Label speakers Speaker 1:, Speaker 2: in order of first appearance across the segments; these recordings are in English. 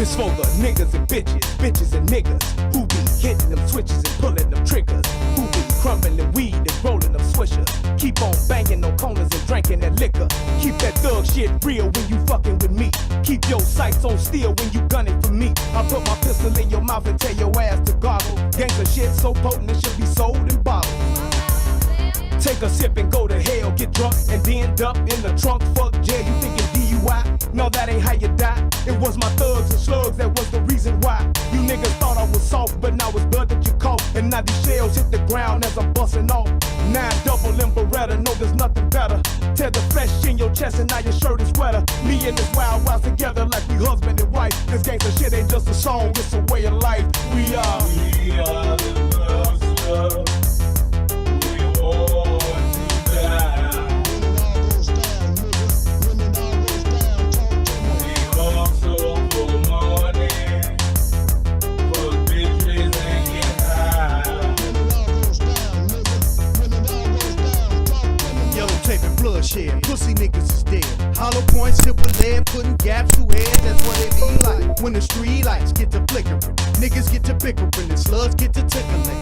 Speaker 1: This for the niggas and bitches and niggas who be hitting them switches and pulling them triggers, who be crumbling weed and rolling them swishers. Keep on banging on corners and drinking that liquor. Keep that thug shit real when you fucking with me. Keep your sights on steel when you gunning for me. I put my pistol in your mouth and tell your ass to goggle. Gangsta shit so potent it should be sold in bottles. Take a sip and go to hell, get drunk and then up in the trunk. Fuck jail, you thinking DUI? No, that ain't how you die. It was my thugs and slugs that was the reason why. You niggas thought I was soft, but now it's blood that you caught. And now these shells hit the ground as I'm busting off. 9 double in Beretta, no there's nothing better. Tear the flesh in your chest and now your shirt is wetter. Me and this wild wild together like we husband and wife. This gangsta shit ain't just a song, it's a way of life. We are the thugs.
Speaker 2: Bloodshed, pussy niggas is dead. Hollow points, silver lead, putting gaps through heads. That's what it be like when the street lights get to flickering. Niggas get to bickering and slugs get to tickling.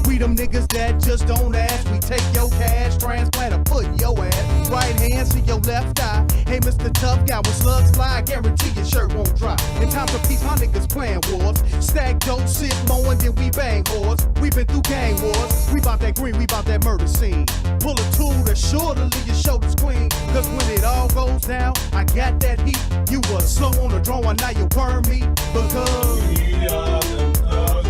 Speaker 2: We them niggas that just don't ask. We take your cash, transplant a foot in your ass. Right hand to your left eye. Hey, Mr. Tough Guy, when slugs fly, I guarantee your shirt won't dry. In times of peace, my niggas playing wars. Stack dope, sit mowing, then we bang whores. We been through gang wars. We bout that green, we bout that murder scene. Pull a tool that's sure to leave your shoulders clean. Cause when it all goes down, I got that heat. You was slow on the drawing, now you worm me. Because
Speaker 3: we are the thugs.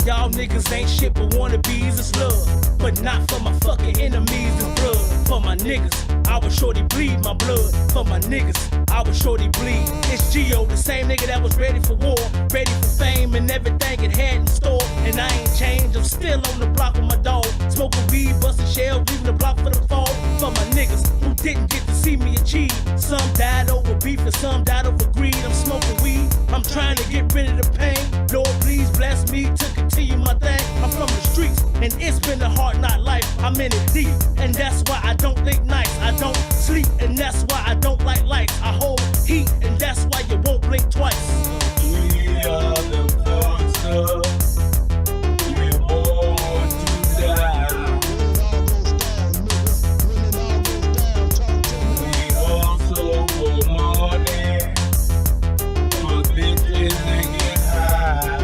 Speaker 1: Y'all niggas ain't shit but wannabes and slug. But not for my fucking enemies, it's blood. For my niggas, I was shorty bleed my blood. For my niggas, I was shorty bleed. It's Gio, the same nigga that was ready for war, ready for fame and everything it had in store. And I ain't changed, I'm still on the block with my dog. Smoking weed, busting shells, leaving the block for the fall. For my niggas who didn't get to see me achieve. Some died over beef and some died over greed. I'm smoking weed, I'm trying to get rid of the pain. Lord, please bless me to continue my thing. I'm from the streets, and it's been a hard knock life. I'm in it deep, and that's why I don't think nice. I don't sleep, and that's why I don't like lights. I hold heat, and that's why you won't blink twice.
Speaker 3: We are the thugs. We're born to die. We also for money, for bitches and get high.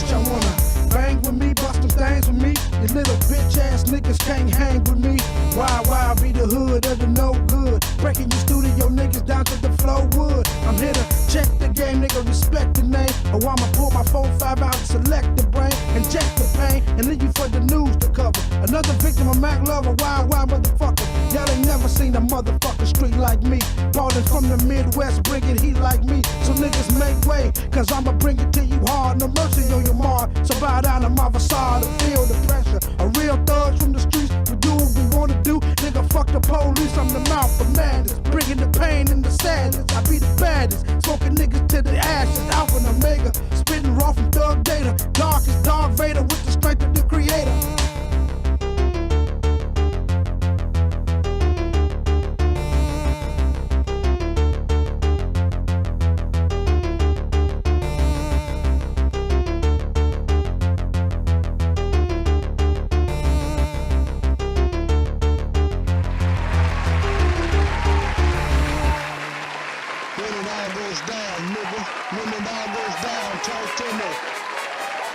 Speaker 2: what y'all wanna bang with me, bust them things with me? You little bitch ass niggas can't hang with me. Why be the hood of the no good? Breaking your studio niggas down to the flow wood. I'm here to check the game, nigga, respect the name. Or I'ma pull my 4-5 out, select the brain, inject the pain, and leave you for the news to cover. Another victim of Mac Lover, wild motherfucker. Y'all ain't never seen a motherfucking street like me. Ballin' from the Midwest, bringing heat like me. So niggas make way, cause I'ma bring it to you hard. No mercy on your mark, so bow down to my facade and feel the pressure. A real thugs from the streets, we do what we wanna do. Nigga, fuck the police, I'm the mouth of madness. Bringing the pain and the sadness, I be the baddest. Smoking niggas to the ashes, Alpha and Omega. Spitting raw from thug data. Dark as Darth Vader with the strength of the creator.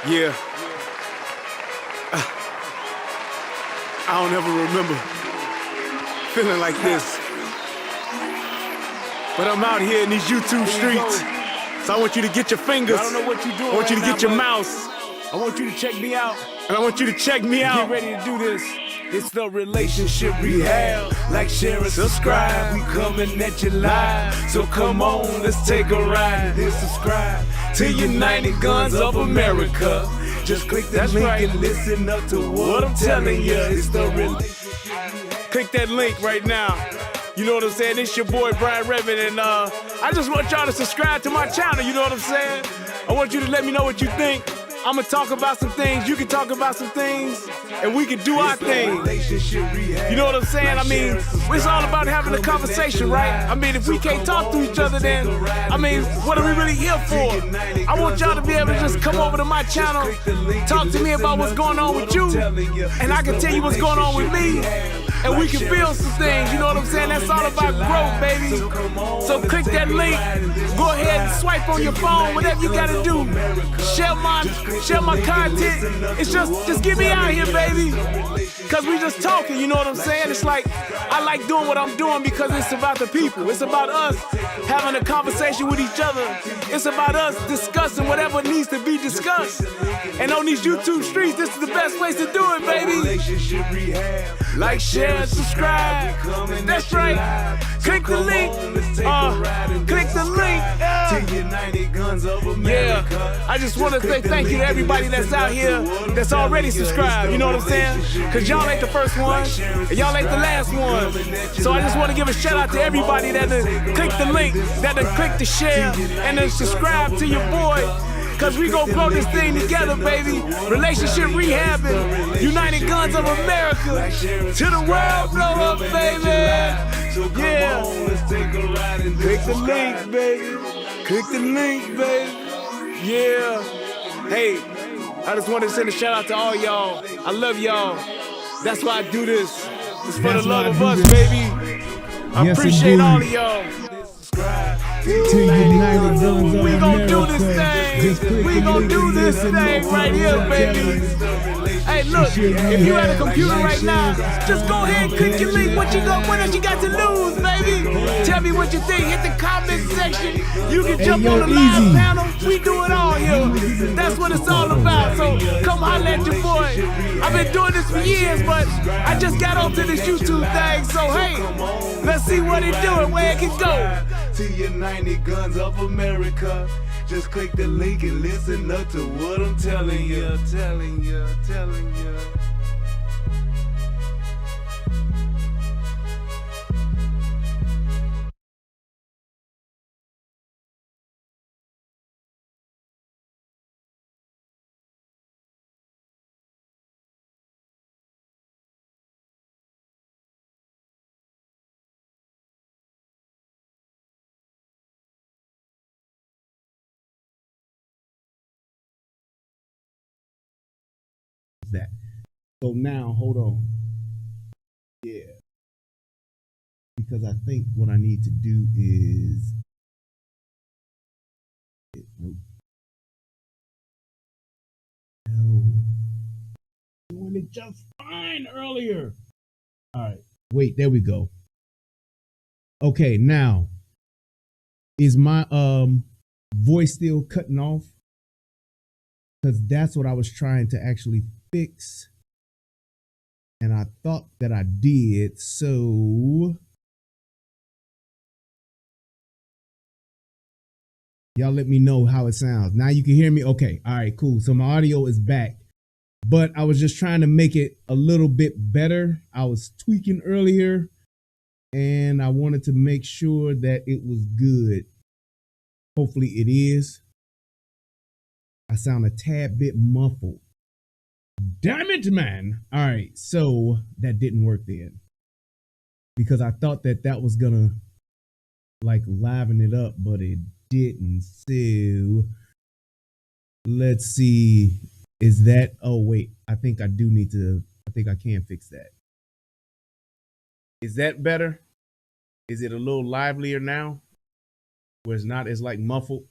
Speaker 1: Yeah. I don't ever remember feeling like this. But I'm out here in these YouTube streets. So I want you to get your fingers.
Speaker 4: I don't know what you're doing.
Speaker 1: I want you to
Speaker 4: right
Speaker 1: get
Speaker 4: now,
Speaker 1: your
Speaker 4: but
Speaker 1: mouse.
Speaker 4: I want you to check me out.
Speaker 1: And I want you to check me out.
Speaker 4: Get ready to do this. It's the relationship rehab. Like, share, and subscribe. We coming at you live. So come on, let's take a ride. Then subscribe to United Guns of America. Just click that link and listen up to what I'm telling you. It's the relationship rehab. click that link right now. You know what I'm saying? It's your boy Brian Redmond, and I just want y'all to subscribe to my channel. You know what I'm saying? I want you to let me know what you think. I'm gonna talk about some things, you can talk about some things, and we can do our thing. You know what I'm saying? I mean, it's all about having a conversation, right? I mean, if we can't talk to each other, then, I mean, what are we really here for? I want y'all to be able to just come over to my channel, talk to me about what's going on with you, and I can tell you what's going on with me, and we can build some things, you know what I'm saying? That's all about growth, baby. So click that link, go ahead and swipe on your phone, whatever you gotta do. Share my content. It's just get me out here, baby. Cause we just talking, you know what I'm saying? It's like, I like doing what I'm doing because it's about the people. It's about us having a conversation with each other. It's about us discussing whatever needs to be discussed. And on these YouTube streets, this is the best place to do it, baby. Like, share, and subscribe. That's right. Click the link. Click the link. Yeah. I just want to say thank you to everybody that's out here that's already subscribed. You know what I'm saying? Cause y'all ain't the first one, and y'all ain't the last one. So I just want to give a shout out to everybody that click the link, that click the share, and then subscribe to your boy. Cause we gon' grow this thing together, baby. Relationship rehabbing, United Guns of America. To the world, blow up, baby. Yeah. Click the link, baby. Click the link, baby. Yeah. Hey, I just wanted to send a shout out to all y'all. I love y'all. That's why I do this. It's for the love of us, baby. I appreciate all of y'all. We gon' do this thing. We gon' do this thing right here, baby. Hey, look, if you at a computer right now, just go ahead and click your link. What else you got to lose, baby? Tell me what you think. Hit the comment section. You can jump on the live panel. We do it all here. That's what it's all about. So come holler at your boy. I've been doing this for years, but I just got onto this YouTube thing. So hey, let's see what it do and where it can go.
Speaker 3: To United Guns of America. Just click the link and listen up to what I'm telling you, telling you.
Speaker 5: That. So now, hold on. Yeah. Because I think what I need to do is. Nope. No. Doing it just fine earlier. All right. Wait, there we go. Okay, now. Is my voice still cutting off? Because that's what I was trying to actually fix, and I thought that I did. So y'all let me know how it sounds. Now you can hear me. Okay. All right, cool. So my audio is back, but I was just trying to make it a little bit better. I was tweaking earlier, and I wanted to make sure that it was good. Hopefully it is. I sound a tad bit muffled. Damn it, man. All right, so that didn't work then. Because I thought that was gonna like liven it up, but it didn't. So let's see. Is that, oh wait, I think I can fix that. Is that better? Is it a little livelier now? Where it's not as like muffled?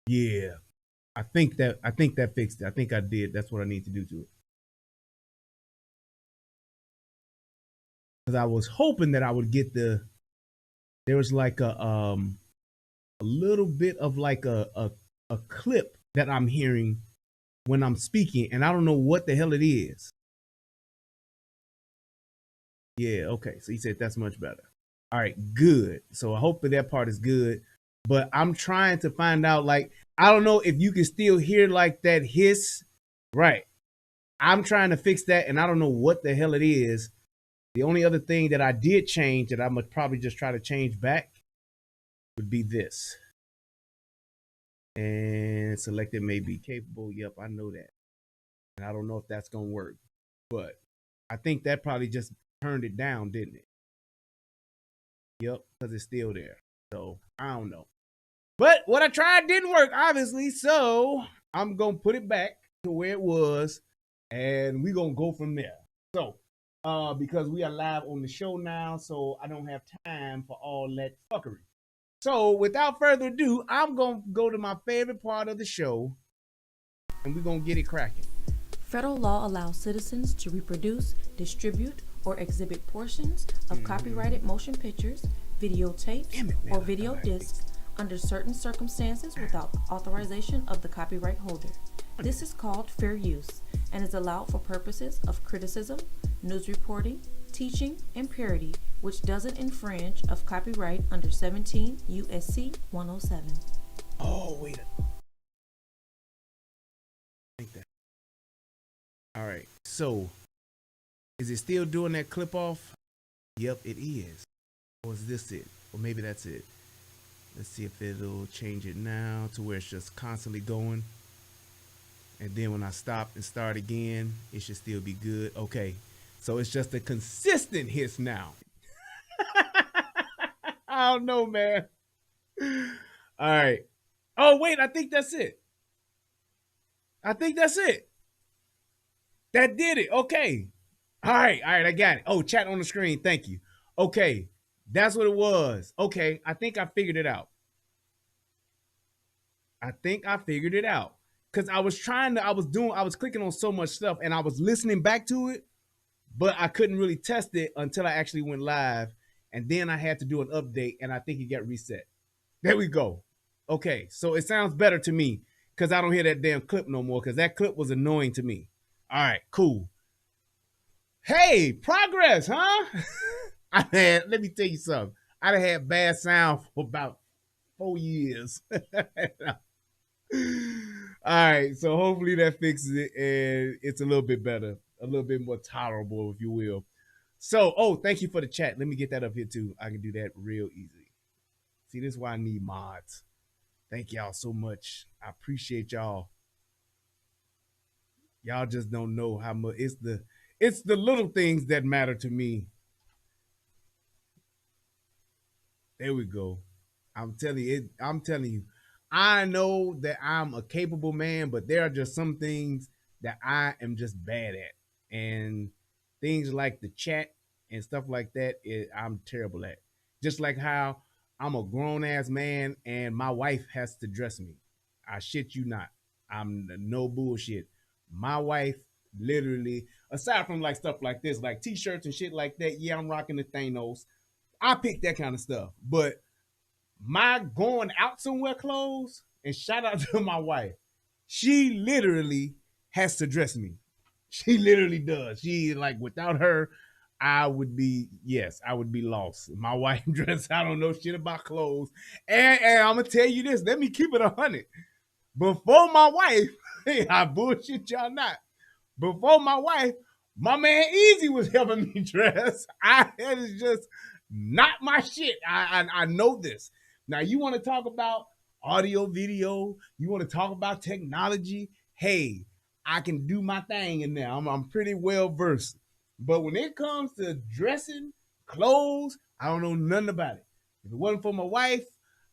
Speaker 5: Yeah. I think that fixed it. I think I did. That's what I need to do to it. Because I was hoping that I would get there was like a little bit of like a clip that I'm hearing when I'm speaking, and I don't know what the hell it is. Yeah, okay. So he said that's much better. All right, good. So hopefully that part is good. But I'm trying to find out, like, I don't know if you can still hear like that hiss. Right. I'm trying to fix that, and I don't know what the hell it is. The only other thing that I did change that I must probably just try to change back would be this. And selected may be capable. Yep, I know that. And I don't know if that's going to work. But I think that probably just turned it down, didn't it? Yep, because it's still there. So I don't know. But what I tried didn't work, obviously. So I'm going to put it back to where it was. And we're going to go from there. So, because we are live on the show now, so I don't have time for all that fuckery. So without further ado, I'm going to go to my favorite part of the show. And we're going to get it cracking.
Speaker 6: Federal law allows citizens to reproduce, distribute, or exhibit portions of copyrighted motion pictures, videotapes, or video discs under certain circumstances without authorization of the copyright holder. This is called fair use and is allowed for purposes of criticism, news reporting, teaching, and parody, which doesn't infringe of copyright under 17 U.S.C. 107.
Speaker 5: Oh, wait. Like that. All right. So, is it still doing that clip off? Yep, it is. Or is this it? Or maybe that's it. Let's see if it'll change it now to where it's just constantly going. And then when I stop and start again, it should still be good. Okay. So it's just a consistent hiss now. I don't know, man. All right. Oh, wait. I think that's it. That did it. Okay. All right. I got it. Oh, chat on the screen. Thank you. Okay. That's what it was. Okay. I think I figured it out. Because I was clicking on so much stuff and I was listening back to it, but I couldn't really test it until I actually went live. And then I had to do an update and I think it got reset. There we go. Okay. So it sounds better to me because I don't hear that damn clip no more because that clip was annoying to me. All right, cool. Hey, progress, huh? Let me tell you something. I done had bad sound for about 4 years. All right, so hopefully that fixes it and it's a little bit better, a little bit more tolerable, if you will. So, thank you for the chat. Let me get that up here too. I can do that real easy. See, this is why I need mods. Thank y'all so much. I appreciate y'all. Y'all just don't know how much it's the little things that matter to me. There we go. I'm telling you, I know that I'm a capable man, but there are just some things that I am just bad at. And things like the chat and stuff like that, I'm terrible at. Just like how I'm a grown ass man and my wife has to dress me. I shit you not. I'm no bullshit. My wife literally, aside from like stuff like this, like t-shirts and shit like that, yeah, I'm rocking the Thanos. I pick that kind of stuff. But my going out somewhere clothes, and shout out to my wife, she literally has to dress me. She literally does. She, like, without her, I would be lost. My wife dress, I don't know shit about clothes. And I'm going to tell you this, let me keep it 100. Before my wife, I bullshit y'all not. Before my wife, my man Easy was helping me dress. That is just not my shit. I know this. Now, you want to talk about audio, video, you want to talk about technology, hey, I can do my thing in there. I'm pretty well versed. But when it comes to dressing, clothes, I don't know nothing about it. If it wasn't for my wife,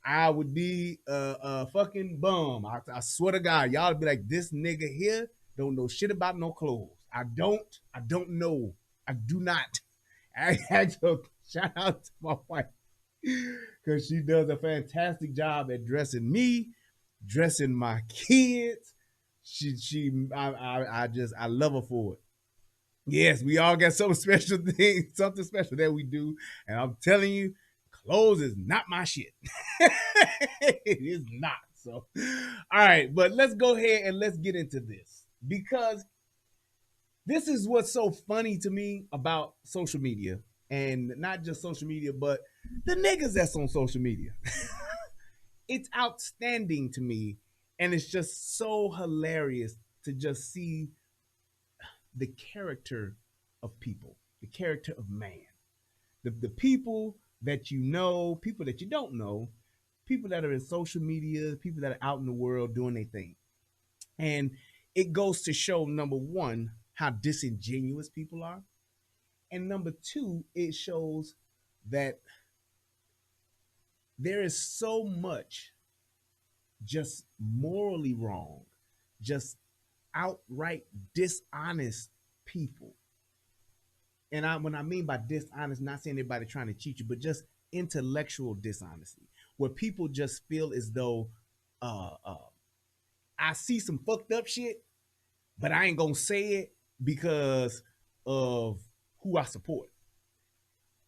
Speaker 5: I would be a fucking bum. I swear to God, y'all would be like, this nigga here don't know shit about no clothes. I don't know. I do not. I had to shout out to my wife because she does a fantastic job at dressing me, dressing my kids. I love her for it. Yes, we all got something special that we do. And I'm telling you, clothes is not my shit. It is not. So, all right, but let's go ahead and let's get into this because this is what's so funny to me about social media, and not just social media, but the niggas that's on social media. It's outstanding to me, and it's just so hilarious to just see the character of people, the character of man, the people that you know, people that you don't know, people that are in social media, people that are out in the world doing their thing. And it goes to show, number one, how disingenuous people are. And number two, it shows that there is so much just morally wrong, just outright dishonest people. And when I mean by dishonest, not saying anybody trying to cheat you, but just intellectual dishonesty, where people just feel as though I see some fucked up shit, but I ain't gonna say it because of who I support.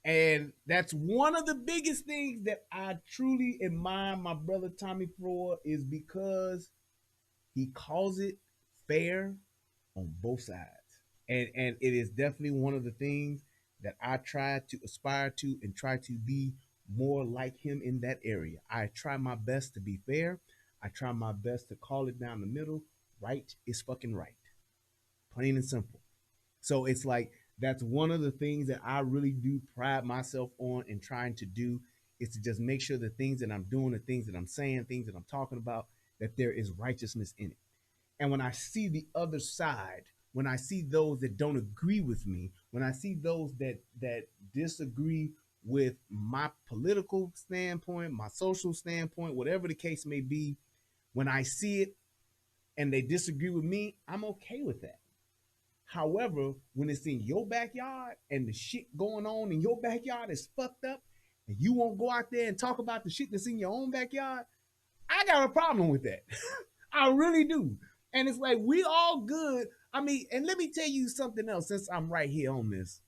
Speaker 5: And that's one of the biggest things that I truly admire my brother Tommy for, is because he calls it fair on both sides. And it is definitely one of the things that I try to aspire to and try to be more like him in that area. I try my best to be fair. I try my best to call it down the middle. Right is fucking right. Plain and simple. So it's like, that's one of the things that I really do pride myself on in trying to do, is to just make sure the things that I'm doing, the things that I'm saying, things that I'm talking about, that there is righteousness in it. And when I see the other side, when I see those that don't agree with me, when I see those that disagree with my political standpoint, my social standpoint, whatever the case may be, when I see it and they disagree with me, I'm okay with that. However, when it's in your backyard and the shit going on in your backyard is fucked up, and you won't go out there and talk about the shit that's in your own backyard, I got a problem with that. I really do. And it's like, we all good. I mean, and let me tell you something else since I'm right here on this.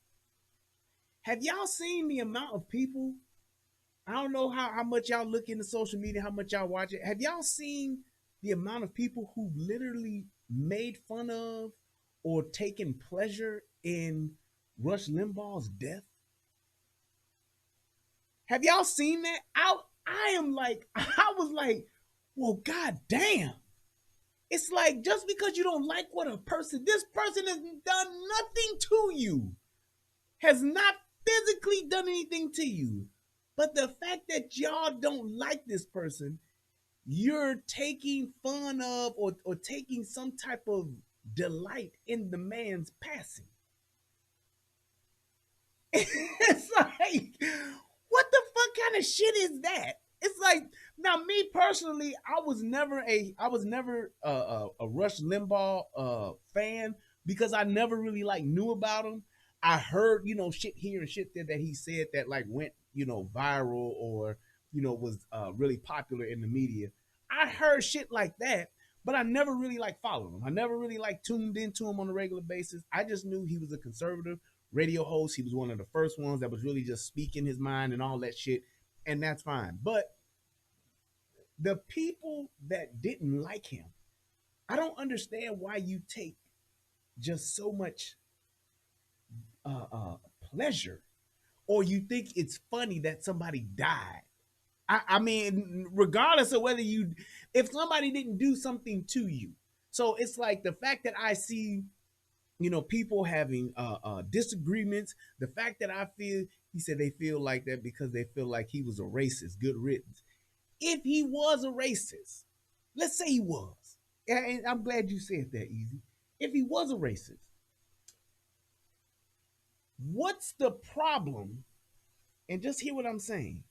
Speaker 5: Have y'all seen the amount of people? I don't know how much y'all look into social media, how much y'all watch it. Have y'all seen the amount of people who literally made fun of or taken pleasure in Rush Limbaugh's death? Have y'all seen that? I am like, I was like, well, god damn. It's like, just because you don't like what this person has done nothing to you, has not physically done anything to you, but the fact that y'all don't like this person, you're taking fun of or taking some type of delight in the man's passing. It's like, what the fuck kind of shit is that? It's like, now me personally, I was never a Rush Limbaugh fan, because I never really like knew about him. I heard, shit here and shit there that he said that like went, viral, or, was really popular in the media. I heard shit like that, but I never really like followed him. I never really like tuned into him on a regular basis. I just knew he was a conservative radio host. He was one of the first ones that was really just speaking his mind and all that shit. And that's fine. But the people that didn't like him, I don't understand why you take just so much pleasure, or you think it's funny that somebody died. I mean, regardless of whether if somebody didn't do something to you. So it's like the fact that I see, people having disagreements, the fact that I feel, he said they feel like that because they feel like he was a racist. Good riddance. If he was a racist, let's say he was, and I'm glad you said that, Easy. If he was a racist, what's the problem? And just hear what I'm saying.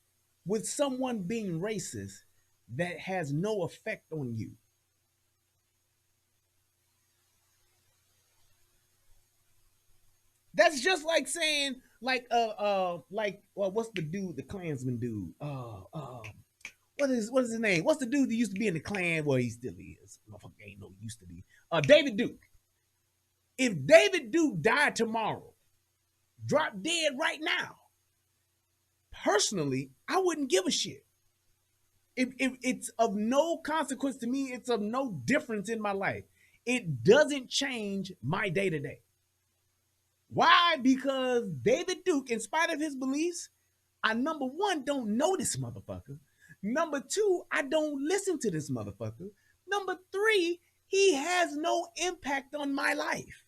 Speaker 5: With someone being racist that has no effect on you. That's just like saying, like, well, what's the dude, the Klansman dude? What is his name? What's the dude that used to be in the Klan? Well, he still is. Motherfucker ain't no used to be. David Duke. If David Duke died tomorrow, dropped dead right now, personally, I wouldn't give a shit. If it's of no consequence to me, it's of no difference in my life. It doesn't change my day to day. Why? Because David Duke, in spite of his beliefs, I, number one, don't know this motherfucker. Number two, I don't listen to this motherfucker. Number three, he has no impact on my life.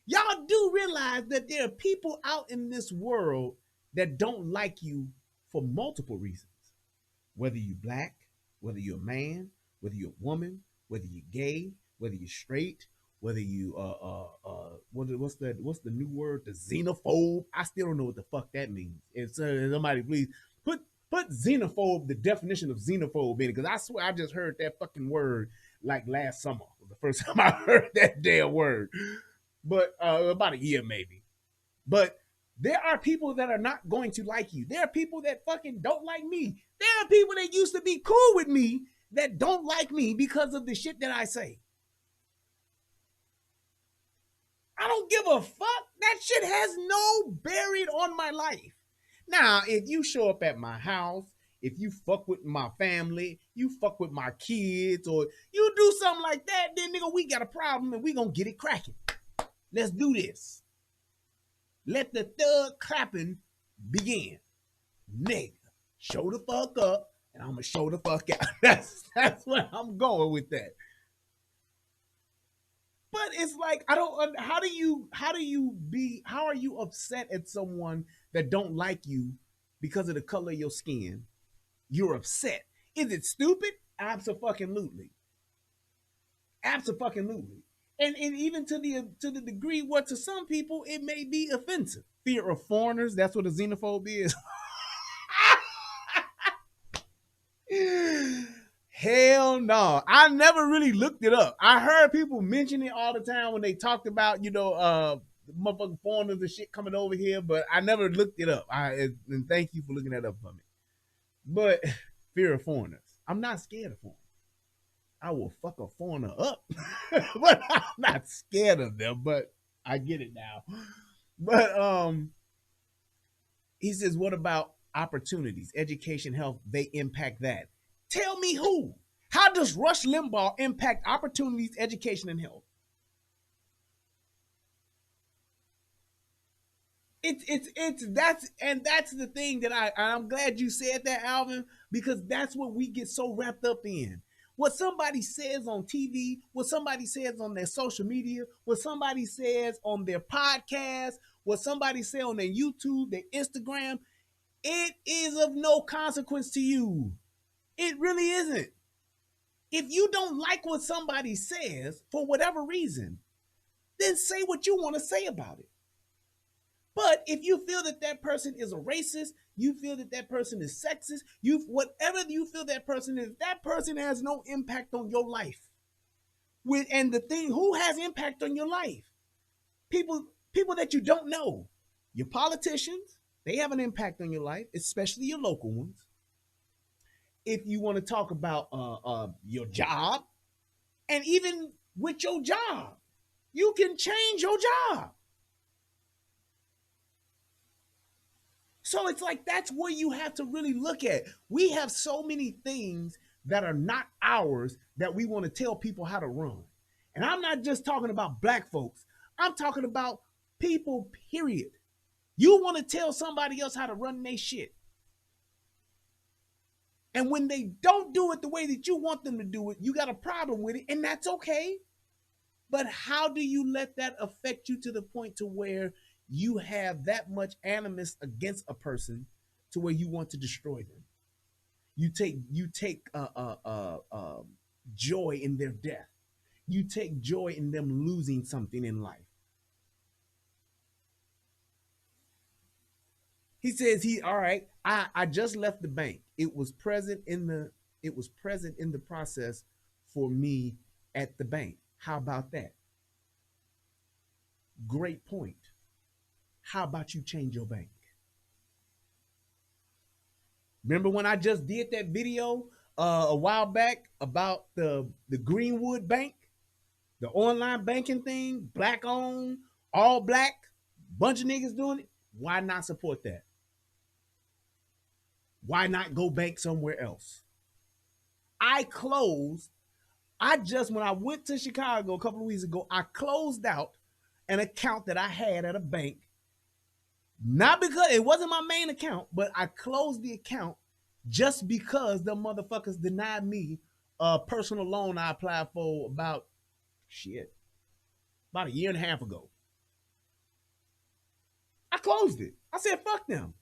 Speaker 5: Y'all do realize that there are people out in this world that don't like you for multiple reasons. Whether you're black, whether you're a man, whether you're a woman, whether you're gay, whether you're straight, whether you what's the new word? The xenophobe. I still don't know what the fuck that means. If somebody please put xenophobe, the definition of xenophobe in it, because I swear I just heard that fucking word like last summer. Was the first time I heard that damn word. But about a year maybe. But there are people that are not going to like you. There are people that fucking don't like me. There are people that used to be cool with me that don't like me because of the shit that I say. I don't give a fuck. That shit has no bearing on my life. Now, if you show up at my house, if you fuck with my family, you fuck with my kids, or you do something like that, then nigga, we got a problem and we gonna get it cracking. Let's do this. Let the thug clapping begin. Nigga, show the fuck up, and I'm gonna show the fuck out. That's where I'm going with that. But it's like, I don't, how are you upset at someone that don't like you because of the color of your skin? You're upset. Is it stupid? Absolutely. Absolutely. And even to the degree where to some people it may be offensive. Fear of foreigners, that's what a xenophobe is. Hell no. I never really looked it up. I heard people mention it all the time when they talked about, motherfucking foreigners and shit coming over here, but I never looked it up. And thank you for looking that up for me. But fear of foreigners. I'm not scared of foreigners. I will fuck a foreigner up. But I'm not scared of them, but I get it now. But he says, what about opportunities, education, health? They impact that. Tell me who. How does Rush Limbaugh impact opportunities, education, and health? That's the thing that I'm glad you said that, Alvin, because that's what we get so wrapped up in. What somebody says on TV, what somebody says on their social media, what somebody says on their podcast, what somebody says on their YouTube, their Instagram, it is of no consequence to you. It really isn't. If you don't like what somebody says for whatever reason, then say what you want to say about it. But if you feel that that person is a racist, you feel that that person is sexist, whatever you feel that person is, that person has no impact on your life. And the thing, who has impact on your life? People that you don't know. Your politicians, they have an impact on your life, especially your local ones. If you want to talk about your job, and even with your job, you can change your job. So it's like, that's where you have to really look at. We have so many things that are not ours that we want to tell people how to run. And I'm not just talking about black folks. I'm talking about people, period. You want to tell somebody else how to run their shit. And when they don't do it the way that you want them to do it, you got a problem with it, and that's okay. But how do you let that affect you to the point to where you have that much animus against a person to where you want to destroy them? You take joy in their death. You take joy in them losing something in life. He says I just left the bank. It was present in the process for me at the bank. How about that? Great point. How about you change your bank? Remember when I just did that video a while back about the Greenwood Bank, the online banking thing, black owned, all black, bunch of niggas doing it? Why not support that? Why not go bank somewhere else? When I went to Chicago a couple of weeks ago, I closed out an account that I had at a bank. Not because it wasn't my main account, but I closed the account just because the motherfuckers denied me a personal loan I applied for about a year and a half ago. I closed it. I said, fuck them.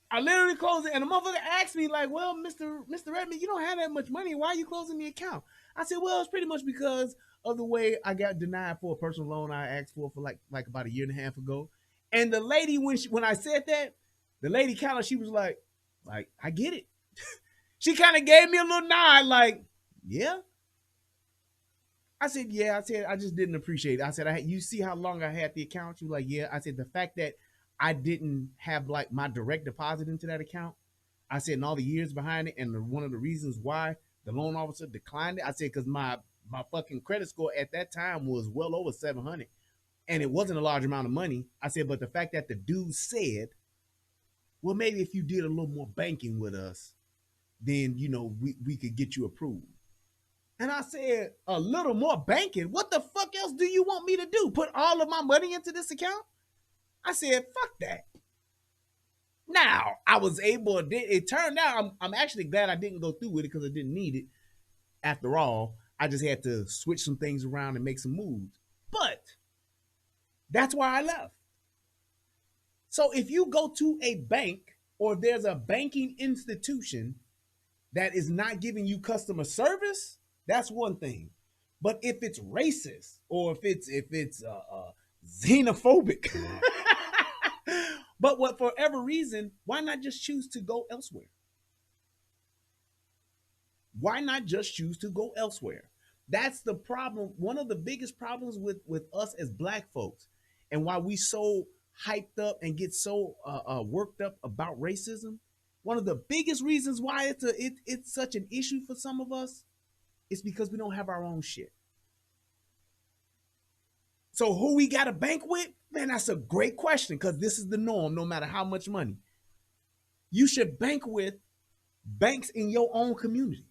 Speaker 5: I literally closed it, and the motherfucker asked me, like, well, Mr. Redmond, you don't have that much money. Why are you closing the account? I said, well, it's pretty much because of the way I got denied for a personal loan I asked for like about a year and a half ago. And the lady, when I said that, the lady kind of, she was like, I get it. She kind of gave me a little nod, like, yeah. I said, yeah. I said, I just didn't appreciate it. I said, you see how long I had the account? She was like, yeah. I said, the fact that I didn't have like my direct deposit into that account, I said, and all the years behind it, and one of the reasons why the loan officer declined it, I said, because my fucking credit score at that time was well over 700, and it wasn't a large amount of money. I said, but the fact that the dude said, well, maybe if you did a little more banking with us, then, you know, we could get you approved. And I said, a little more banking? What the fuck else do you want me to do? Put all of my money into this account? I said, fuck that. Now, I was able, it turned out, I'm actually glad I didn't go through with it because I didn't need it. After all, I just had to switch some things around and make some moves. But that's why I left. So if you go to a bank or there's a banking institution that is not giving you customer service, that's one thing. But if it's racist or if it's xenophobic, but for whatever reason, why not just choose to go elsewhere? Why not just choose to go elsewhere? That's the problem. One of the biggest problems with us as black folks, and why we so hyped up and get so worked up about racism. One of the biggest reasons why it's such an issue for some of us is because we don't have our own shit. So who we got to bank with? Man, that's a great question, because this is the norm no matter how much money. You should bank with banks in your own community.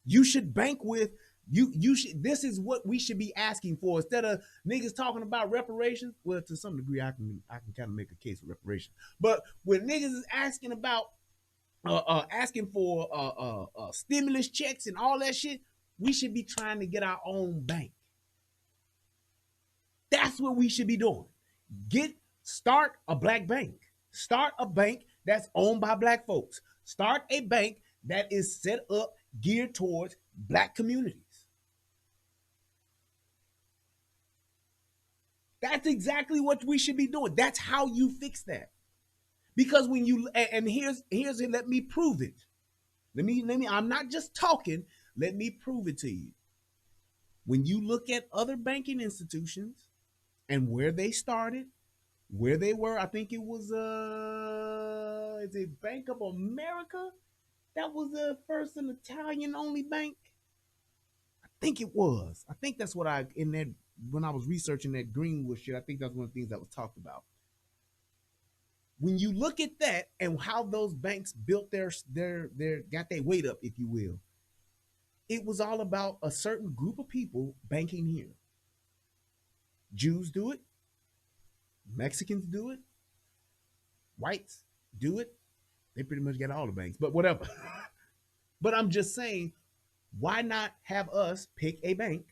Speaker 5: You should bank with you should. This is what we should be asking for instead of niggas talking about reparations. Well, to some degree, I can kind of make a case for reparations. But when niggas is asking about asking for stimulus checks and all that shit, we should be trying to get our own bank. That's what we should be doing. Start a black bank. Start a bank that's owned by black folks. Start a bank that is set up, geared towards black communities. That's exactly what we should be doing. That's how you fix that. Because when you, and here's it, let me prove it. Let me, I'm not just talking, let me prove it to you. When you look at other banking institutions and where they started, where they were, I think it was is it Bank of America? That was the first an Italian only bank. I think it was. I think that's what when I was researching that Greenwood shit, I think that's one of the things that was talked about. When you look at that and how those banks built their got their weight up, if you will, it was all about a certain group of people banking here. Jews do it, Mexicans do it, whites do it. They pretty much get all the banks, but whatever. But I'm just saying, why not have us pick a bank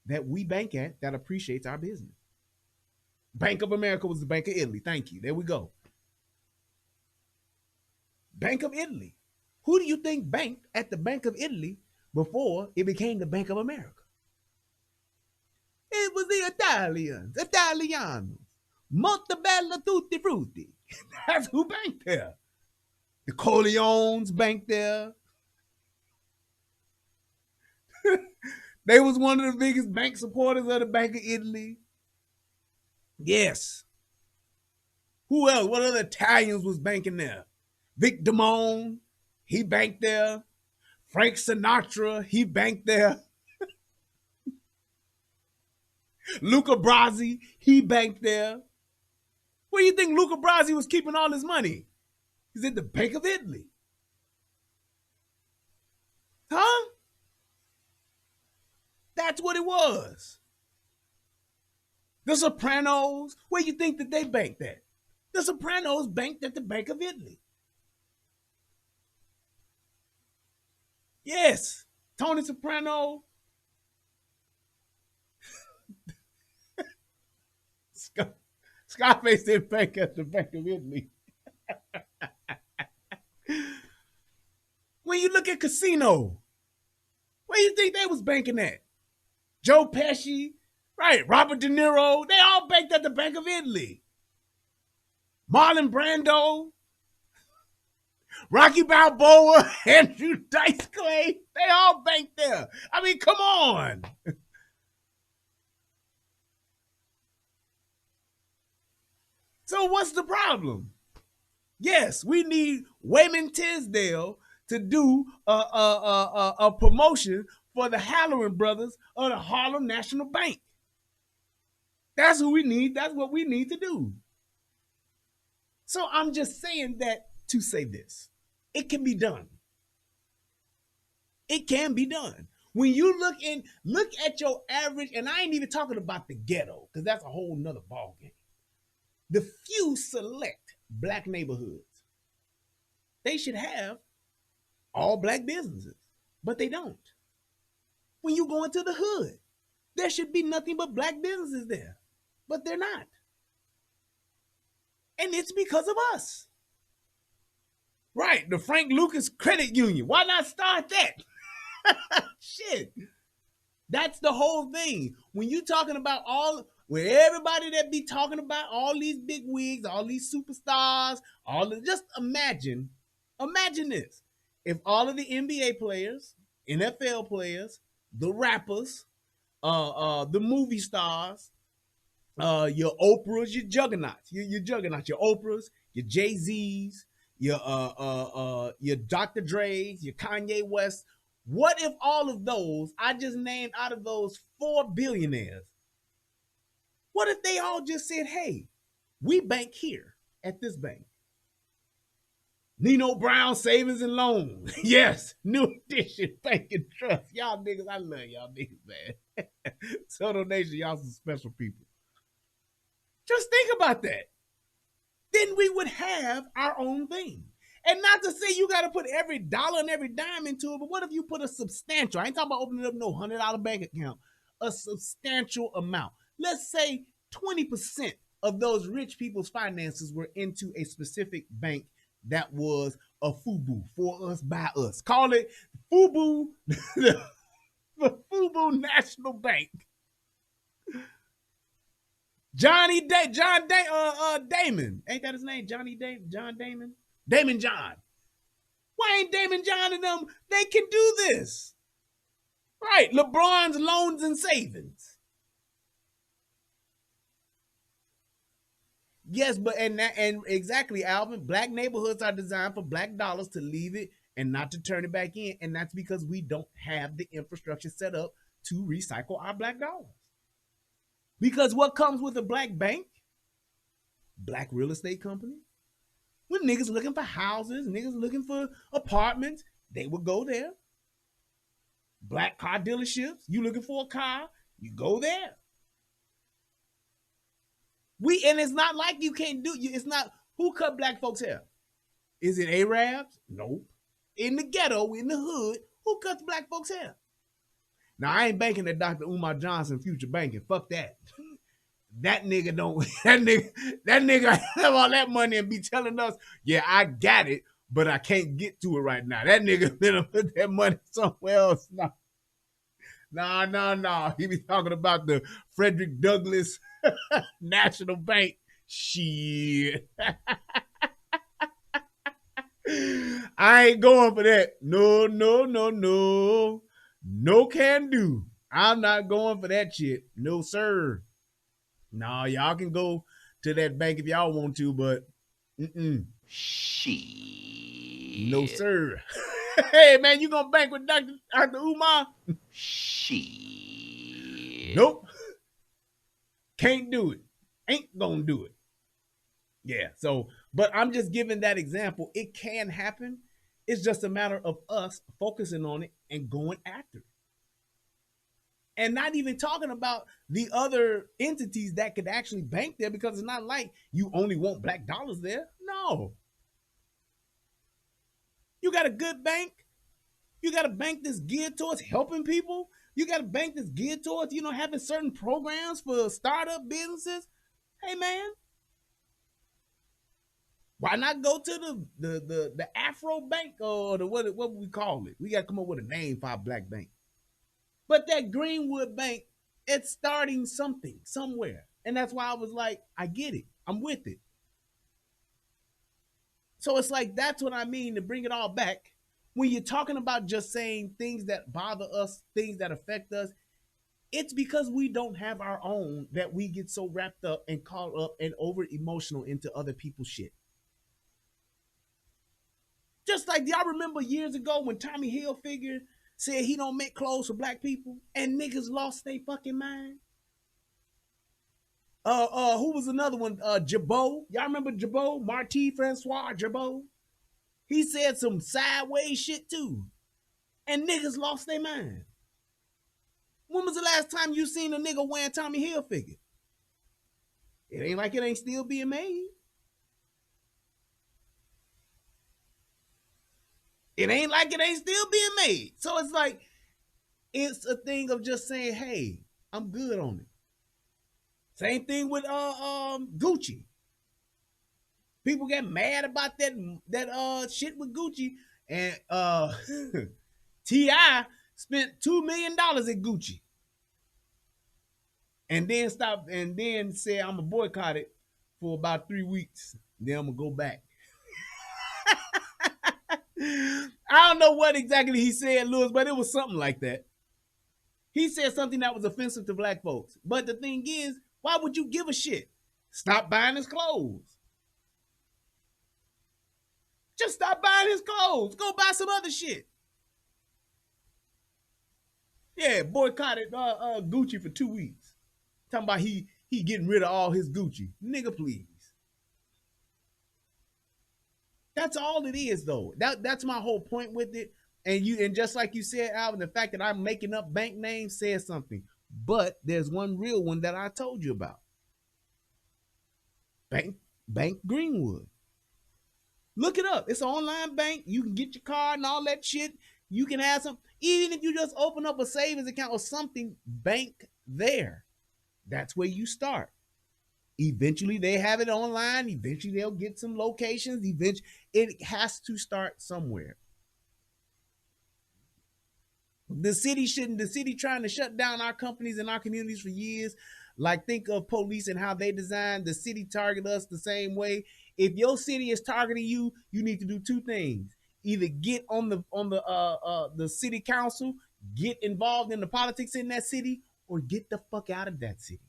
Speaker 5: that we bank at that appreciates our business? Bank of America was the Bank of Italy. Thank you. There we go. Bank of Italy. Who do you think banked at the Bank of Italy before it became the Bank of America? It was the Italians. Italianos. Montebello Tutti Frutti. That's who banked there. The Corleones banked there. They was one of the biggest bank supporters of the Bank of Italy. Yes. Who else? What other Italians was banking there? Vic Damone, he banked there. Frank Sinatra, he banked there. Luca Brasi, he banked there. Where do you think Luca Brasi was keeping all his money? He's at the Bank of Italy. Huh? That's what it was. The Sopranos, where you think that they banked at? The Sopranos banked at the Bank of Italy. Yes, Tony Soprano. Scarface didn't bank at the Bank of Italy. When you look at Casino, where you think they was banking at? Joe Pesci, right? Robert De Niro, they all banked at the Bank of Italy. Marlon Brando, Rocky Balboa, Andrew Dice Clay, they all banked there. I mean, come on. So what's the problem? Yes, we need Wayman Tisdale to do a promotion for the Halloran brothers of the Harlem National Bank. That's who we need. That's what we need to do. So I'm just saying that to say this. It can be done. It can be done. When you look at your average, and I ain't even talking about the ghetto, because that's a whole nother ballgame. The few select black neighborhoods, they should have all black businesses, but they don't. When you go into the hood, there should be nothing but black businesses there, but they're not. And it's because of us. Right, the Frank Lucas Credit Union. Why not start that? Shit. That's the whole thing. When you talking about where everybody that be talking about all these big wigs, all these superstars, just imagine this. If all of the NBA players, NFL players, the rappers, the movie stars, your Oprahs, your juggernauts, your Oprahs, your Jay-Z's, your Dr. Dre's, your Kanye West. What if all of those I just named out of those 4 billionaires, what if they all just said, hey, we bank here at this bank? Nino Brown Savings and Loan. Yes, New Edition Bank and Trust. Y'all niggas, I love y'all niggas, man. Soto Nation, y'all some special people. Just think about that. Then we would have our own thing. And not to say you got to put every dollar and every dime into it, but what if you put a substantial, I ain't talking about opening up no $100 bank account, a substantial amount. Let's say 20% of those rich people's finances were into a specific bank that was a FUBU, for us, by us. Call it FUBU, the FUBU National Bank. John Damon. Ain't that his name? John Damon? Damon John. Why ain't Damon John and them? They can do this. Right. LeBron's Loans and Savings. Yes, but and exactly, Alvin. Black neighborhoods are designed for black dollars to leave it and not to turn it back in. And that's because we don't have the infrastructure set up to recycle our black dollars. Because what comes with a black bank? Black real estate company. When niggas looking for houses, niggas looking for apartments, they would go there. Black car dealerships, you looking for a car, you go there. And it's not like you can't do, it's not, who cut black folks' hair? Is it Arabs? Nope. In the ghetto, in the hood, who cuts black folks' hair? Now, I ain't banking at Dr. Umar Johnson Future Banking. Fuck that. That nigga have all that money and be telling us, yeah, I got it, but I can't get to it right now. That nigga better put that money somewhere else. No. He be talking about the Frederick Douglass National Bank. Shit. I ain't going for that. No. No can do. I'm not going for that shit. No, sir. Nah, y'all can go to that bank if y'all want to, but
Speaker 7: Shit.
Speaker 5: no, sir. Hey, man, you gonna bank with Dr. Umar?
Speaker 7: Shit.
Speaker 5: Nope. Can't do it. Ain't gonna do it. Yeah, so, but I'm just giving that example. It can happen. It's just a matter of us focusing on it and going after it. And not even talking about the other entities that could actually bank there, because it's not like you only want black dollars there. No. You got a good bank. You got a bank that's geared towards helping people. You got a bank that's geared towards, having certain programs for startup businesses. Hey, man, Why not go to the Afro Bank or the what we call it? We got to come up with a name for our black bank. But that Greenwood Bank, it's starting something somewhere. And that's why I was like, I get it. I'm with it. So it's like, that's what I mean to bring it all back. When you're talking about just saying things that bother us, things that affect us, it's because we don't have our own that we get so wrapped up and caught up and over emotional into other people's shit. Just like, y'all remember years ago when Tommy Hilfiger said he don't make clothes for black people and niggas lost their fucking mind? Who was another one? Jabot. Y'all remember Jabot? Marty Francois Jabot? He said some sideways shit too. And niggas lost their mind. When was the last time you seen a nigga wearing Tommy Hilfiger? It ain't like it ain't still being made. It ain't like it ain't still being made. So it's like, it's a thing of just saying, hey, I'm good on it. Same thing with Gucci. People get mad about that shit with Gucci, and T.I. spent $2 million at Gucci. And then say I'm gonna boycott it for about 3 weeks. Then I'm gonna go back. I don't know what exactly he said, Lewis, but it was something like that. He said something that was offensive to black folks. But the thing is, why would you give a shit? Stop buying his clothes. Just stop buying his clothes. Go buy some other shit. Yeah, boycotted Gucci for 2 weeks. Talking about he getting rid of all his Gucci. Nigga, please. That's all it is, though. That's my whole point with it. And just like you said, Alvin, the fact that I'm making up bank names says something. But there's one real one that I told you about. Bank Greenwood. Look it up. It's an online bank. You can get your card and all that shit. You can have some. Even if you just open up a savings account or something, bank there. That's where you start. Eventually, they have it online. Eventually, they'll get some locations. Eventually, it has to start somewhere. The city trying to shut down our companies and our communities for years. Like, think of police and how they design the city target us the same way. If your city is targeting you, you need to do two things. Either get on the city council, get involved in the politics in that city, or get the fuck out of that city.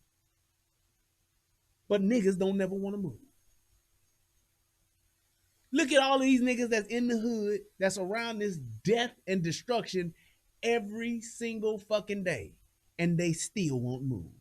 Speaker 5: But niggas don't never want to move. Look at all of these niggas that's in the hood, that's around this death and destruction every single fucking day, and they still won't move.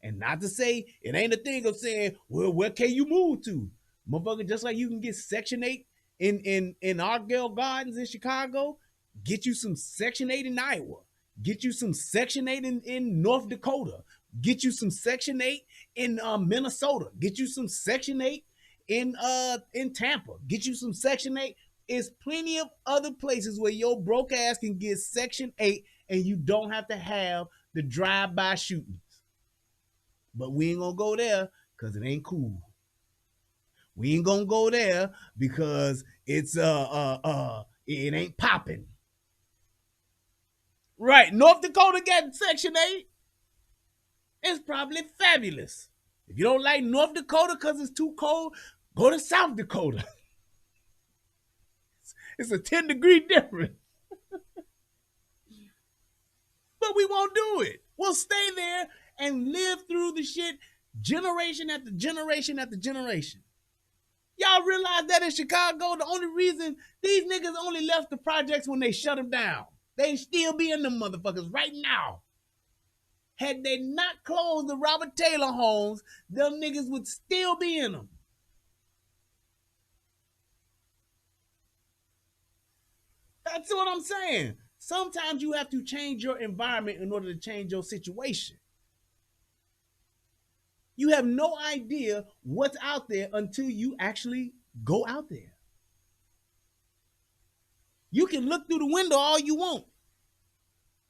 Speaker 5: And not to say it ain't a thing of saying, well, where can you move to? Motherfucker, just like you can get Section 8 in Argyle Gardens in Chicago, get you some Section 8 in Iowa, get you some Section 8 in North Dakota, get you some Section 8 in Minnesota, get you some Section 8 in Tampa, get you some Section 8. There's plenty of other places where your broke ass can get Section 8 and you don't have to have the drive-by shootings. But we ain't gonna go there because it ain't cool. We ain't gonna go there because it's it ain't popping. Right, North Dakota got Section 8. It's probably fabulous. If you don't like North Dakota because it's too cold, go to South Dakota. It's a 10-degree difference. But we won't do it. We'll stay there and live through the shit generation after generation after generation. Y'all realize that in Chicago, the only reason these niggas only left the projects when they shut them down. They still be in them motherfuckers right now. Had they not closed the Robert Taylor homes, them niggas would still be in them. That's what I'm saying. Sometimes you have to change your environment in order to change your situation. You have no idea what's out there until you actually go out there. You can look through the window all you want,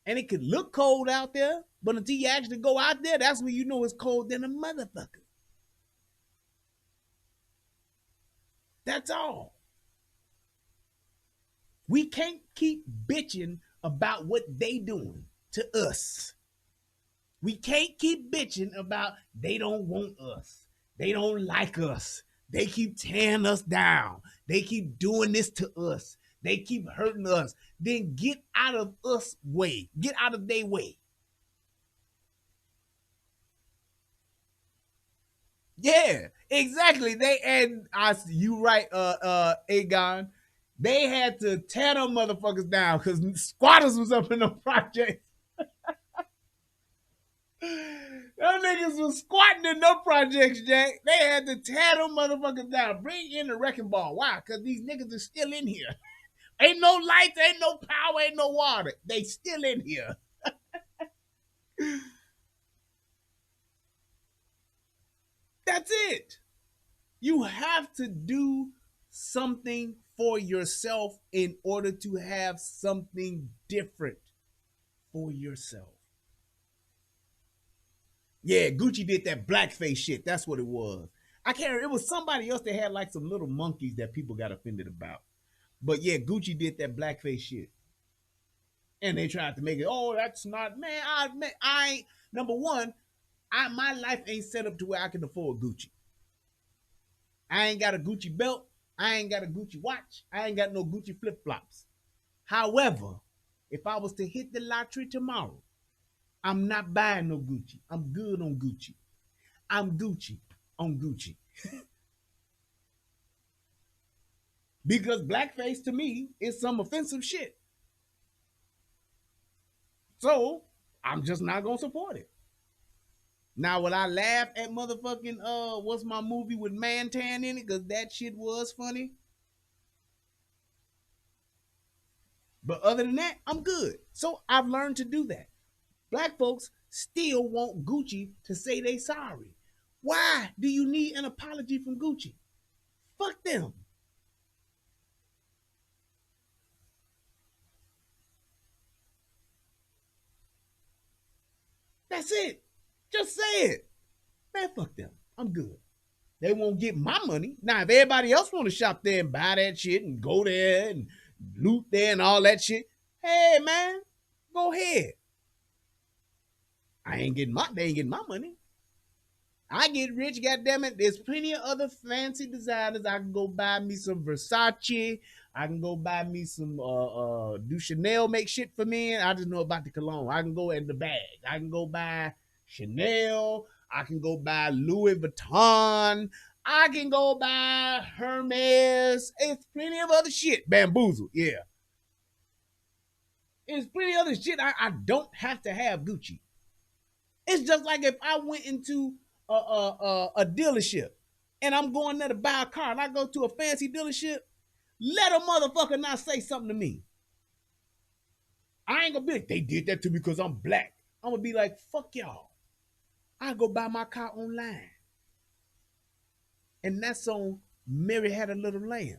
Speaker 5: and it could look cold out there, but until you actually go out there, that's when you know it's cold than a motherfucker. That's all. We can't keep bitching about what they doing to us. We can't keep bitching about they don't want us. They don't like us. They keep tearing us down. They keep doing this to us. They keep hurting us. Then get out of us way. Get out of their way. Yeah, exactly. You right, Aegon. They had to tear them motherfuckers down because squatters was up in the project. Them niggas was squatting in them projects, Jack. They had to tear them motherfuckers down. Bring in the wrecking ball. Why? Because these niggas are still in here. Ain't no lights, ain't no power, ain't no water. They still in here. That's it. You have to do something for yourself in order to have something different for yourself. Yeah, Gucci did that blackface shit. That's what it was. I can't remember. It was somebody else that had like some little monkeys that people got offended about. But yeah, Gucci did that blackface shit. And they tried to make it, oh, that's not, man, I number one, my life ain't set up to where I can afford Gucci. I ain't got a Gucci belt. I ain't got a Gucci watch. I ain't got no Gucci flip-flops. However, if I was to hit the lottery tomorrow, I'm not buying no Gucci. I'm good on Gucci. I'm Gucci on Gucci. Because blackface to me is some offensive shit. So I'm just not gonna support it. Now, would I laugh at motherfucking what's my movie with Mantan in it? Because that shit was funny. But other than that, I'm good. So I've learned to do that. Black folks still want Gucci to say they sorry. Why do you need an apology from Gucci? Fuck them. That's it. Just say it. Man, fuck them. I'm good. They won't get my money. Now, if everybody else want to shop there and buy that shit and go there and loot there and all that shit, hey, man, go ahead. They ain't getting my money. I get rich, goddammit. There's plenty of other fancy designers. I can go buy me some Versace. I can go buy me some do Chanel make shit for me. I just know about the cologne. I can go in the bag. I can go buy Chanel. I can go buy Louis Vuitton. I can go buy Hermes. It's plenty of other shit. Bamboozle, yeah. It's plenty of other shit. I don't have to have Gucci. It's just like if I went into a dealership and I'm going there to buy a car and I go to a fancy dealership, let a motherfucker not say something to me. I ain't gonna be like, they did that to me because I'm black. I'm gonna be like, fuck y'all. I go buy my car online. And that's on Mary Had a Little Lamb.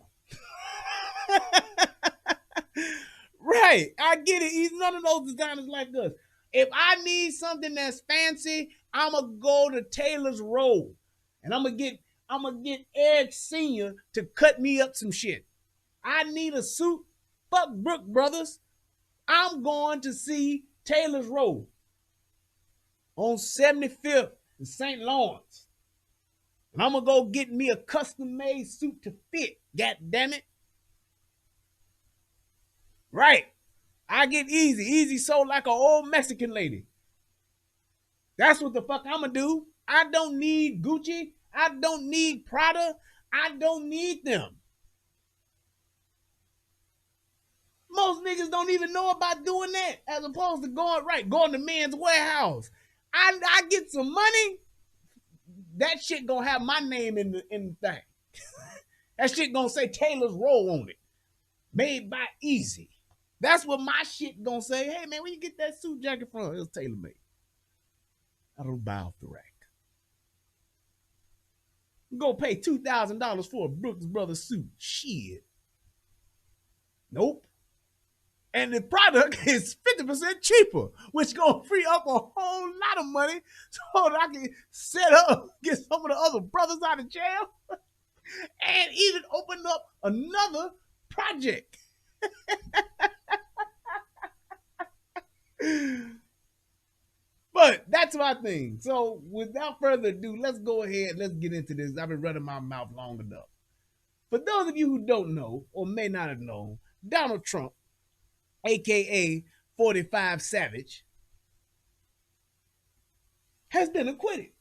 Speaker 5: Right. I get it. He's none of those designers like us. If I need something that's fancy, I'ma go to Taylor's Road. And I'ma get Eric Sr. to cut me up some shit. I need a suit. Fuck Brook Brothers. I'm going to see Taylor's Road on 75th in St. Lawrence. And I'm going to go get me a custom-made suit to fit. God damn it. Right. I get easy. Easy sold like an old Mexican lady. That's what the fuck I'm going to do. I don't need Gucci. I don't need Prada. I don't need them. Most niggas don't even know about doing that as opposed to going to Men's Warehouse. I get some money. That shit gonna have my name in the thing. That shit gonna say Taylor's Roll on it. Made by Easy. That's what my shit gonna say. Hey man, where you get that suit jacket from? It was Taylor made. I don't buy off the rack. Go pay $2,000 for a Brooks Brothers suit. Shit. Nope. And the product is 50% cheaper, which gonna free up a whole lot of money so that I can set up, get some of the other brothers out of jail. and even opened up another project. But that's my thing. So without further ado, let's go ahead. Let's get into this. I've been running my mouth long enough. For those of you who don't know or may not have known, Donald Trump, aka 45 Savage, has been acquitted.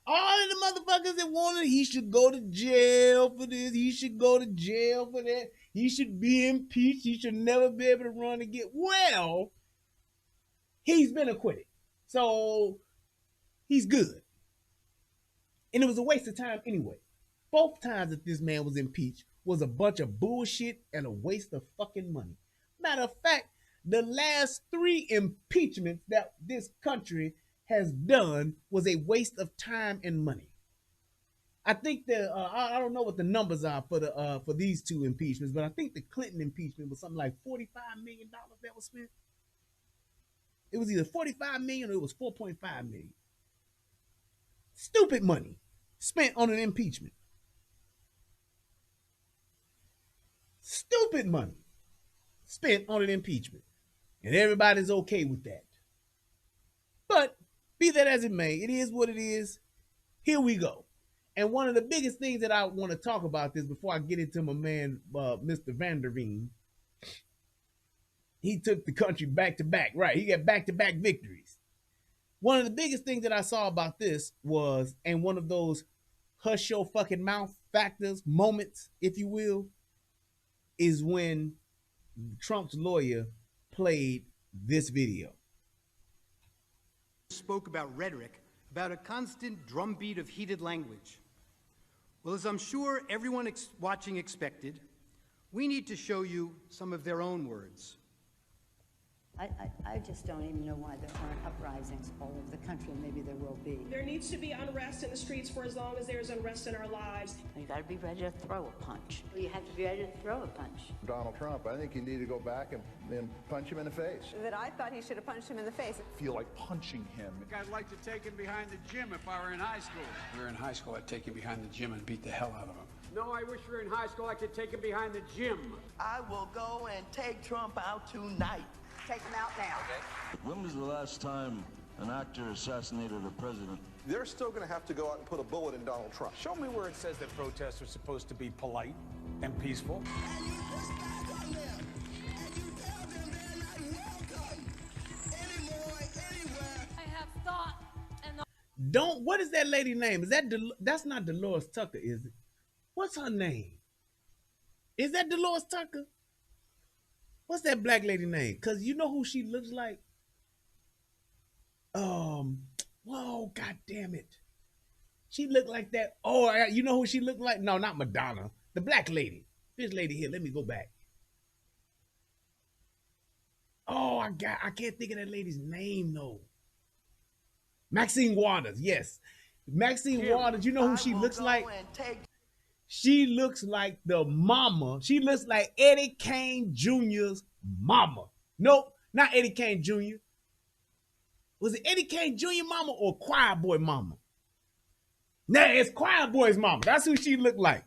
Speaker 5: All of the motherfuckers that wanted he should go to jail for this, he should go to jail for that, he should be impeached, he should never be able to run again. Well, he's been acquitted. So he's good. And it was a waste of time anyway. Both times that this man was impeached was a bunch of bullshit and a waste of fucking money. Matter of fact, the last 3 impeachments that this country has done was a waste of time and money. I think that I don't know what the numbers are for these 2 impeachments, but I think the Clinton impeachment was something like $45 million that was spent. It was either 45 million or it was 4.5 million. Stupid money spent on an impeachment. Stupid money spent on an impeachment. And everybody's okay with that. But be that as it may, it is what it is. Here we go. And one of the biggest things that I want to talk about this before I get into my man, Mr. Veen. He took the country back to back, right? He got back to back victories. One of the biggest things that I saw about this was, and one of those hush your fucking mouth factors, moments, if you will, is when Trump's lawyer played this video.
Speaker 7: Spoke about rhetoric, about a constant drumbeat of heated language. Well, as I'm sure everyone watching expected, we need to show you some of their own words.
Speaker 8: I just don't even know why there aren't uprisings all over the country, and maybe there will be.
Speaker 9: There needs to be unrest in the streets for as long as there's unrest in our lives.
Speaker 8: You got to be ready to throw a punch. You have to be ready to throw a punch.
Speaker 10: Donald Trump, I think you need to go back and punch him in the face.
Speaker 11: That I thought he should have punched him in the face.
Speaker 12: Feel like punching him.
Speaker 13: I'd like to take him behind the gym if I were in high school. If we were in high school, I'd take him behind the gym and beat the hell out of him.
Speaker 14: No, I wish we were in high school. I could take him behind the gym.
Speaker 15: I will go and take Trump out tonight.
Speaker 11: Take him out now.
Speaker 16: Okay. When was the last time an actor assassinated a president?
Speaker 10: They're still going to have to go out and put a bullet in Donald Trump.
Speaker 13: Show me where it says that protests are supposed to be polite and peaceful.
Speaker 6: I have thought and
Speaker 5: Don't, what is that lady name? Is that, that's not Dolores Tucker, is it? What's her name? Is that Dolores Tucker? What's that black lady name? Because you know who she looks like? Whoa, god damn it. She looked like that. Oh, you know who she looked like? No, not Madonna. The black lady. This lady here, let me go back. Oh, I can't think of that lady's name, though. Maxine Waters, yes. Maxine Waters, you know who she looks like? She looks like the mama. She looks like Eddie Kane Jr.'s mama. Nope, not Eddie Kane Jr. Was it Eddie Kane Jr. mama or Choir Boy mama? Nah, it's Choir Boy's mama. That's who she looked like.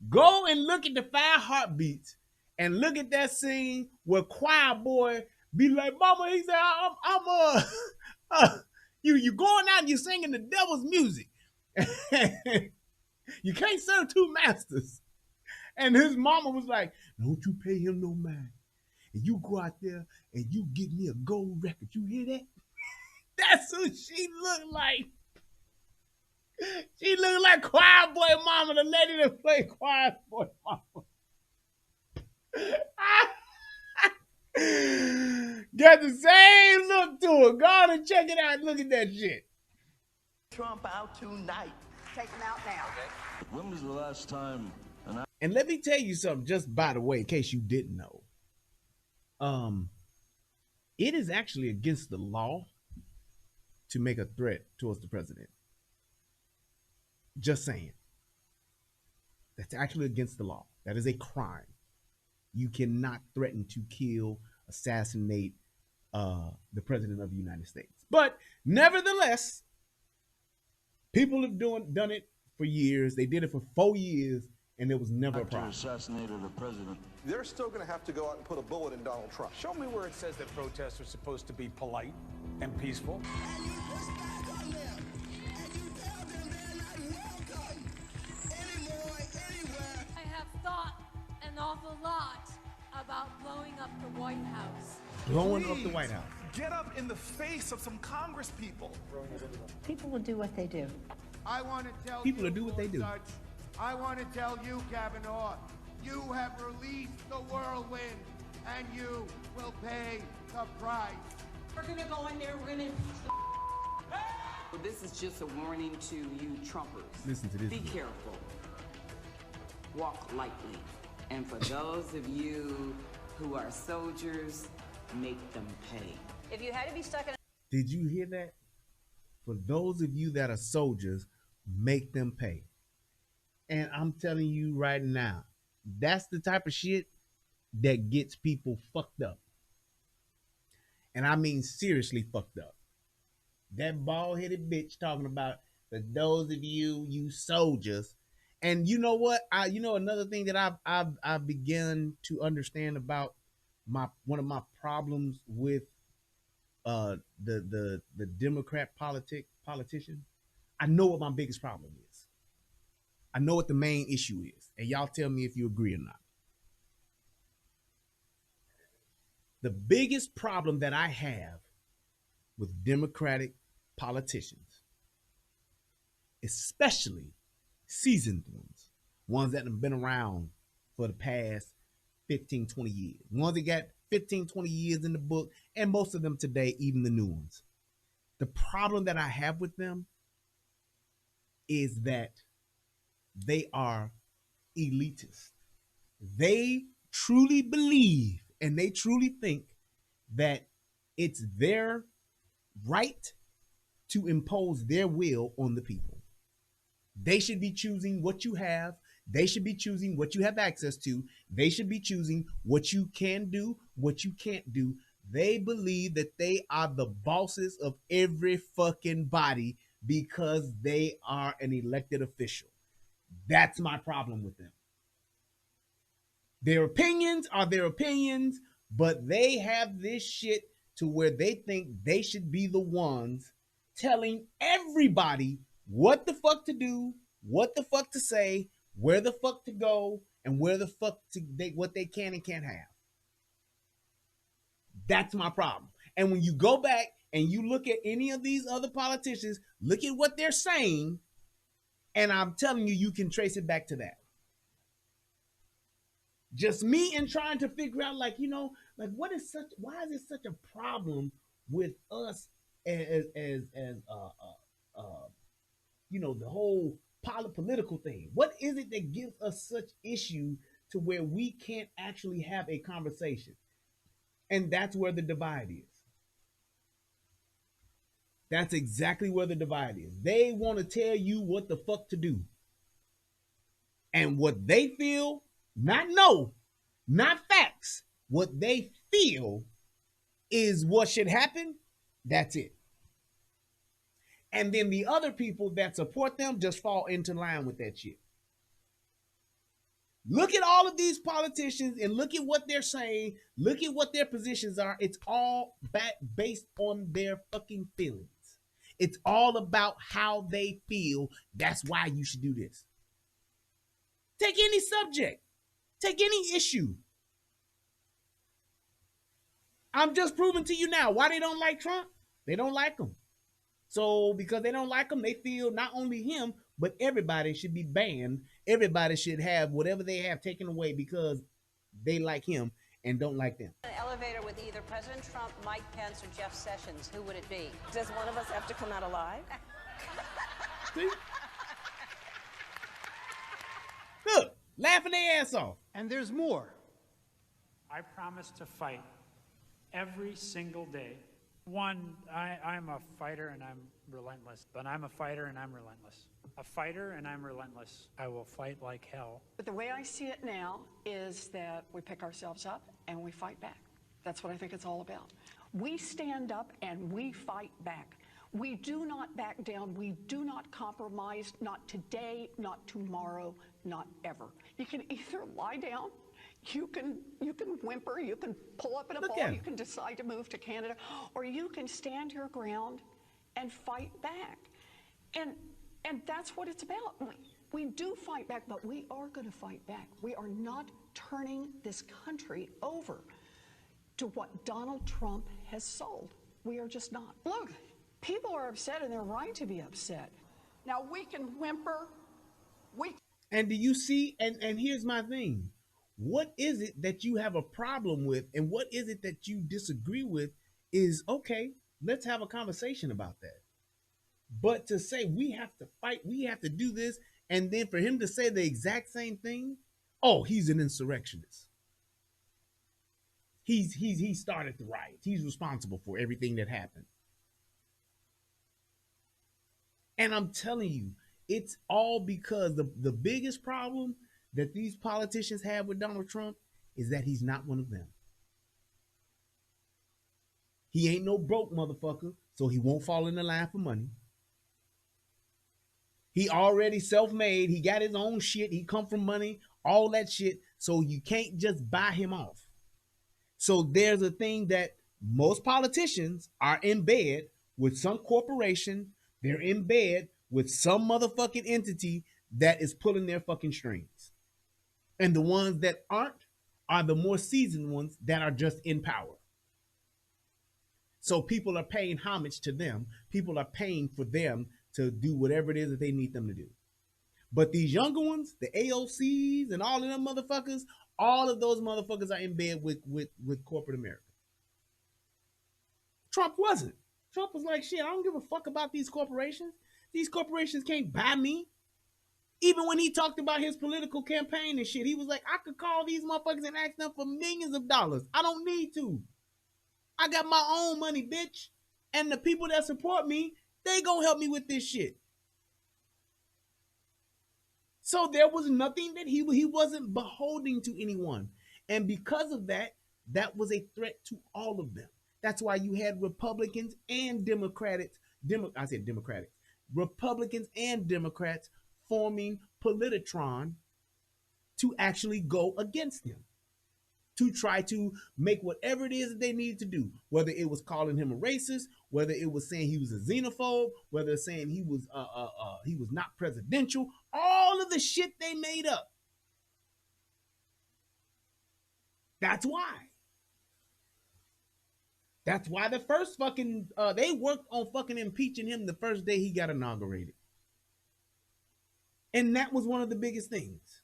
Speaker 5: Go and look at the 5 Heartbeats and look at that scene where Choir Boy be like, mama, he said, you going out and you singing the devil's music. You can't serve 2 masters. And his mama was like, don't you pay him no mind. And you go out there and you get me a gold record. You hear that? That's who she looked like. She looked like Choir Boy mama, the lady that played Choir Boy mama. Got the same look to her. Go on and check it out. Look at that shit.
Speaker 15: Trump out tonight.
Speaker 11: Take him out now.
Speaker 16: Okay. When was the last time
Speaker 5: and let me tell you something, just by the way, in case you didn't know. It is actually against the law to make a threat towards the president. Just saying. That's actually against the law. That is a crime. You cannot threaten to kill, assassinate the president of the United States. But nevertheless, people have done it for years. They did it for 4 years, and it was never a
Speaker 16: Actor
Speaker 5: problem.
Speaker 16: assassinated a president.
Speaker 10: They're still going to have to go out and put a bullet in Donald Trump.
Speaker 13: Show me where it says that protests are supposed to be polite and peaceful.
Speaker 12: I have thought an awful lot about blowing up the White House.
Speaker 5: Blowing up the White House.
Speaker 3: Get up in the face of some Congress people.
Speaker 8: People will do what they do.
Speaker 14: I want to tell
Speaker 5: People
Speaker 14: you,
Speaker 5: will do what they do.
Speaker 14: Gorsuch, I want to tell you, Kavanaugh, you have released the whirlwind, and you will pay the price.
Speaker 9: We're gonna go in there, we're gonna
Speaker 17: This is just a warning to you Trumpers.
Speaker 5: Listen to this.
Speaker 17: Be careful. Walk lightly. And for those of you who are soldiers, make them pay.
Speaker 11: If you had to be stuck in
Speaker 5: Did you hear that? For those of you that are soldiers, make them pay. And I'm telling you right now, that's the type of shit that gets people fucked up. And I mean seriously fucked up. That bald-headed bitch talking about for those of you soldiers. And you know what? Another thing that I've begun to understand about one of my problems with the Democrat politician. I know what my biggest problem is. I know what the main issue is, and y'all tell me if you agree or not. The biggest problem that I have with Democratic politicians, especially seasoned ones that have been around for the past 15, 20 years, ones that got 15, 20 years in the book, and most of them today, even the new ones. The problem that I have with them is that they are elitist. They truly believe and they truly think that it's their right to impose their will on the people. They should be choosing what you have. They should be choosing what you have access to. They should be choosing what you can do, what you can't do. They believe that they are the bosses of every fucking body because they are an elected official. That's my problem with them. Their opinions are their opinions, but they have this shit to where they think they should be the ones telling everybody what the fuck to do, what the fuck to say, where the fuck to go, and where the fuck what they can and can't have. That's my problem. And when you go back and you look at any of these other politicians, look at what they're saying, and I'm telling you, you can trace it back to that. Just me and trying to figure out, why is it such a problem with us as the whole political thing? What is it that gives us such issue to where we can't actually have a conversation? And that's where the divide is. That's exactly where the divide is. They want to tell you what the fuck to do. And what they feel, not facts, what they feel is what should happen. That's it. And then the other people that support them just fall into line with that shit. Look at all of these politicians and look at what they're saying. Look at what their positions are. It's all based on their fucking feelings. It's all about how they feel. That's why you should do this. Take any subject. Take any issue. I'm just proving to you now why they don't like Trump. They don't like him. So because they don't like him, they feel not only him, but everybody should be banned. Everybody should have whatever they have taken away because they like him and don't like them.
Speaker 11: an elevator with either President Trump, Mike Pence, or Jeff Sessions, who would it be?
Speaker 9: Does one of us have to come out alive?
Speaker 5: See? Look, laughing their ass off.
Speaker 7: And there's more.
Speaker 14: I promise to fight every single day. One, I'm a fighter and I'm relentless, but I'm a fighter and I'm relentless. A fighter and I'm relentless. I will fight like hell.
Speaker 9: But the way I see it now is that we pick ourselves up and we fight back. That's what I think it's all about. We stand up and we fight back.
Speaker 18: We do not back down. We do not compromise, not today, not tomorrow, not ever. You can either lie down, you can whimper, you can pull up in a ball, you can decide to move to Canada, or you can stand your ground and fight back. And that's what it's about. We do fight back, but we are going to fight back. We are not turning this country over to what Donald Trump has sold. We are just not. Look, people are upset, and they're right to be upset. Now, we can whimper.
Speaker 5: And do you see? And here's my thing. What is it that you have a problem with, and what is it that you disagree with? Is okay. Let's have a conversation about that. But to say we have to fight, we have to do this, and then for him to say the exact same thing, oh, he's an insurrectionist. He started the riots. He's responsible for everything that happened. And I'm telling you, it's all because the biggest problem that these politicians have with Donald Trump is that he's not one of them. He ain't no broke motherfucker, so he won't fall in the line for money. He already self-made. He got his own shit. He come from money, all that shit. So you can't just buy him off. So there's a thing that most politicians are in bed with some corporation. They're in bed with some motherfucking entity that is pulling their fucking strings. And the ones that aren't are the more seasoned ones that are just in power. So people are paying homage to them. People are paying for them to do whatever it is that they need them to do. But these younger ones, the AOCs and all of them motherfuckers, all of those motherfuckers are in bed with corporate America. Trump wasn't. Trump was like, shit, I don't give a fuck about these corporations. These corporations can't buy me. Even when he talked about his political campaign and shit, he was like, I could call these motherfuckers and ask them for millions of dollars. I don't need to. I got my own money, bitch. And the people that support me, they gonna help me with this shit. So there was nothing that he wasn't beholden to anyone. And because of that, that was a threat to all of them. That's why you had Republicans and Democrats, Republicans and Democrats forming Politotron to actually go against him, to try to make whatever it is that they needed to do, whether it was calling him a racist, whether it was saying he was a xenophobe, whether it's saying he was not presidential, all of the shit they made up. That's why. That's why the first fucking they worked on fucking impeaching him the first day he got inaugurated. And that was one of the biggest things.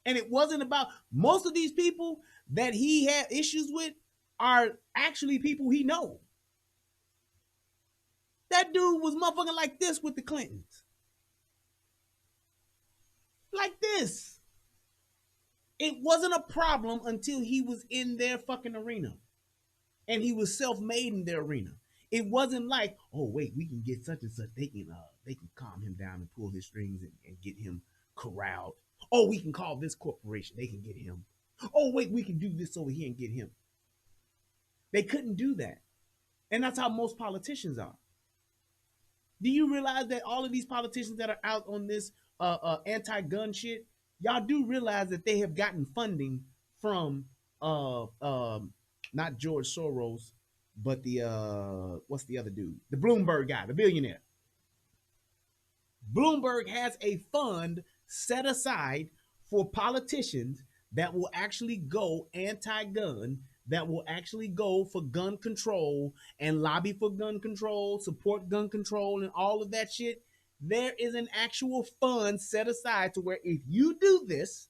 Speaker 5: And it wasn't about, most of these people that he had issues with are actually people he knows. That dude was motherfucking like this with the Clintons. Like this. It wasn't a problem until he was in their fucking arena. And he was self-made in their arena. It wasn't like, oh wait, we can get such and such. They can calm him down and pull his strings and get him corralled. Oh, we can call this corporation. They can get him. Oh wait, we can do this over here and get him. They couldn't do that. And that's how most politicians are. Do you realize that all of these politicians that are out on this anti-gun shit, y'all do realize that they have gotten funding from not George Soros, but the what's the other dude? The Bloomberg guy, the billionaire. Bloomberg has a fund set aside for politicians that will actually go anti-gun, that will actually go for gun control and lobby for gun control, support gun control and all of that shit. There is an actual fund set aside to where if you do this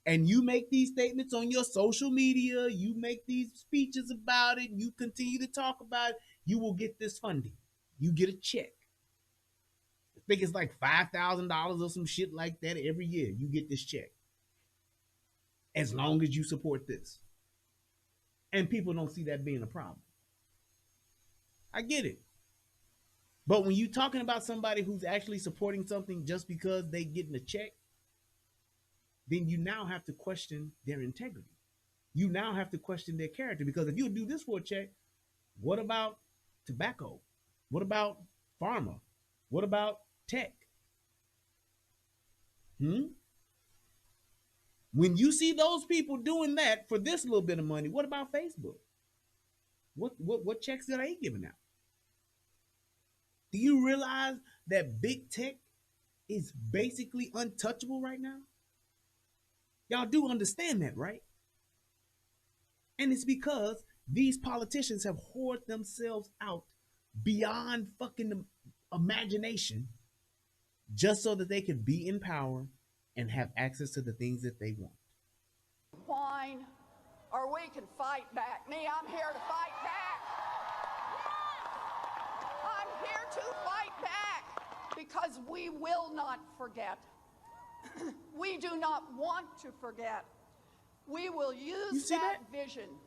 Speaker 5: and you make these statements on your social media, you make these speeches about it, you continue to talk about it, you will get this funding. You get a check. I think it's like $5,000 or some shit like that every year. You get this check. As long as you support this. And people don't see that being a problem. I get it. But when you're talking about somebody who's actually supporting something just because they getting a check, then you now have to question their integrity. You now have to question their character, because if you do this for a check, what about tobacco? What about Pharma? What about tech? When you see those people doing that for this little bit of money, what about Facebook? What checks are they giving out? Do you realize that big tech is basically untouchable right now? Y'all do understand that, right? And it's because these politicians have hoarded themselves out beyond fucking imagination just so that they could be in power and have access to the things that they want.
Speaker 18: Whine, or we can fight back. Me, I'm here to fight back. I'm here to fight back because we will not forget. We do not want to forget. We will use that vision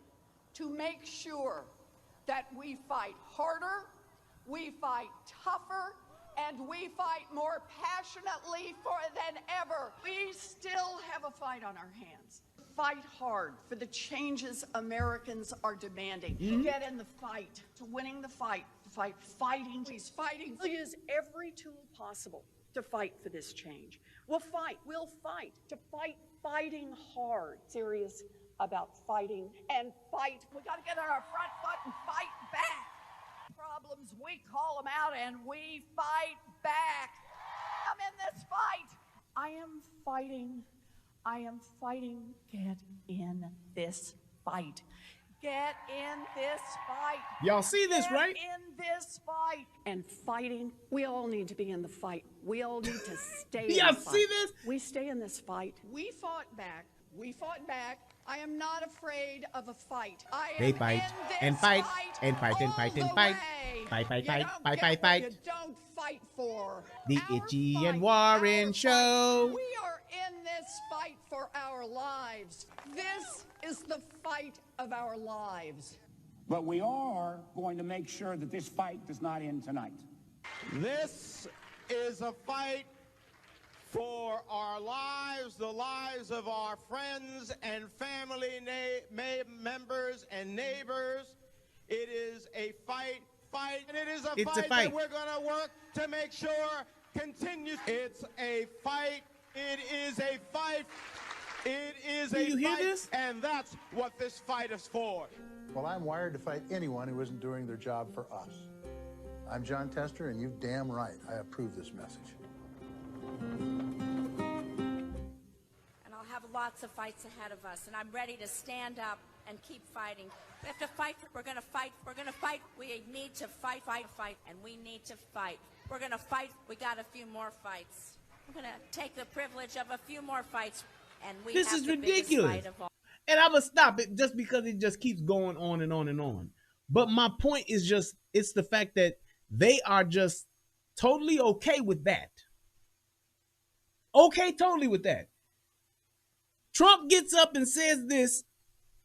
Speaker 18: to make sure that we fight harder, we fight tougher, and we fight more passionately than ever. We still have a fight on our hands. Fight hard for the changes Americans are demanding. Get in the fight, to winning the fight, fighting. Please, fighting. We'll use every tool possible to fight for this change. We'll fight to fighting hard. Serious about fighting and fight. We got to get on our front foot and fight back. Problems, we call them out and we fight back. I'm in this fight. I am fighting. Get in this fight. Get in this fight.
Speaker 5: Y'all see this, right?
Speaker 18: Get in this fight. And fighting, we all need to be in the fight. We all need to stay in the fight.
Speaker 5: Y'all see this?
Speaker 18: We stay in this fight. We fought back. I am not afraid of a fight.
Speaker 5: They fight and fight and fight and fight and fight. Fight.
Speaker 18: You don't fight for
Speaker 5: the Itchy and Warren Show.
Speaker 18: We are in this fight for our lives. This is the fight of our lives.
Speaker 19: But we are going to make sure that this fight does not end tonight.
Speaker 20: This is a fight for our lives, the lives of our friends and family members and neighbors. It is a fight, and it is a fight that we're going to work to make sure continues. It's a fight. It is a fight. It is a fight, and that's what this fight is for.
Speaker 10: Well, I'm wired to fight anyone who isn't doing their job for us. I'm John Tester, and you're damn right. I approve this message.
Speaker 21: And I'll have lots of fights ahead of us, and I'm ready to stand up and keep fighting. We have to fight. We're going to fight. We're going to fight. We need to fight, and we need to fight. We're going to fight. We got a few more fights. We're going to take the privilege of a few more fights, and we
Speaker 5: this
Speaker 21: have
Speaker 5: is
Speaker 21: the
Speaker 5: ridiculous.
Speaker 21: biggest fight of all.
Speaker 5: And I'm going to stop it just because it just keeps going on and on and on. But my point is just, it's the fact that they are just totally okay with that. Okay, totally with that. Trump gets up and says this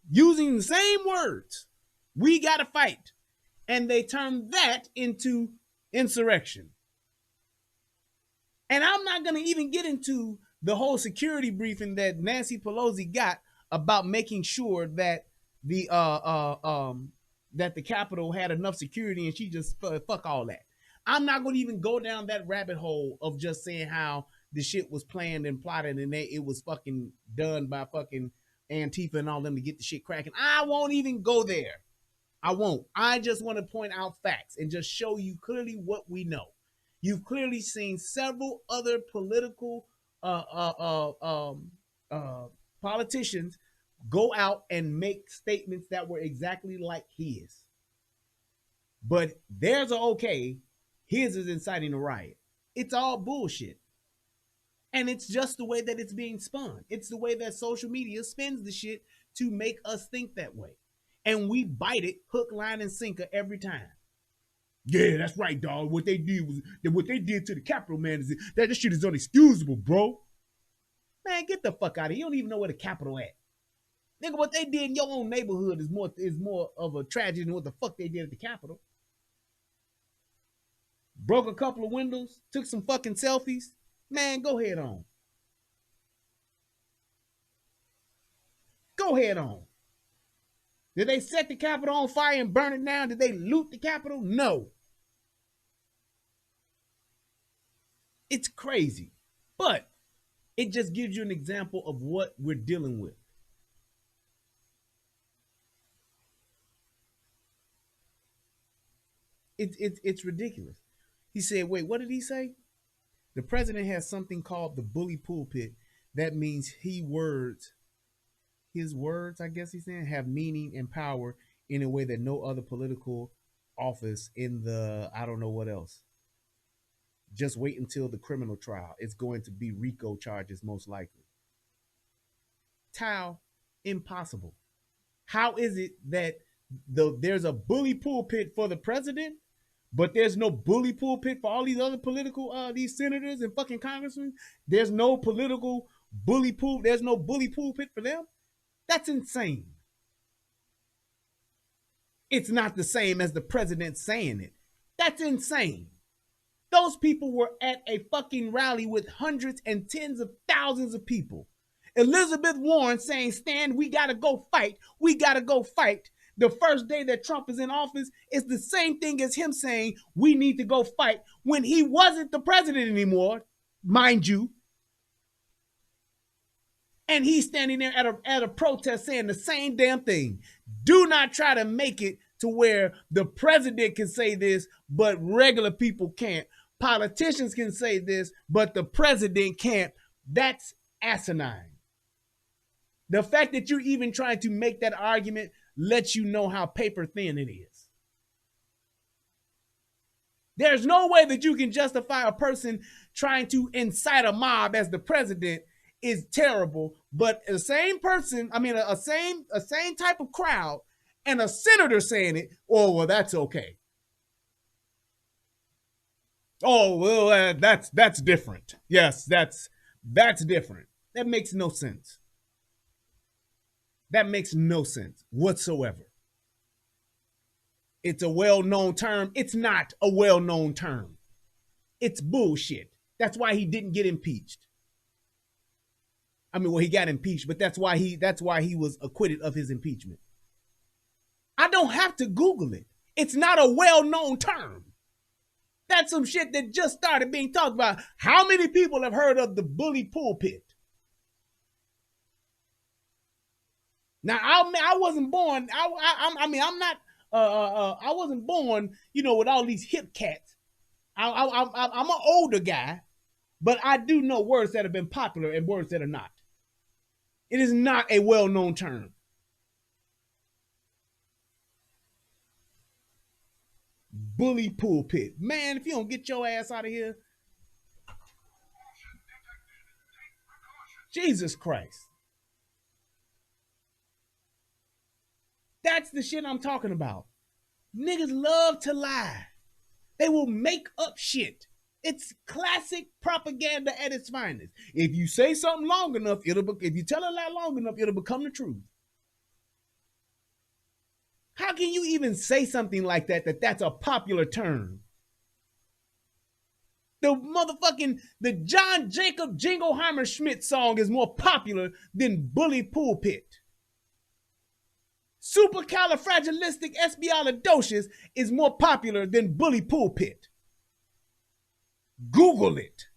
Speaker 5: using the same words. We got to fight. And they turn that into insurrection. And I'm not going to even get into the whole security briefing that Nancy Pelosi got about making sure that the Capitol had enough security, and she just fuck all that. I'm not going to even go down that rabbit hole of just saying how the shit was planned and plotted and it was fucking done by fucking Antifa and all them to get the shit cracking. I won't even go there. I won't. I just want to point out facts and just show you clearly what we know. You've clearly seen several other political politicians go out and make statements that were exactly like his. But theirs are okay. His is inciting a riot. It's all bullshit. And it's just the way that it's being spun. It's the way that social media spins the shit to make us think that way. And we bite it hook, line, and sinker every time. Yeah, that's right, dog. What they did to the Capitol, man, is that this shit is unexcusable, bro. Man, get the fuck out of here. You don't even know where the Capitol at. Nigga, what they did in your own neighborhood is more of a tragedy than what the fuck they did at the Capitol. Broke a couple of windows, took some fucking selfies. Man, go ahead on. Go ahead on. Did they set the Capitol on fire and burn it down? Did they loot the Capitol? No. It's crazy. But it just gives you an example of what we're dealing with. It's ridiculous. He said, wait, what did he say? The president has something called the bully pulpit. That means his words, I guess he's saying, have meaning and power in a way that no other political office in the, I don't know what else. Just wait until the criminal trial. It's going to be RICO charges most likely. Tao, impossible. How is it that there's a bully pulpit for the president, but there's no bully pulpit for all these other political, these senators and fucking congressmen? There's no political bully pulpit. There's no bully pulpit for them. That's insane. It's not the same as the president saying it. That's insane. Those people were at a fucking rally with hundreds and tens of thousands of people. Elizabeth Warren saying, Stan, we got to go fight. We got to go fight. The first day that Trump is in office is the same thing as him saying we need to go fight when he wasn't the president anymore, mind you. And he's standing there at a protest saying the same damn thing. Do not try to make it to where the president can say this, but regular people can't. Politicians can say this, but the president can't. That's asinine. The fact that you're even trying to make that argument lets you know how paper thin it is. There's no way that you can justify a person trying to incite a mob as the president is terrible, but the same person, a same type of crowd and a senator saying it, oh, well, that's okay. Oh, well, that's different. Yes, that's different. That makes no sense. That makes no sense whatsoever. It's a well-known term. It's not a well-known term. It's bullshit. That's why he didn't get impeached. He got impeached, but that's why he was acquitted of his impeachment. I don't have to Google it. It's not a well-known term. That's some shit that just started being talked about. How many people have heard of the bully pulpit? Now, I wasn't born. I wasn't born, with all these hip cats. I'm an older guy, but I do know words that have been popular and words that are not. It is not a well-known term. Bully pulpit. Man, if you don't get your ass out of here. Jesus Christ. That's the shit I'm talking about. Niggas love to lie. They will make up shit. It's classic propaganda at its finest. If you say something long enough, if you tell a lie long enough, it'll become the truth. How can you even say something like that's a popular term? The John Jacob Jingleheimer Schmidt song is more popular than Bully Pulpit. Supercalifragilisticexpialidocious is more popular than Bully Pulpit. Google it.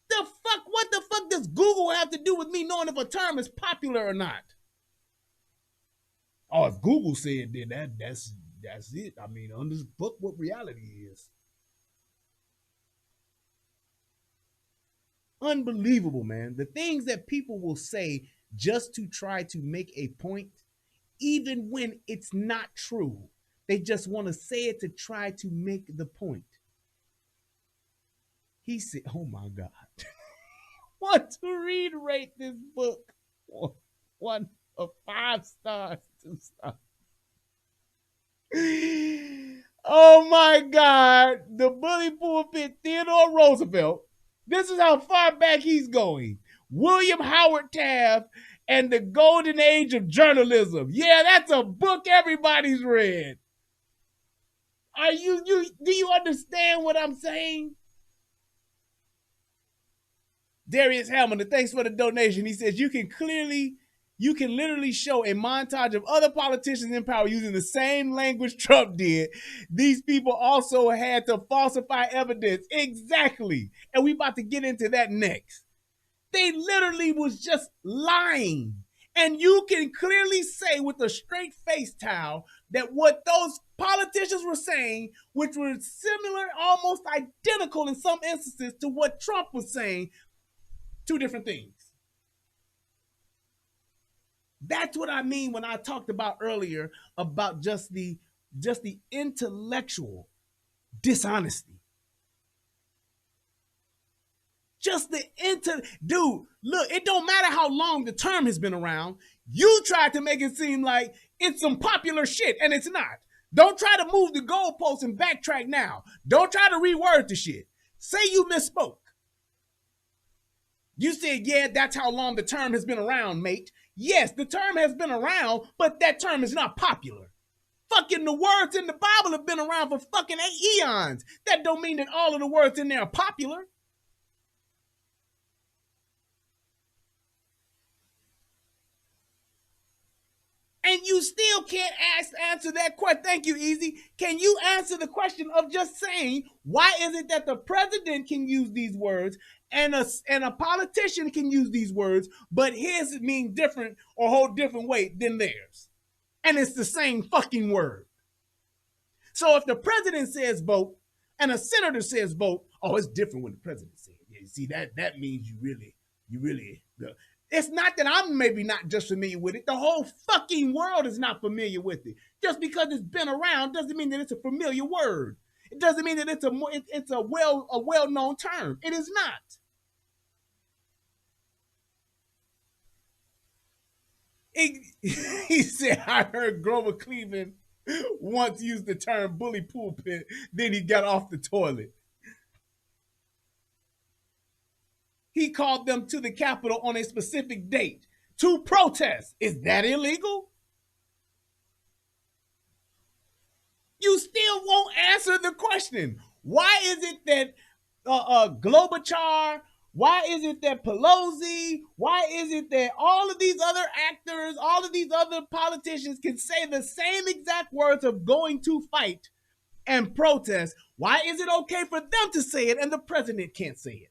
Speaker 5: What the fuck does Google have to do with me knowing if a term is popular or not? Oh, if Google said then that's it. Fuck what reality is. Unbelievable, man. The things that people will say just to try to make a point, even when it's not true. They just want to say it to try to make the point. He said, oh my God. Want to reiterate this book? 1 of 5 stars, 2 stars. Oh my God. The Bully Pulpit, Theodore Roosevelt. This is how far back he's going. William Howard Taft and the Golden Age of Journalism. Yeah, that's a book everybody's read. Do you understand what I'm saying? Darius Hamilton, thanks for the donation. He says, you can clearly you can literally show a montage of other politicians in power using the same language Trump did. These people also had to falsify evidence. Exactly. And we about to get into that next. They literally was just lying. And you can clearly say with a straight face, Tao, that what those politicians were saying, which were similar, almost identical in some instances to what Trump was saying, two different things. That's what I mean when I talked about earlier about just the intellectual dishonesty. Just the dude, look, it don't matter how long the term has been around. You tried to make it seem like it's some popular shit, and it's not. Don't try to move the goalposts and backtrack now. Don't try to reword the shit. Say you misspoke. You said, yeah, that's how long the term has been around, mate. Yes, the term has been around, but that term is not popular. Fucking the words in the Bible have been around for fucking eons. That don't mean that all of the words in there are popular. And you still can't answer that question. Thank you, Easy. Can you answer the question of just saying, why is it that the president can use these words and a politician can use these words, but his mean different or hold different weight than theirs? And it's the same fucking word. So if the president says vote and a senator says vote, oh, it's different when the president says it. Yeah, see, that means you really. It's not that I'm maybe not just familiar with it. The whole fucking world is not familiar with it. Just because it's been around doesn't mean that it's a familiar word. It doesn't mean that it's a well-known term. It is not. He said, I heard Grover Cleveland once used the term bully pulpit, then he got off the toilet. He called them to the Capitol on a specific date to protest. Is that illegal? You still won't answer the question. Why is it that Globuchar, why is it that Pelosi, why is it that all of these other actors, all of these other politicians can say the same exact words of going to fight and protest? Why is it okay for them to say it and the president can't say it?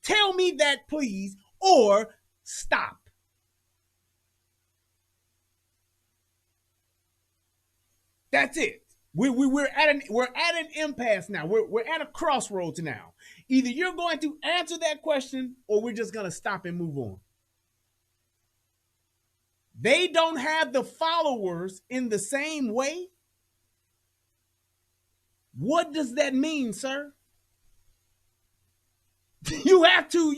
Speaker 5: Tell me that, please, or stop. That's it. We're at an impasse now. We're at a crossroads now. Either you're going to answer that question or we're just going to stop and move on. They don't have the followers in the same way. What does that mean, sir? You have to.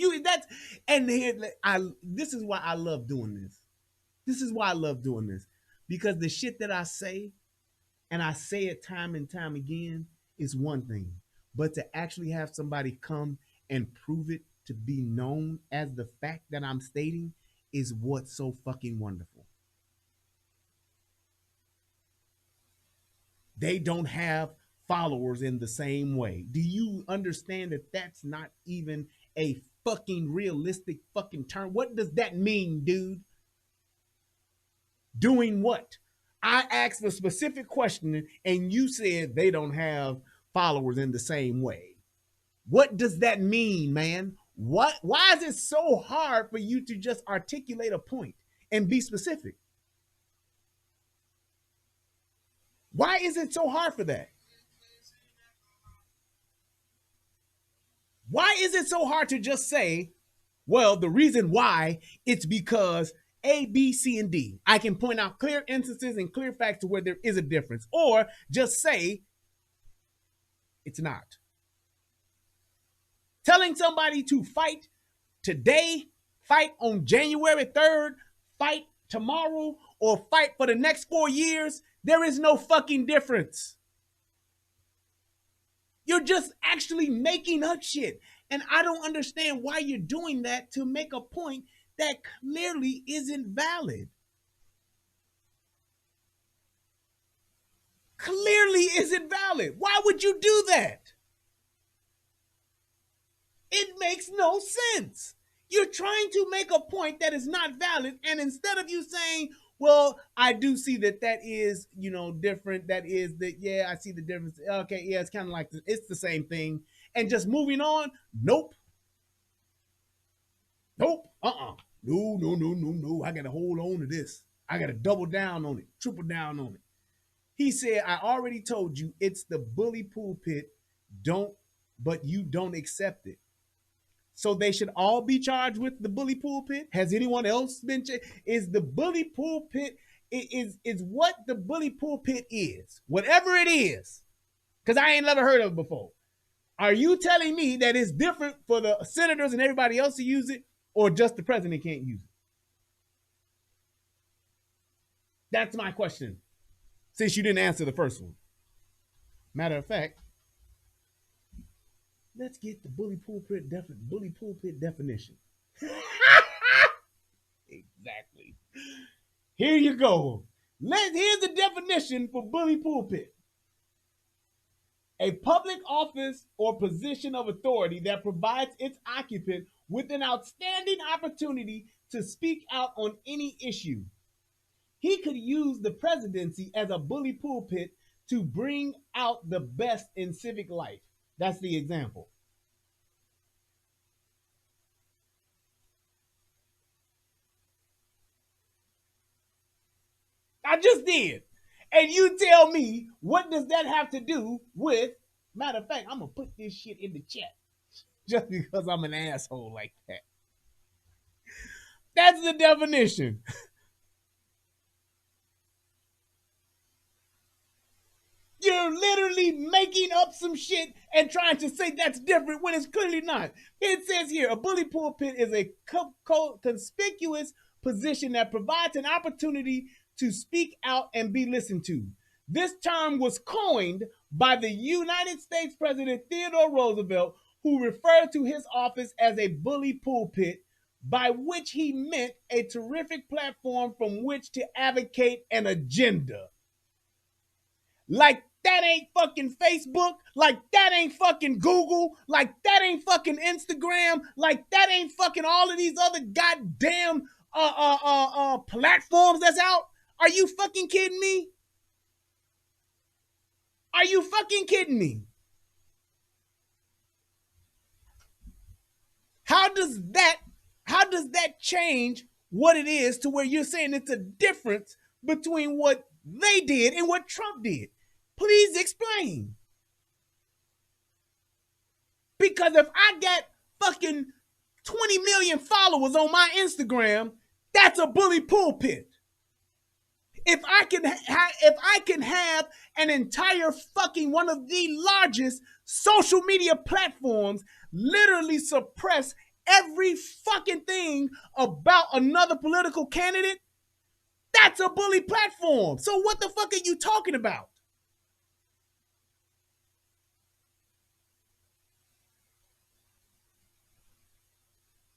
Speaker 5: This is why I love doing this. This is why I love doing this. Because the shit that I say, and I say it time and time again, is one thing. But to actually have somebody come and prove it to be known as the fact that I'm stating is what's so fucking wonderful. They don't have followers in the same way. Do you understand that that's not even a fucking realistic fucking term? What does that mean, dude? Doing what? I asked a specific question and you said they don't have followers in the same way. What does that mean, man? Why is it so hard for you to just articulate a point and be specific? Why is it so hard for that? Why is it so hard to just say, well, the reason why it's because A, B, C, and D. I can point out clear instances and clear facts to where there is a difference, or just say it's not. Telling somebody to fight today, fight on January 3rd, fight tomorrow, or fight for the next 4 years, there is no fucking difference. You're just actually making up shit. And I don't understand why you're doing that to make a point that clearly isn't valid. Clearly isn't valid. Why would you do that? It makes no sense. You're trying to make a point that is not valid, and instead of you saying, well, I do see that is, different. That is that, yeah, I see the difference. Okay, yeah, it's kind of like it's the same thing. And just moving on. Nope. No. No. I got to hold on to this. I got to double down on it, triple down on it. He said, I already told you it's the bully pulpit. But you don't accept it. So they should all be charged with the bully pulpit? Has anyone else been Is the bully pulpit is what the bully pulpit is, whatever it is, because I ain't never heard of it before. Are you telling me that it's different for the senators and everybody else to use it, or just the president can't use it? That's my question, since you didn't answer the first one. Matter of fact, let's get the bully pulpit definition. Exactly. Here you go. Here's the definition for bully pulpit. A public office or position of authority that provides its occupant with an outstanding opportunity to speak out on any issue. He could use the presidency as a bully pulpit to bring out the best in civic life. That's the example. I just did. And you tell me, what does that have to do with, matter of fact, I'm going to put this shit in the chat just because I'm an asshole like that. That's the definition. You're literally making up some shit and trying to say that's different when it's clearly not. It says here, a bully pulpit is a conspicuous position that provides an opportunity to speak out and be listened to. This term was coined by the United States President Theodore Roosevelt, who referred to his office as a bully pulpit, by which he meant a terrific platform from which to advocate an agenda. Like that ain't fucking Facebook, like that ain't fucking Google, like that ain't fucking Instagram, like that ain't fucking all of these other goddamn platforms that's out. Are you fucking kidding me? Are you fucking kidding me? How does that change what it is to where you're saying it's a difference between what they did and what Trump did? Please explain. Because if I got fucking 20 million followers on my Instagram, that's a bully pulpit. If I can have an entire fucking one of the largest social media platforms literally suppress every fucking thing about another political candidate, that's a bully platform. So what the fuck are you talking about?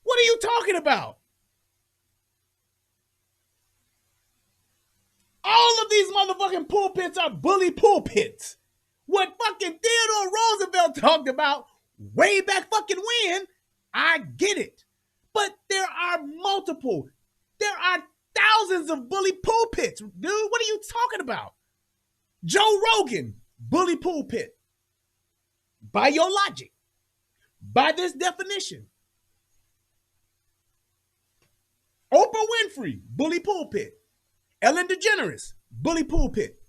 Speaker 5: What are you talking about? All of these motherfucking pulpits are bully pulpits. What fucking Theodore Roosevelt talked about way back fucking when, I get it. But there are multiple. There are thousands of bully pulpits. Dude, what are you talking about? Joe Rogan, bully pulpit. By your logic. By this definition. Oprah Winfrey, bully pulpit. Ellen DeGeneres, bully pulpit.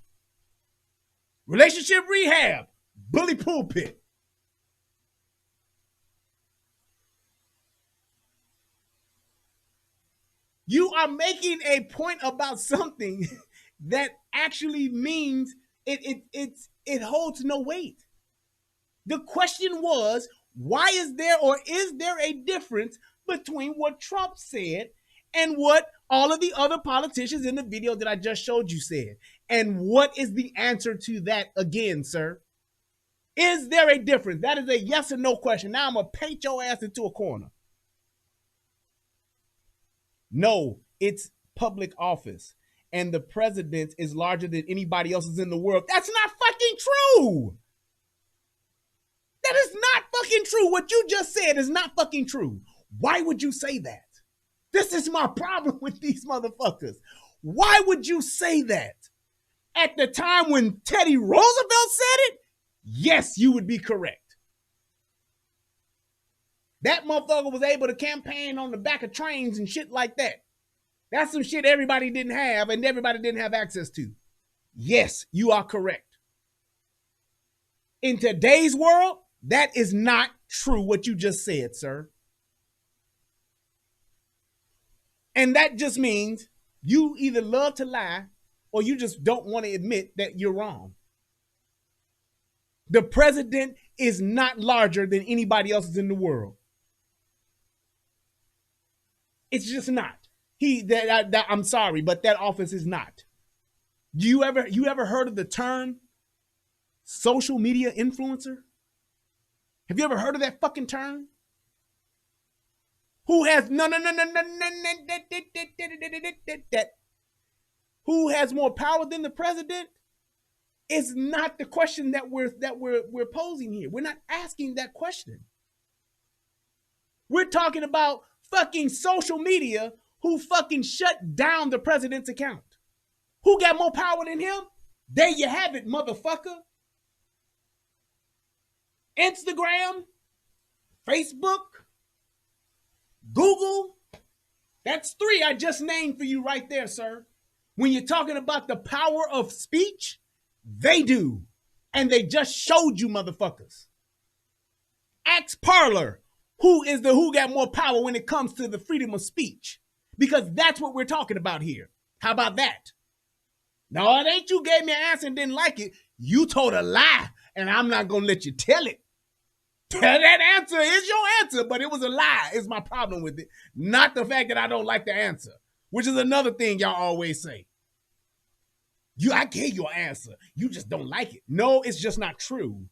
Speaker 5: Relationship rehab, bully pulpit. You are making a point about something that actually means it holds no weight. The question was, why is there a difference between what Trump said and what all of the other politicians in the video that I just showed you said? And what is the answer to that again, sir? Is there a difference? That is a yes or no question. Now I'm going to paint your ass into a corner. No, it's public office. And the president is larger than anybody else's in the world. That's not fucking true. That is not fucking true. What you just said is not fucking true. Why would you say that? This is my problem with these motherfuckers. Why would you say that? At the time when Teddy Roosevelt said it, yes, you would be correct. That motherfucker was able to campaign on the back of trains and shit like that. That's some shit everybody didn't have and everybody didn't have access to. Yes, you are correct. In today's world, that is not true what you just said, sir. And that just means you either love to lie or you just don't want to admit that you're wrong. The president is not larger than anybody else in the world. It's just not. I'm sorry, but that office is not. You ever heard of the term social media influencer? Have you ever heard of that fucking term? Who has who has more power than the president? Is not the question that we're posing here. We're not asking that question. We're talking about fucking social media who fucking shut down the president's account. Who got more power than him? There you have it, motherfucker. Instagram, Facebook, Google. That's 3 I just named for you right there, sir. When you're talking about the power of speech, they do. And they just showed you motherfuckers. Ask Parler who got more power when it comes to the freedom of speech. Because that's what we're talking about here. How about that? No, it ain't you gave me an answer and didn't like it. You told a lie, and I'm not going to let you tell it. That answer is your answer, but it was a lie is my problem with it. Not the fact that I don't like the answer, which is another thing y'all always say. I gave you an answer. You just don't like it. No, it's just not true.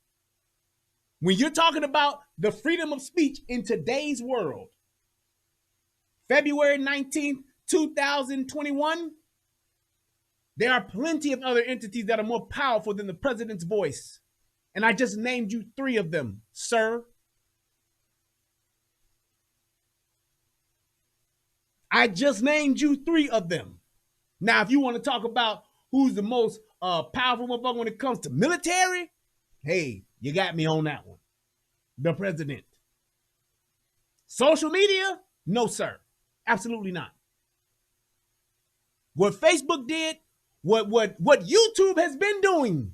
Speaker 5: When you're talking about the freedom of speech in today's world, February 19th, 2021, there are plenty of other entities that are more powerful than the president's voice. And I just named you 3 of them, sir. I just named you 3 of them. Now, if you want to talk about who's the most powerful motherfucker when it comes to military, hey, you got me on that one. The president. Social media? No, sir. Absolutely not. What Facebook did, what YouTube has been doing.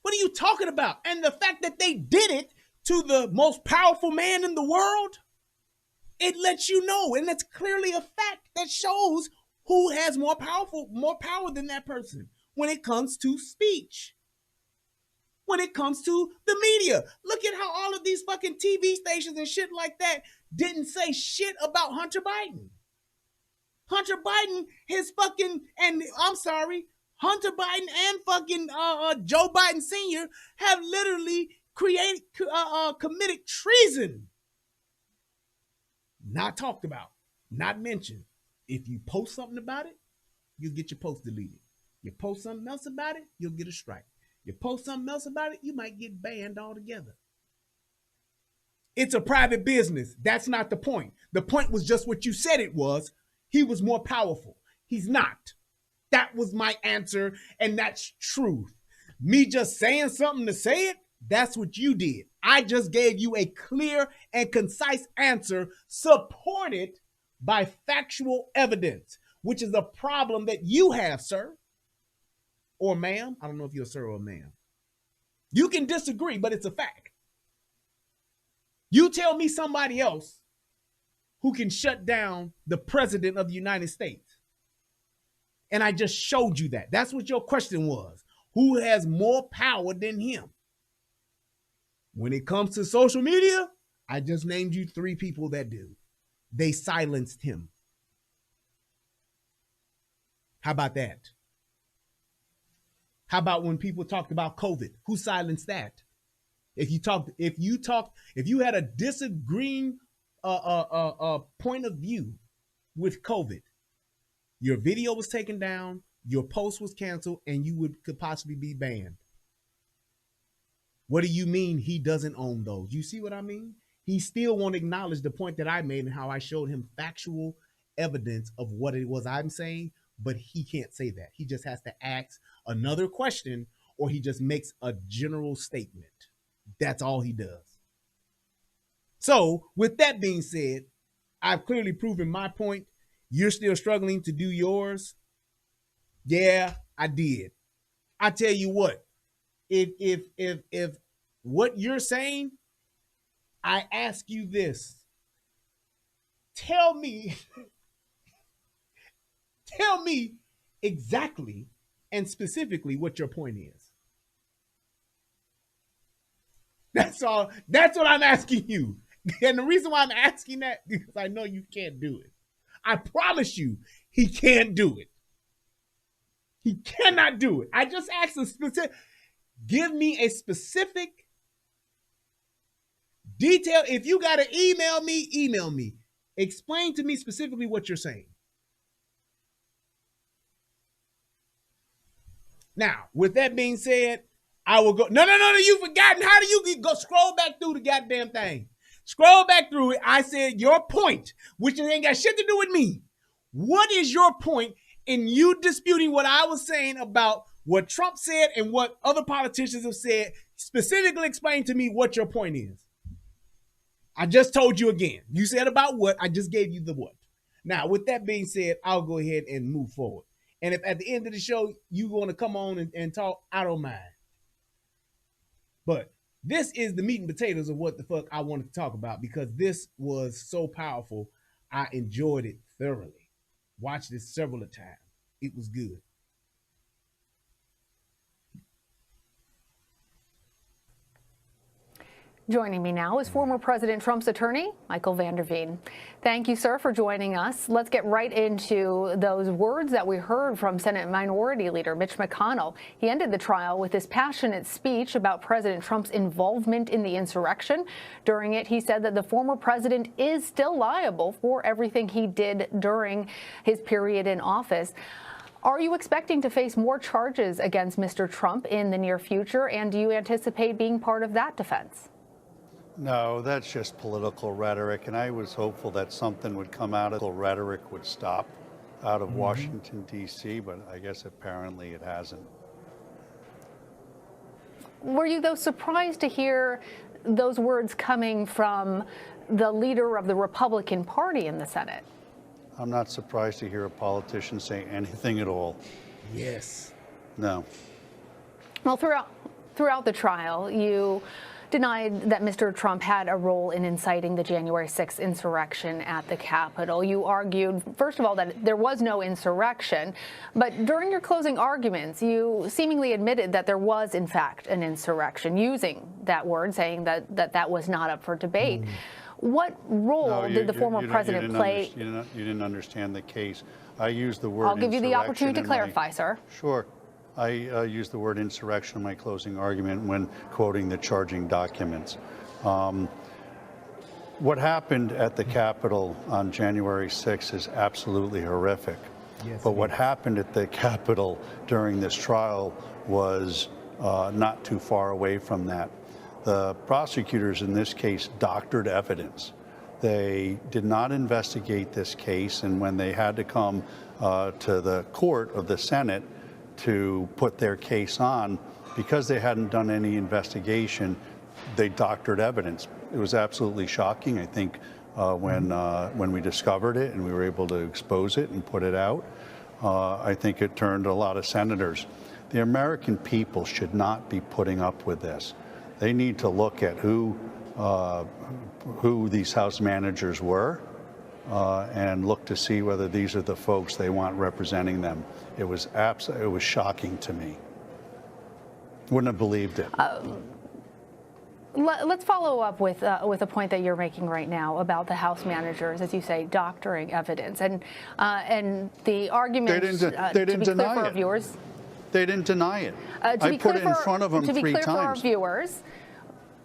Speaker 5: What are you talking about? And the fact that they did it to the most powerful man in the world, it lets you know, and that's clearly a fact that shows who has more power than that person when it comes to speech. When it comes to the media. Look at how all of these fucking TV stations and shit like that didn't say shit about Hunter Biden. Hunter Biden, Hunter Biden and fucking Joe Biden Sr. have literally committed treason. Not talked about, not mentioned. If you post something about it, you'll get your post deleted. You post something else about it, you'll get a strike. You post something else about it, you might get banned altogether. It's a private business. That's not the point. The point was just what you said it was. He was more powerful. He's not. That was my answer, and that's truth. Me just saying something to say it, that's what you did. I just gave you a clear and concise answer supported by factual evidence, which is a problem that you have, sir. Or ma'am. I don't know if you're a sir or a ma'am. You can disagree, but it's a fact. You tell me somebody else who can shut down the president of the United States. And I just showed you that. That's what your question was. Who has more power than him? When it comes to social media, I just named you 3 people that do. They silenced him. How about that? How about when people talked about COVID? Who silenced that? If you had a disagreeing point of view with COVID, your video was taken down, your post was canceled, and you could possibly be banned. What do you mean he doesn't own those? You see what I mean? he still won't acknowledge the point that I made and how I showed him factual evidence of what it was I'm saying, but he can't say that. He just has to ask another question, or he just makes a general statement. That's all he does. So with that being said, I've clearly proven my point. You're still struggling to do yours. Yeah, I did. I tell you what, if what you're saying, I ask you this. Tell me exactly and specifically what your point is. That's all. That's what I'm asking you. And the reason why I'm asking that is because I know you can't do it. I promise you, he can't do it. He cannot do it. I just asked a specific, give me a specific detail. If you got to email me. Explain to me specifically what you're saying. Now, with that being said, I will go. No, you've forgotten. How do you go scroll back through the goddamn thing? Scroll back through it. I said your point, which ain't got shit to do with me. What is your point in you disputing what I was saying about what Trump said and what other politicians have said? Specifically explain to me what your point is. I just told you again. You said about what, I just gave you the what. Now, with that being said, I'll go ahead and move forward. And if at the end of the show, you want to come on and talk, I don't mind. But this is the meat and potatoes of what the fuck I wanted to talk about, because this was so powerful. I enjoyed it thoroughly. Watched this several times. It was good.
Speaker 2: Joining me now is former President Trump's attorney, Michael Veen. Thank you, sir, for joining us. Let's get right into those words that we heard from Senate Minority Leader Mitch McConnell. He ended the trial with this passionate speech about President Trump's involvement in the insurrection. During it, he said that the former president is still liable for everything he did during his period in office. Are you expecting to face more charges against Mr. Trump in the near future, and do you anticipate being part of that defense?
Speaker 22: No, that's just political rhetoric, and I was hopeful that something would come out of the rhetoric would stop out of Washington, D.C., but I guess apparently it hasn't.
Speaker 2: Were you, though, surprised to hear those words coming from the leader of the Republican Party in the Senate?
Speaker 22: I'm not surprised to hear a politician say anything at all.
Speaker 5: Yes.
Speaker 22: No.
Speaker 2: Well, throughout the trial, you denied that Mr. Trump had a role in inciting the January 6th insurrection at the Capitol. You argued, first of all, that there was no insurrection, but during your closing arguments, you seemingly admitted that there was, in fact, an insurrection, using that word, saying that was not up for debate. What role did the former president play?
Speaker 22: You didn't understand the case. I used the word
Speaker 2: I'll give you the opportunity to clarify, sir.
Speaker 22: Sure. I used the word insurrection in my closing argument when quoting the charging documents. What happened at the Capitol on January 6th is absolutely horrific. Yes, but what happened at the Capitol during this trial was not too far away from that. The prosecutors in this case doctored evidence. They did not investigate this case, and when they had to come to the court of the Senate to put their case on, because they hadn't done any investigation, they doctored evidence. It was absolutely shocking. I think when we discovered it and we were able to expose it and put it out, I think it turned a lot of senators. The American people should not be putting up with this. They need to look at who these House managers were and look to see whether these are the folks they want representing them. It was shocking to me. Wouldn't have believed it.
Speaker 2: Let's follow up with a point that you're making right now about the House managers, as you say, doctoring evidence, and the argument.
Speaker 22: They didn't deny
Speaker 2: for
Speaker 22: it.
Speaker 2: Our viewers,
Speaker 22: they didn't deny it. I put it in front of them 3 times.
Speaker 2: To be clear for our viewers,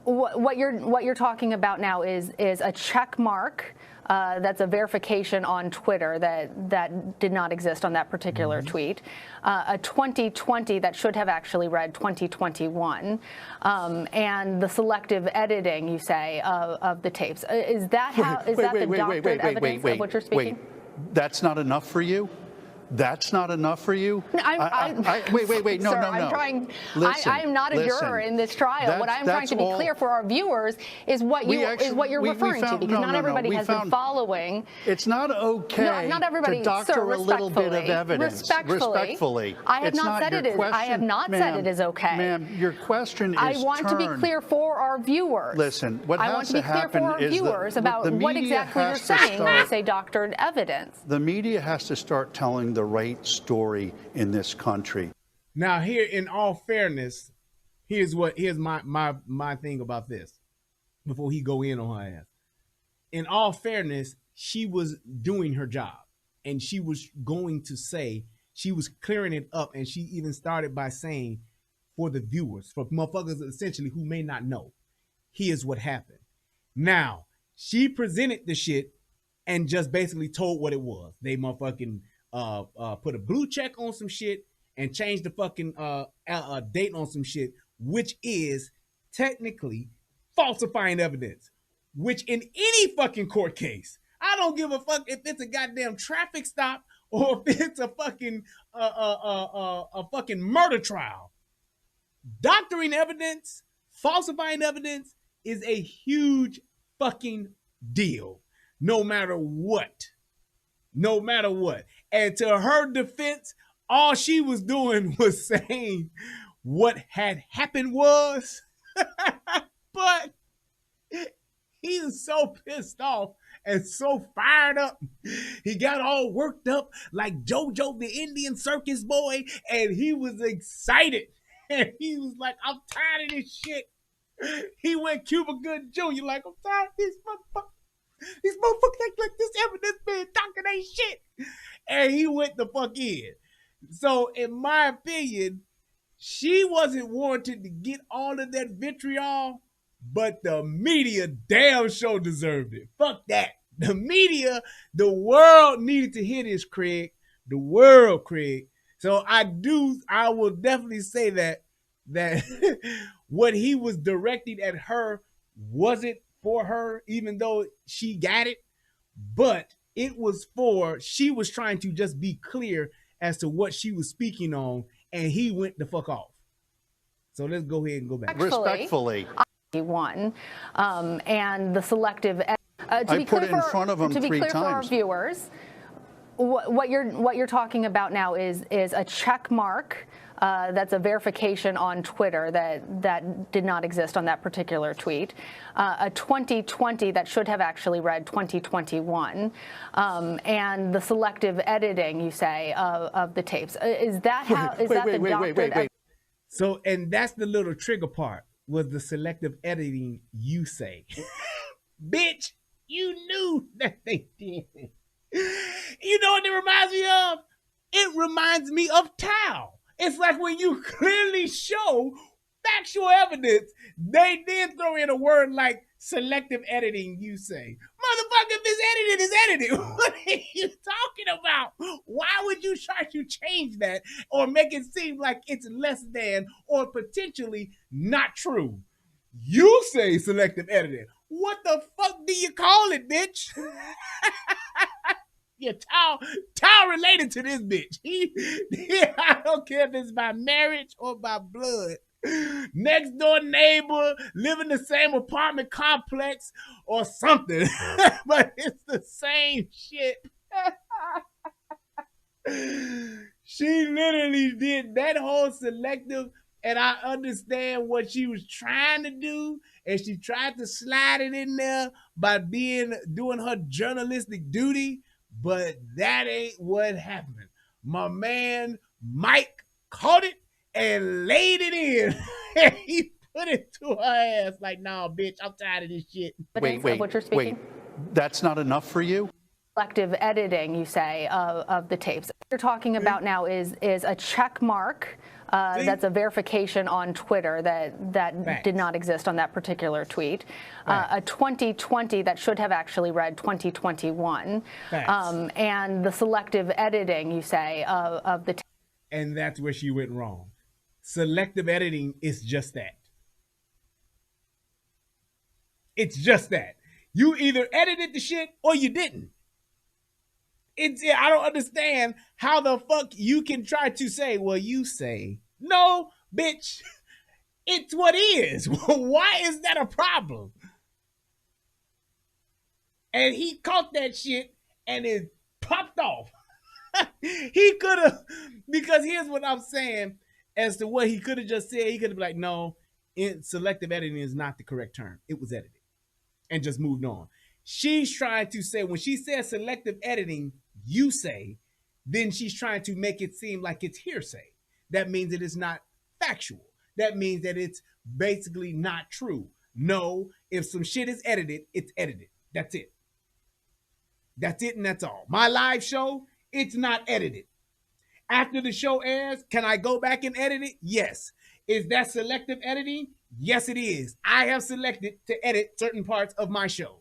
Speaker 2: what you're talking about now is a check mark That's a verification on Twitter that did not exist on that particular tweet. A 2020 that should have actually read 2021. And the selective editing, you say, of the tapes. Is that how? Is that the doctored evidence of what you're speaking?
Speaker 22: That's not enough for you? That's not enough for you?
Speaker 2: Wait.
Speaker 22: No,
Speaker 2: Sir,
Speaker 22: no.
Speaker 2: I'm not a juror in this trial. What I'm trying to be clear for our viewers is what you're referring to, because not everybody has been following.
Speaker 22: It's not okay
Speaker 2: not everybody,
Speaker 22: to doctor
Speaker 2: sir,
Speaker 22: a little bit of evidence.
Speaker 2: Respectfully. I have not said it is. I have not said it is okay.
Speaker 22: Ma'am, your question is
Speaker 2: I want to be clear for our viewers.
Speaker 22: Listen, what has to happen
Speaker 2: I want to be clear for our viewers about what exactly you're saying when you say doctored evidence.
Speaker 22: The media has to start telling the right story in this country.
Speaker 5: Now, here, in all fairness, here's my thing about this. Before he go in on her ass, in all fairness, she was doing her job, and she was going to say, she was clearing it up, and she even started by saying, for the viewers, for motherfuckers essentially who may not know, here's what happened. Now, she presented the shit and just basically told what it was. They motherfucking put a blue check on some shit and changed the fucking date on some shit, which is technically falsifying evidence, which in any fucking court case, I don't give a fuck if it's a goddamn traffic stop or if it's a fucking fucking murder trial. Doctoring evidence, falsifying evidence is a huge fucking deal, no matter what. No matter what. And to her defense, all she was doing was saying what had happened was, but he was so pissed off and so fired up. He got all worked up like JoJo the Indian Circus boy, and he was excited. And he was like, I'm tired of this shit. He went Cuba Gooding Jr. like, I'm tired of this motherfucker. These motherfuckers like this evidence been talking they shit. And he went the fuck in. So in my opinion, she wasn't warranted to get all of that vitriol, but the media damn sure deserved it. Fuck that. The media, the world needed to hear this, Craig. The world, Craig. So I will definitely say that what he was directing at her wasn't for her, even though she got it, but it was she was trying to just be clear as to what she was speaking on, and he went the fuck off. So let's go ahead and go back.
Speaker 22: Respectfully.
Speaker 2: One, and the selective.
Speaker 22: I put it in front of him 3 times.
Speaker 2: To be clear for our viewers, what you're talking about now is a check mark. That's a verification on Twitter that did not exist on that particular tweet. A 2020 that should have actually read 2021. And the selective editing, you say, of the tapes. Is that how? Is that the doctored?
Speaker 5: So, and that's the little trigger part, was the selective editing, you say. Bitch, you knew that they did. You know what it reminds me of? It reminds me of Tao. It's like when you clearly show factual evidence, they then throw in a word like selective editing, you say. Motherfucker, if it's edited, it's edited. What are you talking about? Why would you try to change that or make it seem like it's less than or potentially not true? You say selective editing. What the fuck do you call it, bitch? Yeah, Tao related to this bitch. I don't care if it's by marriage or by blood. Next door neighbor, live in the same apartment complex or something. But it's the same shit. She literally did that whole selective, and I understand what she was trying to do, and she tried to slide it in there by doing her journalistic duty. But that ain't what happened. My man Mike caught it and laid it in. And he put it to her ass like, nah, bitch, I'm tired of this shit.
Speaker 22: Wait. That's not enough for you?
Speaker 2: Selective editing, you say, of the tapes. What you're talking about now is a check mark. That's a verification on Twitter that
Speaker 5: Facts.
Speaker 2: did not exist on that particular tweet. A 2020 that should have actually read 2021. And the selective editing, you say, of the.
Speaker 5: And that's where she went wrong. Selective editing is just that. It's just that. You either edited the shit or you didn't. I don't understand how the fuck you can try to say, well, you say, no, bitch, it's what is. Why is that a problem? And he caught that shit and it popped off. He could have, because here's what I'm saying as to what he could have just said. He could have been like, no, selective editing is not the correct term. It was edited and just moved on. She's trying to say, when she says selective editing, you say, then she's trying to make it seem like it's hearsay. That means it is not factual. That means that it's basically not true. No, if some shit is edited, it's edited. That's it. That's it and that's all. My live show, it's not edited. After the show airs, can I go back and edit it? Yes. Is that selective editing? Yes, it is. I have selected to edit certain parts of my show.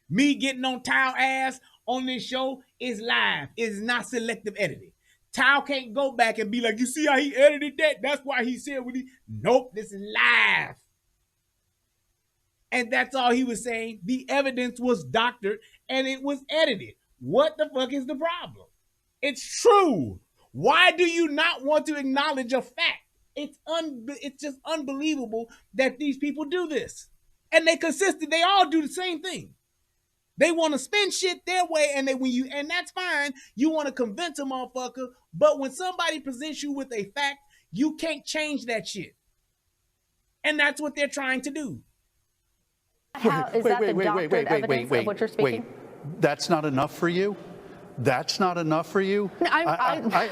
Speaker 5: Me getting on Tao ass on this show is live. It's not selective editing. Tao can't go back and be like, you see how he edited that? That's why he said what he... Nope, this is live. And that's all he was saying. The evidence was doctored and it was edited. What the fuck is the problem? It's true. Why do you not want to acknowledge a fact? It's just unbelievable that these people do this. And they consistent. They all do the same thing. They want to spin shit their way, and and that's fine. You want to convince a motherfucker, but when somebody presents you with a fact, you can't change that shit. And that's what they're trying to do.
Speaker 2: How is that the doctored evidence of what you're speaking?
Speaker 22: That's not enough for you? That's not enough for you?
Speaker 2: No,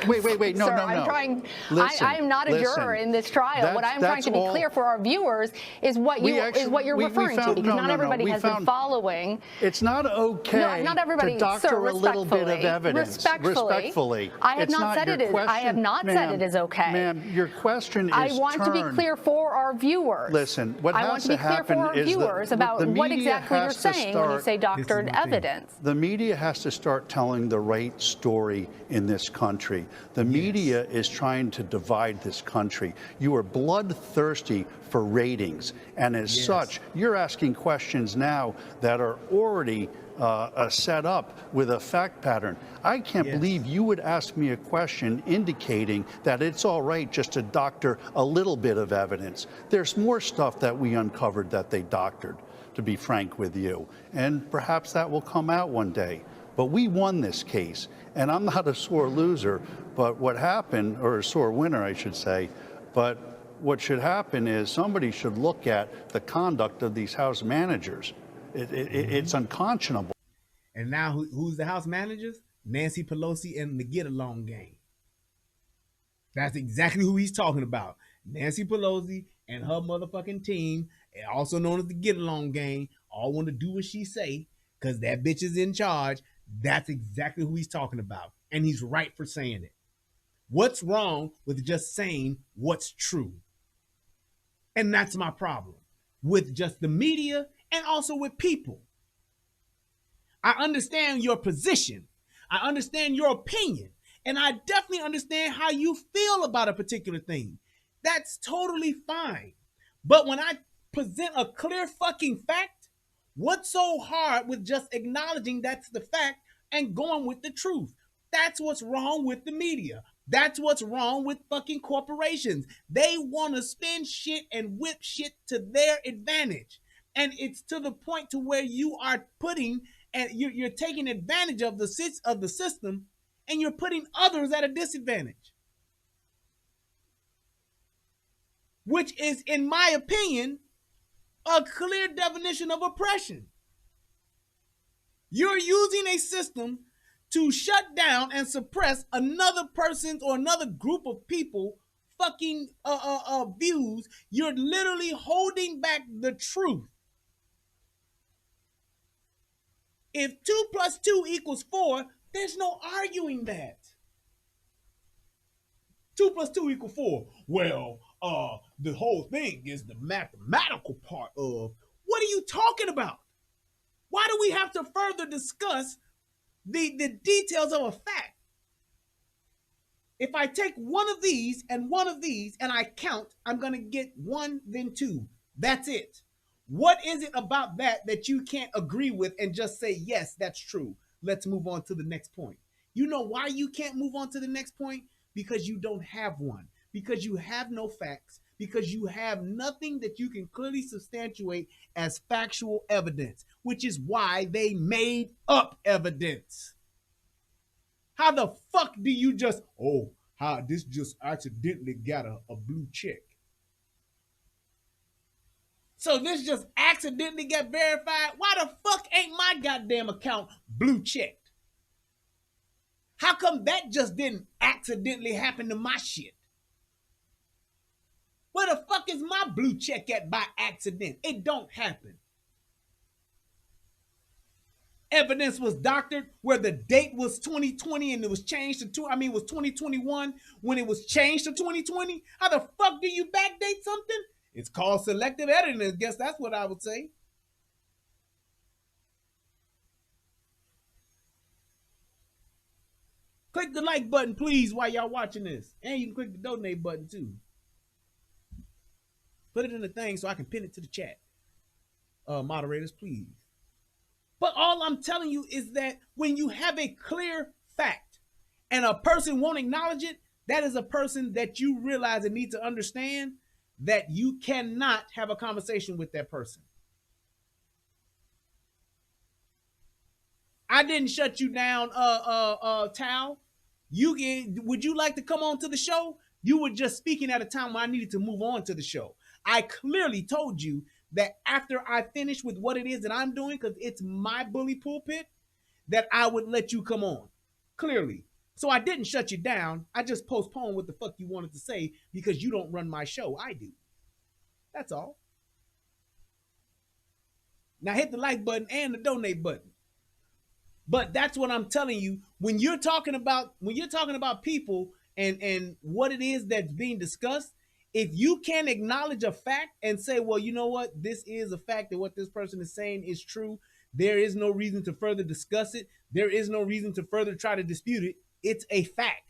Speaker 22: wait, no,
Speaker 2: sir,
Speaker 22: no.
Speaker 2: I'm trying.
Speaker 22: Listen,
Speaker 2: I am not a juror in this trial. What I'm trying to be clear for our viewers is what you're referring to, because not everybody has been following.
Speaker 22: It's not okay.
Speaker 2: Not everybody.
Speaker 22: To doctor
Speaker 2: sir,
Speaker 22: a little bit of evidence.
Speaker 2: Respectfully, I have not said it is. I have not said it is okay.
Speaker 22: Ma'am, your question is.
Speaker 2: I want to be clear for our viewers.
Speaker 22: Listen, what has to happen is
Speaker 2: I want to be clear for our viewers about what exactly you're saying when you say doctored evidence.
Speaker 22: The media has to start telling the right story in this country. The media is trying to divide this country. You are bloodthirsty for ratings, and as such, you're asking questions now that are already set up with a fact pattern. I can't believe you would ask me a question indicating that it's all right just to doctor a little bit of evidence. There's more stuff that we uncovered that they doctored, to be frank with you, and perhaps that will come out one day. But we won this case, and I'm not a sore loser, but what happened, or a sore winner, I should say, but what should happen is somebody should look at the conduct of these House managers. It's unconscionable.
Speaker 5: And now who's the House managers? Nancy Pelosi and the Get Along gang. That's exactly who he's talking about. Nancy Pelosi and her motherfucking team, also known as the Get Along gang, all want to do what she say because that bitch is in charge. That's exactly who he's talking about. And he's right for saying it. What's wrong with just saying what's true? And that's my problem with just the media and also with people. I understand your position. I understand your opinion. And I definitely understand how you feel about a particular thing. That's totally fine. But when I present a clear fucking fact, what's so hard with just acknowledging that's the fact and going with the truth? That's what's wrong with the media. That's what's wrong with fucking corporations. They want to spin shit and whip shit to their advantage. And it's to the point to where you are putting, and you're taking advantage of the system, and you're putting others at a disadvantage. Which is, in my opinion, a clear definition of oppression. You're using a system to shut down and suppress another person's or another group of people fucking views. You're literally holding back the truth. If 2 + 2 = 4, there's no arguing that. 2 plus 2 equals 4. Well, the whole thing is the mathematical part of, what are you talking about? Why do we have to further discuss the details of a fact? If I take one of these and I count, I'm going to get 1, then 2. That's it. What is it about that you can't agree with and just say, yes, that's true? Let's move on to the next point. You know why you can't move on to the next point? Because you don't have one. Because you have no facts. Because you have nothing that you can clearly substantiate as factual evidence, which is why they made up evidence. How the fuck do you just, how this just accidentally got a blue check? So this just accidentally got verified? Why the fuck ain't my goddamn account blue checked? How come that just didn't accidentally happen to my shit? Where the fuck is my blue check at by accident? It don't happen. Evidence was doctored where the date was 2020 and it was changed to was 2021 when it was changed to 2020. How the fuck do you backdate something? It's called selective editing. I guess that's what I would say. Click the like button, please, while y'all watching this. And you can click the donate button, too. Put it in the thing so I can pin it to the chat. Moderators, please. But all I'm telling you is that when you have a clear fact and a person won't acknowledge it, that is a person that you realize and need to understand that you cannot have a conversation with that person. I didn't shut you down, Tal. Would you like to come on to the show? You were just speaking at a time when I needed to move on to the show. I clearly told you that after I finish with what it is that I'm doing, because it's my bully pulpit, that I would let you come on. Clearly. So I didn't shut you down. I just postponed what the fuck you wanted to say because you don't run my show. I do. That's all. Now hit the like button and the donate button. But that's what I'm telling you. When you're talking about people and what it is that's being discussed, if you can't acknowledge a fact and say, well, you know what, this is a fact that what this person is saying is true, there is no reason to further discuss it. There is no reason to further try to dispute it. It's a fact.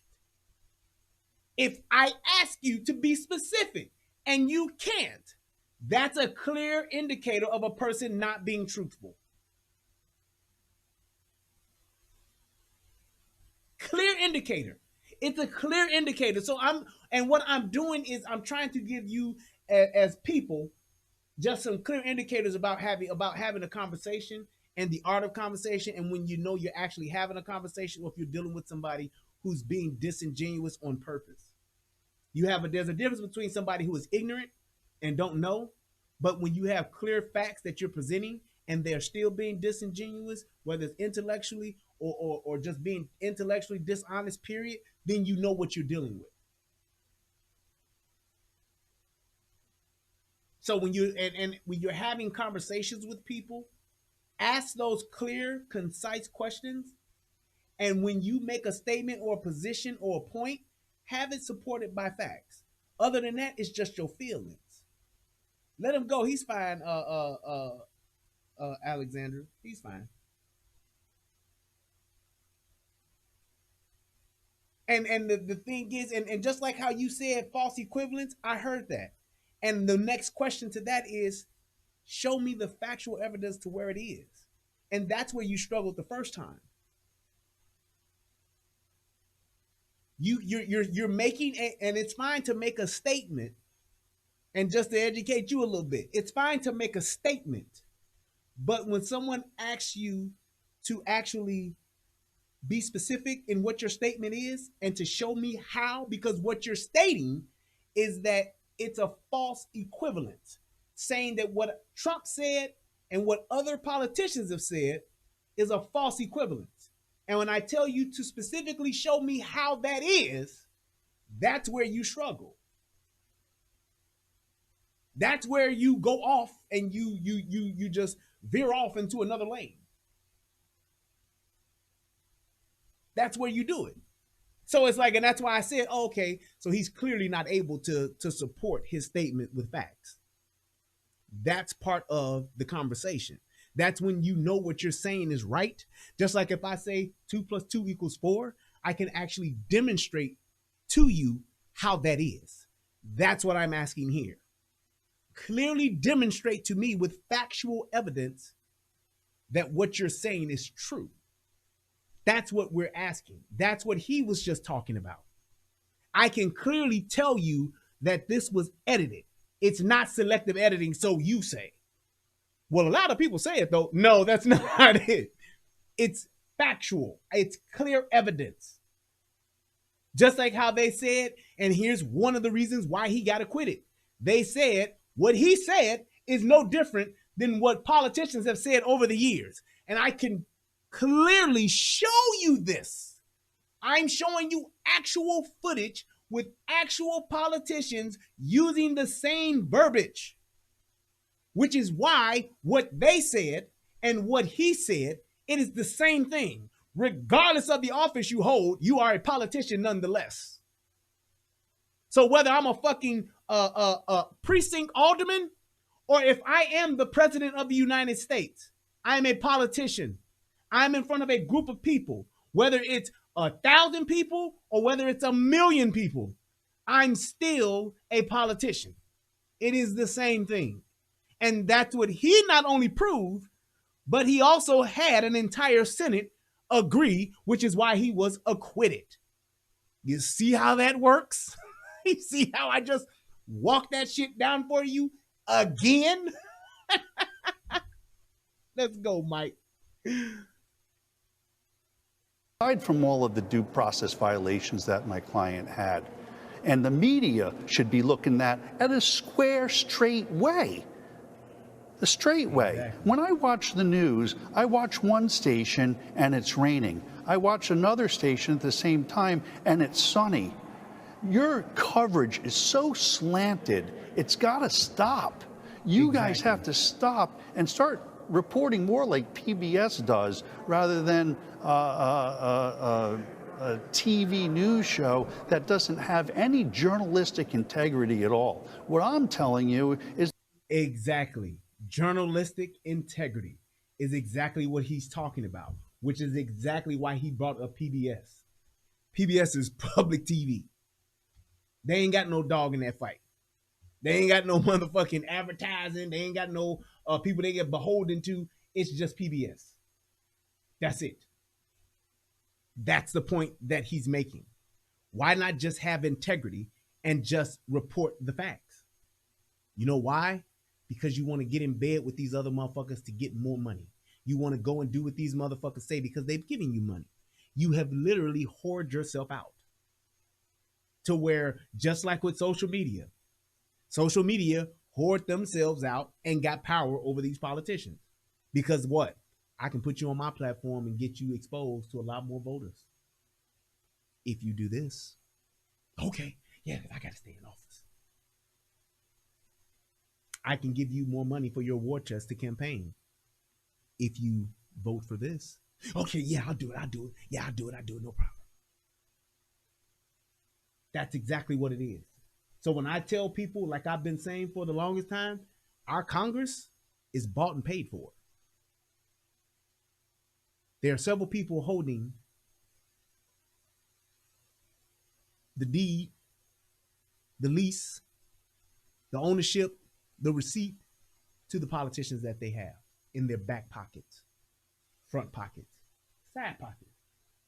Speaker 5: If I ask you to be specific and you can't, that's a clear indicator of a person not being truthful. Clear indicator. It's a clear indicator. So what I'm doing is I'm trying to give you as people just some clear indicators about having a conversation and the art of conversation, and when you know you're actually having a conversation, or if you're dealing with somebody who's being disingenuous on purpose. There's a difference between somebody who is ignorant and don't know, but when you have clear facts that you're presenting and they're still being disingenuous, whether it's intellectually or just being intellectually dishonest, period, then you know what you're dealing with. So when you're having conversations with people, ask those clear, concise questions. And when you make a statement or a position or a point, have it supported by facts. Other than that, it's just your feelings. Let him go. He's fine, Alexander. He's fine. And the thing is, and just like how you said false equivalence, I heard that. And the next question to that is, show me the factual evidence to where it is. And that's where you struggled the first time. You're making and it's fine to make a statement, and just to educate you a little bit, it's fine to make a statement. But when someone asks you to actually be specific in what your statement is and to show me how, because what you're stating is that it's a false equivalence, saying that what Trump said and what other politicians have said is a false equivalence. And when I tell you to specifically show me how that is, that's where you struggle. That's where you go off and you just veer off into another lane. That's where you do it. So it's like, and that's why I said, oh, okay, so he's clearly not able to support his statement with facts. That's part of the conversation. That's when you know what you're saying is right. Just like if I say 2 + 2 = 4, I can actually demonstrate to you how that is. That's what I'm asking here. Clearly demonstrate to me with factual evidence that what you're saying is true. That's what we're asking. That's what he was just talking about. I can clearly tell you that this was edited. It's not selective editing, so you say. Well, a lot of people say it, though. No, that's not it. It's factual. It's clear evidence. Just like how they said, and here's one of the reasons why he got acquitted. They said what he said is no different than what politicians have said over the years. And I can clearly show you this. I'm showing you actual footage with actual politicians using the same verbiage, which is why what they said and what he said, it is the same thing. Regardless of the office you hold, you are a politician nonetheless. So whether I'm a fucking precinct alderman or if I am the president of the United States, I am a politician. I'm in front of a group of people, whether it's 1,000 people or whether it's 1,000,000 people, I'm still a politician. It is the same thing. And that's what he not only proved, but he also had an entire Senate agree, which is why he was acquitted. You see how that works? You see how I just walked that shit down for you again? Let's go, Mike.
Speaker 22: Aside from all of the due process violations that my client had, and the media should be looking at a square, straight way. The straight way. Exactly. When I watch the news, I watch one station and it's raining. I watch another station at the same time and it's sunny. Your coverage is so slanted, it's got to stop. You guys have to stop and start reporting more like PBS does rather than a TV news show that doesn't have any journalistic integrity at all. What I'm telling you is...
Speaker 5: Exactly. Journalistic integrity is exactly what he's talking about, which is exactly why he brought up PBS. PBS is public TV. They ain't got no dog in that fight. They ain't got no motherfucking advertising. They ain't got no people they get beholden to. It's just PBS. That's it. That's the point that he's making. Why not just have integrity and just report the facts? You know why? Because you want to get in bed with these other motherfuckers to get more money. You want to go and do what these motherfuckers say because they've given you money. You have literally hoarded yourself out to where, just like with social media hoard themselves out and got power over these politicians. Because what? I can put you on my platform and get you exposed to a lot more voters. If you do this, okay, yeah, I got to stay in office. I can give you more money for your war chest to campaign. If you vote for this, okay, yeah, I'll do it. Yeah, I'll do it, no problem. That's exactly what it is. So when I tell people, like I've been saying for the longest time, our Congress is bought and paid for. There are several people holding the deed, the lease, the ownership, the receipt to the politicians that they have in their back pockets, front pockets, side pockets,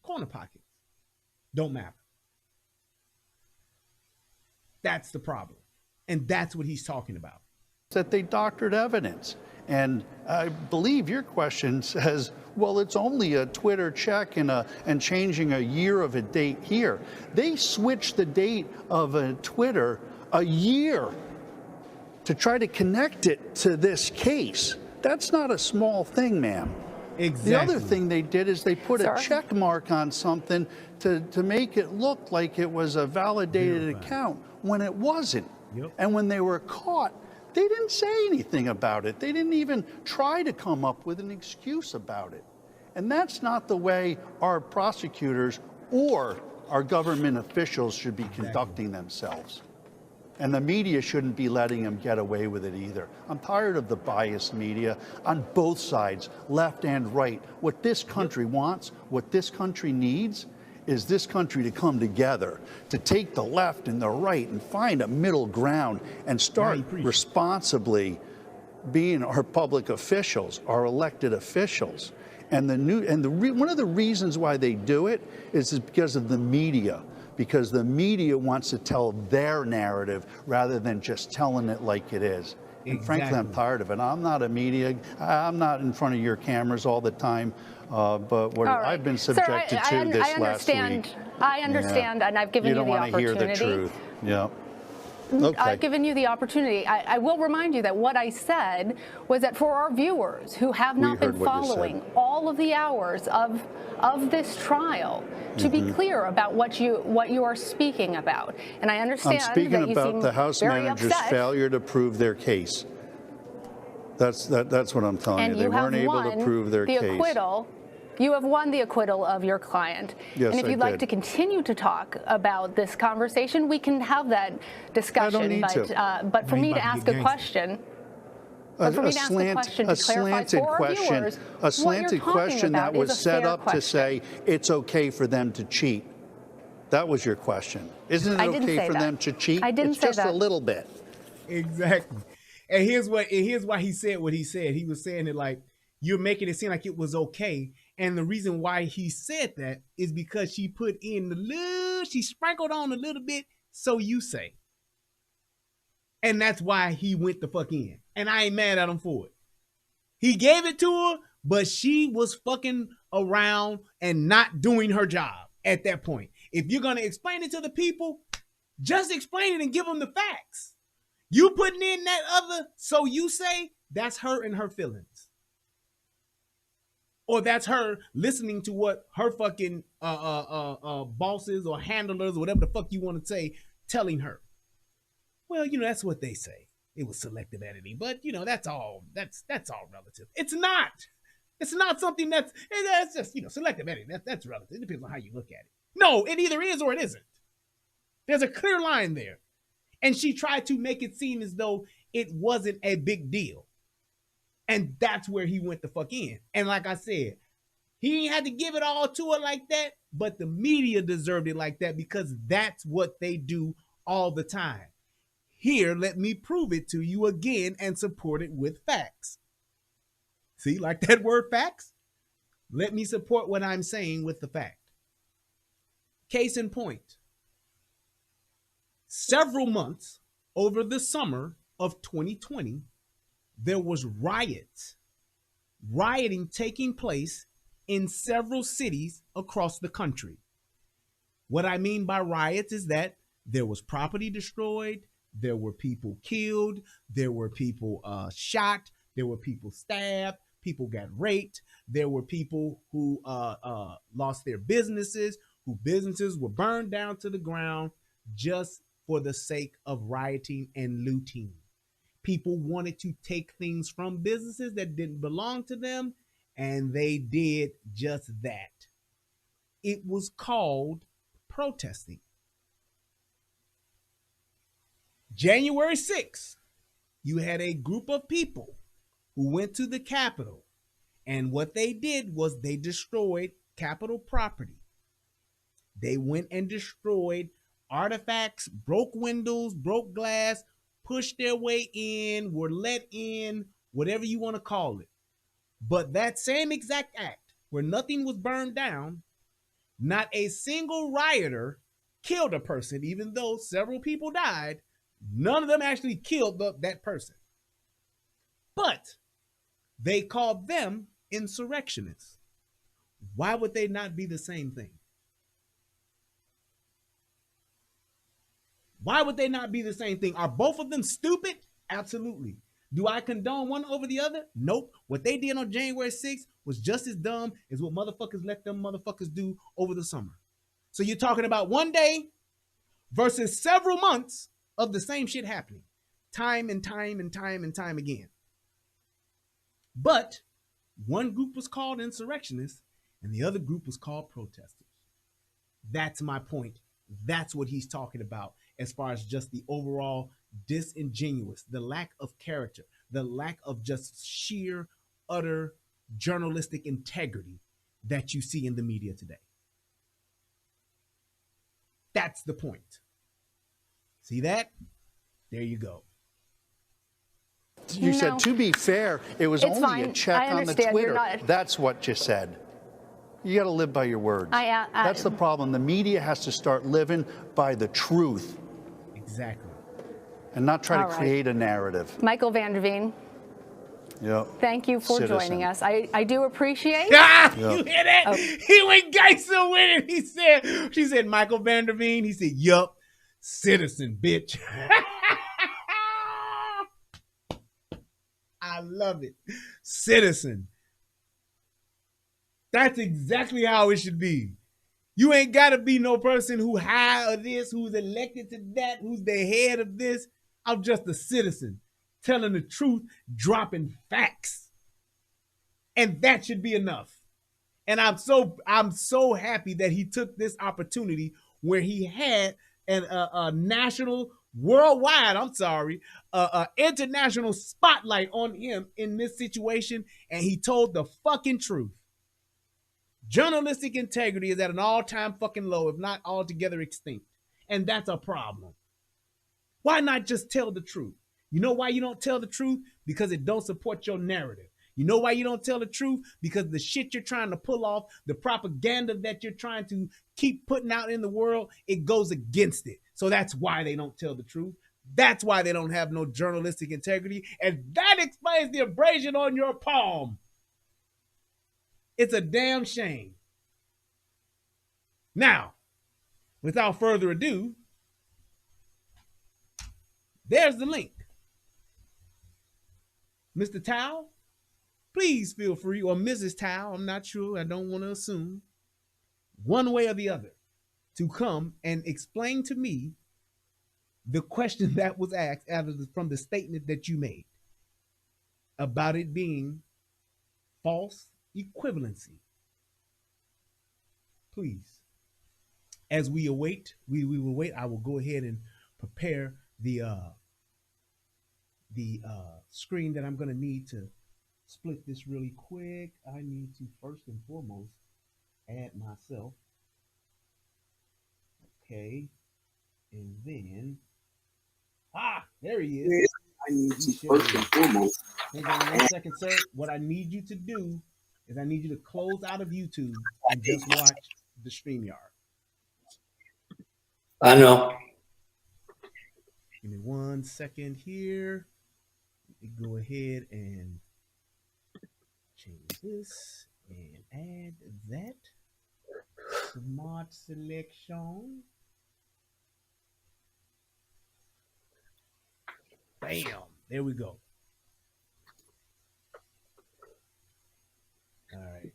Speaker 5: corner pockets. Don't matter. That's the problem. And that's what he's talking about.
Speaker 22: That they doctored evidence. And I believe your question says, well, it's only a Twitter check and changing a year of a date here. They switched the date of a Twitter a year to try to connect it to this case. That's not a small thing, ma'am.
Speaker 5: Exactly.
Speaker 22: The other thing they did is they put a check mark on something to make it look like it was a validated account when it wasn't.
Speaker 5: Yep.
Speaker 22: And when they were caught, they didn't say anything about it. They didn't even try to come up with an excuse about it. And that's not the way our prosecutors or our government officials should be conducting themselves. And the media shouldn't be letting them get away with it either. I'm tired of the biased media on both sides, left and right. What this country wants, what this country needs, is this country to come together, to take the left and the right and find a middle ground and start responsibly being our public officials, our elected officials. And one of the reasons why they do it is because of the media, because the media wants to tell their narrative rather than just telling it like it is. And frankly, I'm tired of it. I'm not a media, I'm not in front of your cameras all the time, but what I've been subjected to this last week.
Speaker 2: I understand, and I've given you the opportunity.
Speaker 22: You don't want to hear the truth. Yeah. Okay.
Speaker 2: I've given you the opportunity. I will remind you that what I said was that for our viewers who have not been following all of the hours of this trial, to be clear about what you are speaking about. And I understand
Speaker 22: I'm speaking
Speaker 2: that you
Speaker 22: about
Speaker 2: seem
Speaker 22: the House
Speaker 2: very
Speaker 22: manager's
Speaker 2: upset.
Speaker 22: failure to prove their case. That's what I'm telling
Speaker 2: And
Speaker 22: you. They weren't able to
Speaker 2: won
Speaker 22: prove their
Speaker 2: the
Speaker 22: case.
Speaker 2: acquittal. You have won the acquittal of your client.
Speaker 22: Yes,
Speaker 2: and if you'd
Speaker 22: I
Speaker 2: like
Speaker 22: did.
Speaker 2: to continue to talk about this conversation, we can have that discussion.
Speaker 22: I don't need
Speaker 2: But for me to ask a question,
Speaker 22: A
Speaker 2: to clarify for our
Speaker 22: question,
Speaker 2: viewers,
Speaker 22: a
Speaker 2: what you're
Speaker 22: slanted
Speaker 2: talking
Speaker 22: question that
Speaker 2: about is
Speaker 22: was
Speaker 2: a
Speaker 22: set
Speaker 2: fair
Speaker 22: up to
Speaker 2: question.
Speaker 22: say it's okay for them to cheat. That was your question. Isn't
Speaker 2: I
Speaker 22: it
Speaker 2: didn't
Speaker 22: okay
Speaker 2: say
Speaker 22: for
Speaker 2: that.
Speaker 22: them to cheat?
Speaker 2: I didn't
Speaker 22: it's
Speaker 2: say
Speaker 22: just
Speaker 2: that.
Speaker 22: a little bit.
Speaker 5: Exactly. And here's why he said what he said. He was saying it like, you're making it seem like it was okay. And the reason why he said that is because she put in she sprinkled on a little bit, so you say. And that's why he went the fuck in. And I ain't mad at him for it. He gave it to her, but she was fucking around and not doing her job at that point. If you're going to explain it to the people, just explain it and give them the facts. You putting in that other, so you say, that's her and her feelings. Or that's her listening to what her fucking bosses or handlers or whatever the fuck you want to say, telling her. Well, that's what they say. It was selective editing, but that's all relative. It's not. It's not something that's just selective editing. That's relative. It depends on how you look at it. No, it either is or it isn't. There's a clear line there. And she tried to make it seem as though it wasn't a big deal. And that's where he went the fuck in. And like I said, he ain't had to give it all to her like that, but the media deserved it like that because that's what they do all the time. Here, let me prove it to you again and support it with facts. See, like that word facts? Let me support what I'm saying with the fact. Case in point. Several months over the summer of 2020, there was rioting taking place in several cities across the country. What I mean by riots is that there was property destroyed, there were people killed, there were people shot, there were people stabbed, people got raped, there were people who lost their businesses, whose businesses were burned down to the ground just for the sake of rioting and looting. People wanted to take things from businesses that didn't belong to them, and they did just that. It was called protesting. January 6th, you had a group of people who went to the Capitol, and what they did was they destroyed Capitol property. They went and destroyed artifacts, broke windows, broke glass, pushed their way in, were let in, whatever you want to call it. But that same exact act, where nothing was burned down, not a single rioter killed a person, even though several people died. None of them actually killed that person. But they called them insurrectionists. Why would they not be the same thing? Why would they not be the same thing? Are both of them stupid? Absolutely. Do I condone one over the other? Nope. What they did on January 6th was just as dumb as what motherfuckers let them motherfuckers do over the summer. So you're talking about one day versus several months of the same shit happening. Time and time and time and time again. But one group was called insurrectionists and the other group was called protesters. That's my point. That's what he's talking about as far as just the overall disingenuous, the lack of character, the lack of just sheer, utter journalistic integrity that you see in the media today. That's the point. See that? There you go.
Speaker 10: You said, to be fair, it was
Speaker 2: it's
Speaker 10: only
Speaker 2: fine.
Speaker 10: a check on the Twitter. That's what you said. You got to live by your words. That's the problem. The media has to start living by the truth.
Speaker 5: Exactly.
Speaker 10: And not try to create a narrative.
Speaker 2: Michael Vander Veen.
Speaker 10: Yep.
Speaker 2: Thank you for joining us. I do appreciate.
Speaker 5: You hear that? Oh. He went gangster with it. She said, Michael Vander Veen. He said, yup, citizen, bitch. I love it. Citizen. That's exactly how it should be. You ain't got to be no person who high of this, who's elected to that, who's the head of this. I'm just a citizen telling the truth, dropping facts. And that should be enough. And I'm so happy that he took this opportunity where he had a national, worldwide, international spotlight on him in this situation, and he told the fucking truth. Journalistic integrity is at an all-time fucking low, if not altogether extinct. And that's a problem. Why not just tell the truth? You know why you don't tell the truth? Because it don't support your narrative. You know why you don't tell the truth? Because the shit you're trying to pull off, the propaganda that you're trying to keep putting out in the world, it goes against it. So that's why they don't tell the truth. That's why they don't have no journalistic integrity. And that explains the abrasion on your palm. It's a damn shame. Now, without further ado, there's the link. Mr. Towel, please feel free, or Mrs. Towel, I'm not sure, I don't want to assume, one way or the other, to come and explain to me the question that was asked from the statement that you made about it being false equivalency. Please. As we await, we will wait. I will go ahead and prepare the screen that I'm going to need to split this really quick. I need to first and foremost add myself. Okay. And then, there he is.
Speaker 1: I need to first and foremost.
Speaker 5: Hang on 1 second, sir. What I need you to do is I need you to close out of YouTube and just watch the StreamYard.
Speaker 1: I know.
Speaker 5: Give me 1 second here. Let me go ahead and change this and add that. Smart selection. Bam. There we go. All right.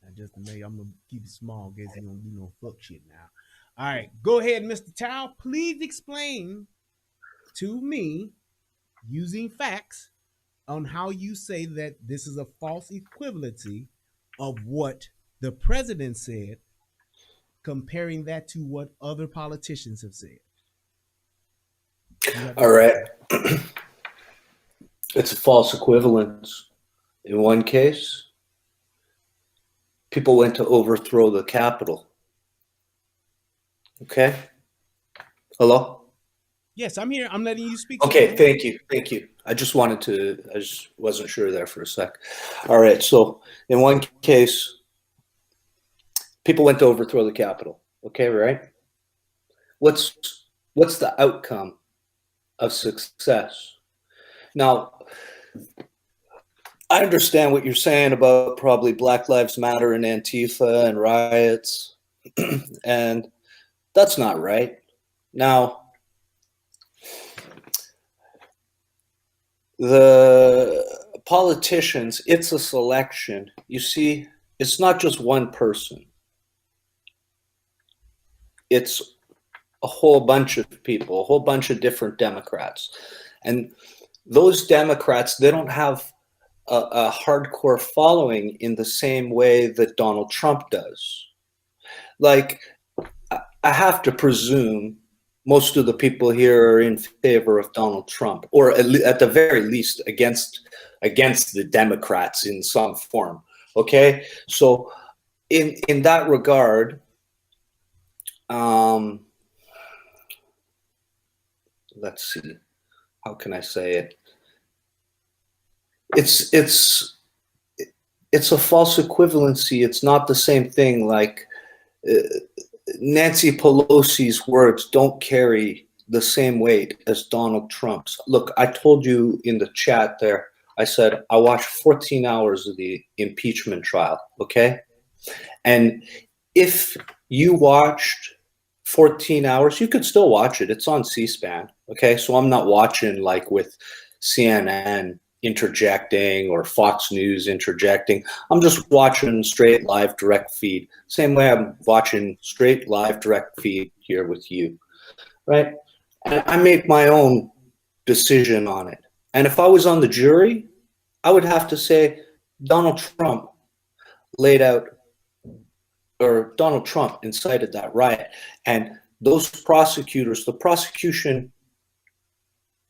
Speaker 5: Now just to make, I'm going to keep it small in case you don't do no fuck shit now. All right. Go ahead, Mr. Towel. Please explain to me, using facts, on how you say that this is a false equivalency of what the president said, comparing that to what other politicians have said.
Speaker 1: All right. It's a false equivalence. In one case, people went to overthrow the Capitol. Okay? Hello?
Speaker 5: Yes, I'm here. I'm letting you speak.
Speaker 1: Okay, thank you. Thank you. I just wasn't sure there for a sec. All right, so in one case, people went to overthrow the Capitol. Okay, right? What's the outcome of success? Now, I understand what you're saying about probably Black Lives Matter and Antifa and riots, and that's not right. Now, the politicians, it's a selection. You see, it's not just one person. It's a whole bunch of people, a whole bunch of different Democrats. And those Democrats, they don't have a hardcore following in the same way that Donald Trump does. Like, I have to presume most of the people here are in favor of Donald Trump, or at the very least against the Democrats in some form. Okay, so in that regard, let's see, how can I say it? It's a false equivalency. It's not the same thing. Like Nancy Pelosi's words don't carry the same weight as Donald Trump's. Look, I told you in the chat there, I said I watched 14 hours of the impeachment trial, okay? And if you watched 14 hours, you could still watch it. It's on C-SPAN, okay? So I'm not watching like with CNN interjecting or Fox News interjecting. I'm just watching straight live direct feed. Same way I'm watching straight live direct feed here with you, right? And I make my own decision on it. And if I was on the jury, I would have to say Donald Trump laid out, or Donald Trump incited that riot. And those prosecutors, the prosecution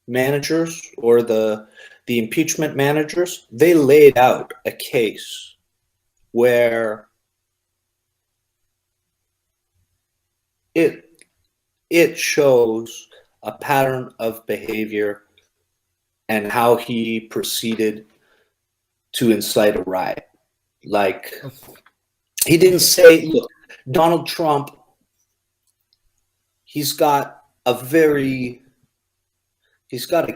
Speaker 1: managers or the impeachment managers, they laid out a case where it shows a pattern of behavior and how he proceeded to incite a riot. Like, he didn't say, look, Donald Trump, he's got a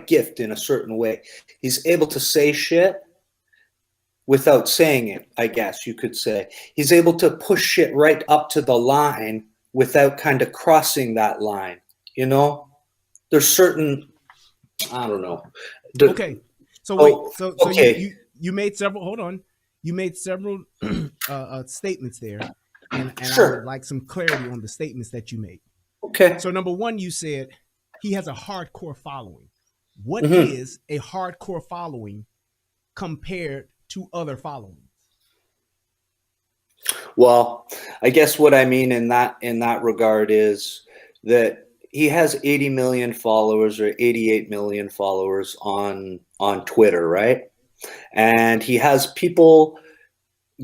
Speaker 1: gift in a certain way. He's able to say shit without saying it, I guess you could say. He's able to push shit right up to the line without kind of crossing that line, you know? There's certain, I don't know.
Speaker 5: Okay. So wait, so
Speaker 1: okay.
Speaker 5: you made several, hold on. You made several statements there, and
Speaker 1: Sure.
Speaker 5: I would like some clarity on the statements that you made.
Speaker 1: Okay.
Speaker 5: So number one, you said he has a hardcore following. What is a hardcore following compared to other followings?
Speaker 1: Well, I guess what I mean in that regard is that he has 80 million followers or 88 million followers on Twitter, right? And he has people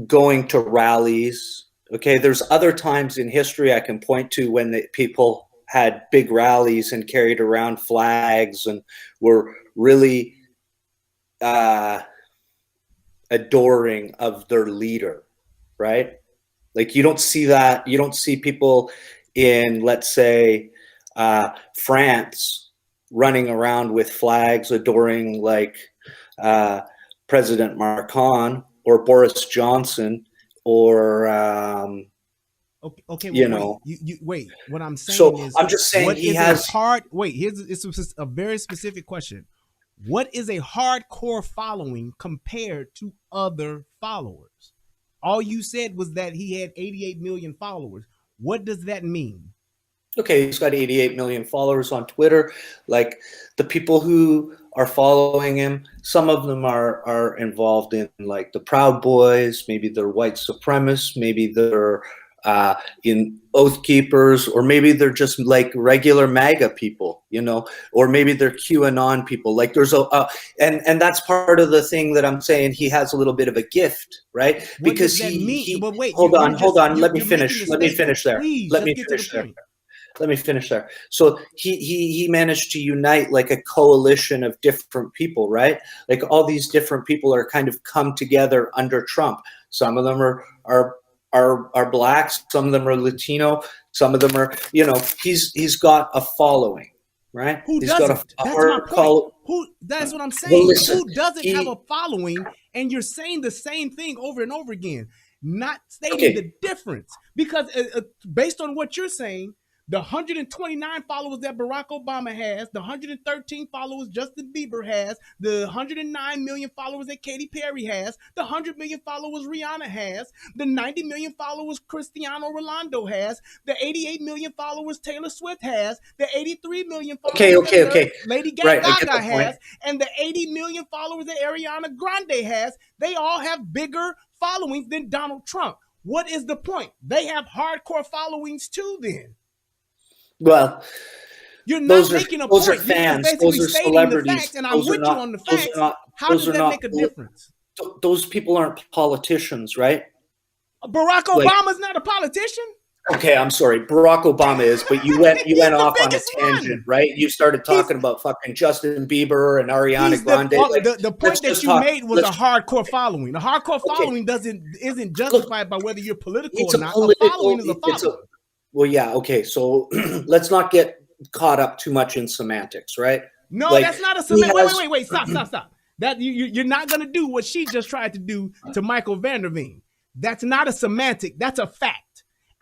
Speaker 1: going to rallies. Okay, there's other times in history I can point to when the people had big rallies and carried around flags and were really adoring of their leader, right? Like, you don't see that. You don't see people in, let's say, France running around with flags adoring like President Macron or Boris Johnson or
Speaker 5: okay, well,
Speaker 1: you know.
Speaker 5: You wait. What I'm saying
Speaker 1: So
Speaker 5: is,
Speaker 1: I'm just saying
Speaker 5: what
Speaker 1: he
Speaker 5: is
Speaker 1: has
Speaker 5: a hard. Wait, it's a very specific question. What is a hardcore following compared to other followers? All you said was that he had 88 million followers. What does that mean?
Speaker 1: Okay, he's got 88 million followers on Twitter. Like, the people who are following him, some of them are involved in like the Proud Boys, maybe they're white supremacists, maybe they're in Oath Keepers, or maybe they're just like regular MAGA people, you know, or maybe they're QAnon people. Like, there's and that's part of the thing that I'm saying. He has a little bit of a gift, right?
Speaker 5: What
Speaker 1: Because
Speaker 5: does that mean? But wait,
Speaker 1: hold on. Let me finish. Let me finish there.
Speaker 5: Please,
Speaker 1: let me finish there. Let me finish there. So he managed to unite like a coalition of different people, right? Like, all these different people are kind of come together under Trump. Some of them are blacks, some of them are Latino, some of them are, you know, he's got a following, right?
Speaker 5: Who
Speaker 1: He's
Speaker 5: doesn't?
Speaker 1: got
Speaker 5: That's my point. That's what I'm saying.
Speaker 1: Well, listen,
Speaker 5: who doesn't have a following? And you're saying the same thing over and over again, not stating the difference. Because based on what you're saying, the 129 followers that Barack Obama has, the 113 followers Justin Bieber has, the 109 million followers that Katy Perry has, the 100 million followers Rihanna has, the 90 million followers Cristiano Ronaldo has, the 88 million followers Taylor Swift has, the 83 million followers that Lady Gaga has, and the 80 million followers that Ariana Grande has. They all have bigger followings than Donald Trump. What is the point? They have hardcore followings too then.
Speaker 1: Well,
Speaker 5: You're not
Speaker 1: those
Speaker 5: making a
Speaker 1: are
Speaker 5: point. You're just
Speaker 1: fans.
Speaker 5: basically
Speaker 1: Those are
Speaker 5: stating the
Speaker 1: celebrities.
Speaker 5: facts, and I'm
Speaker 1: Those are
Speaker 5: with you
Speaker 1: not.
Speaker 5: on the
Speaker 1: Those
Speaker 5: facts.
Speaker 1: are not.
Speaker 5: How
Speaker 1: Those
Speaker 5: does
Speaker 1: are
Speaker 5: that
Speaker 1: not.
Speaker 5: make a difference?
Speaker 1: Those people aren't politicians, right?
Speaker 5: Barack
Speaker 1: Like-
Speaker 5: Obama's not a politician.
Speaker 1: Okay, I'm sorry. Barack Obama is, but you went off on a tangent,
Speaker 5: one.
Speaker 1: right? You started talking about fucking Justin Bieber and Ariana
Speaker 5: He's
Speaker 1: Grande.
Speaker 5: the point that you made was a
Speaker 1: let's-
Speaker 5: hardcore following. A hardcore following isn't justified by whether you're political or not. A following is a following.
Speaker 1: Well, yeah, okay. So let's not get caught up too much in semantics, right?
Speaker 5: No,
Speaker 1: Like,
Speaker 5: that's not a
Speaker 1: he
Speaker 5: semantic.
Speaker 1: has-
Speaker 5: Wait. Stop. That you're not gonna do what she just tried to do to Michael Vanderveen. That's not a semantic. That's a fact.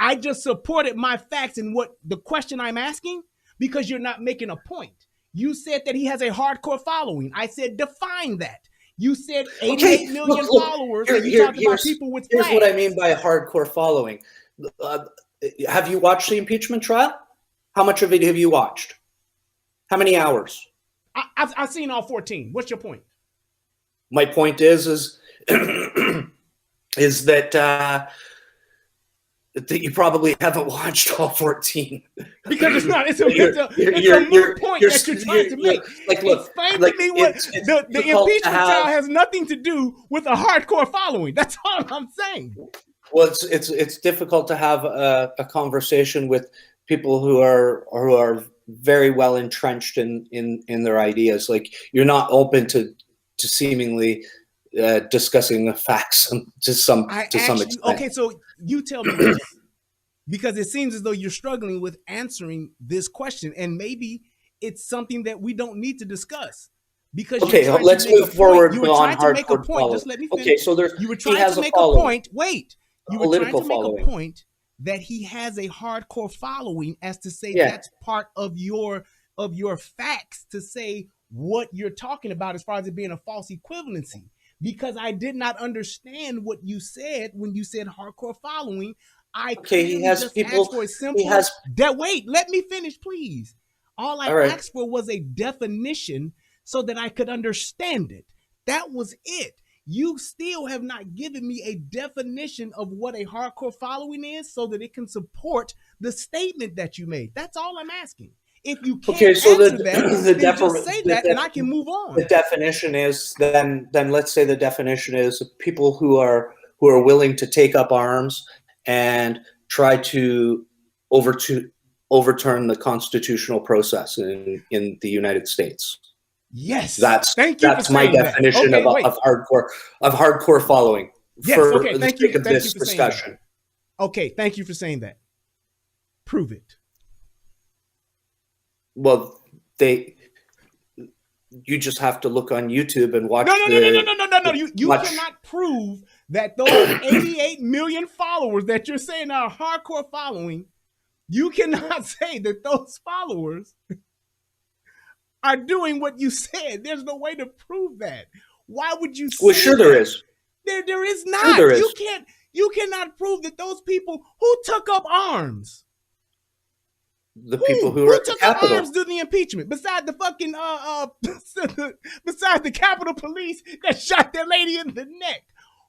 Speaker 5: I just supported my facts in what the question I'm asking because you're not making a point. You said that he has a hardcore following. I said define that. You said 88 million followers, and you talked about people with flags.
Speaker 1: Here's what I mean by a hardcore following. Have you watched the impeachment trial? How much of it have you watched? How many hours?
Speaker 5: I've seen all 14. What's your point?
Speaker 1: My point is that you probably haven't watched all 14.
Speaker 5: Because it's not. It's a moot point that you're trying to make. Explain to me what the impeachment trial has nothing to do with a hardcore following. That's all I'm saying.
Speaker 1: Well, it's difficult to have a conversation with people who are very well entrenched in their ideas. Like, you're not open to seemingly discussing the facts to some extent.
Speaker 5: Okay, so you tell me this, because it seems as though you're struggling with answering this question, and maybe it's something that we don't need to discuss. Because
Speaker 1: let's move forward.
Speaker 5: You were trying to make a point. Just let me finish.
Speaker 1: Okay, so
Speaker 5: you were trying to make a point. Wait, you were trying to make a point that he has a hardcore following, as to say that's part of your facts to say what you're talking about as far as it being a false equivalency. Because I did not understand what you said when you said hardcore following.
Speaker 1: He has
Speaker 5: just
Speaker 1: people.
Speaker 5: Asked for a simple, wait, let me finish, please. All I asked for was a definition so that I could understand it. That was it. You still have not given me a definition of what a hardcore following is so that it can support the statement that you made. That's all I'm asking. If you can't answer that, then just say that and I can move on.
Speaker 1: The definition is then let's say the definition is people who are willing to take up arms and try to overturn the constitutional process in the United States.
Speaker 5: Yes,
Speaker 1: that's
Speaker 5: my
Speaker 1: my definition of hardcore following.
Speaker 5: Yes,
Speaker 1: for
Speaker 5: okay,
Speaker 1: the sake of this discussion.
Speaker 5: Okay, thank you for saying that. Prove it.
Speaker 1: Well, you just have to look on YouTube and watch.
Speaker 5: No. You cannot prove that those 88 million followers that you're saying are hardcore following. You cannot say that those followers are doing what you said. There's no way to prove that. Why would you say
Speaker 1: Well, sure
Speaker 5: that?
Speaker 1: There is.
Speaker 5: There is not.
Speaker 1: Sure there is.
Speaker 5: You cannot prove that those people who took up arms.
Speaker 1: The people who are at the
Speaker 5: took up
Speaker 1: Capitol.
Speaker 5: arms during the impeachment, besides the fucking besides the Capitol Police that shot that lady in the neck.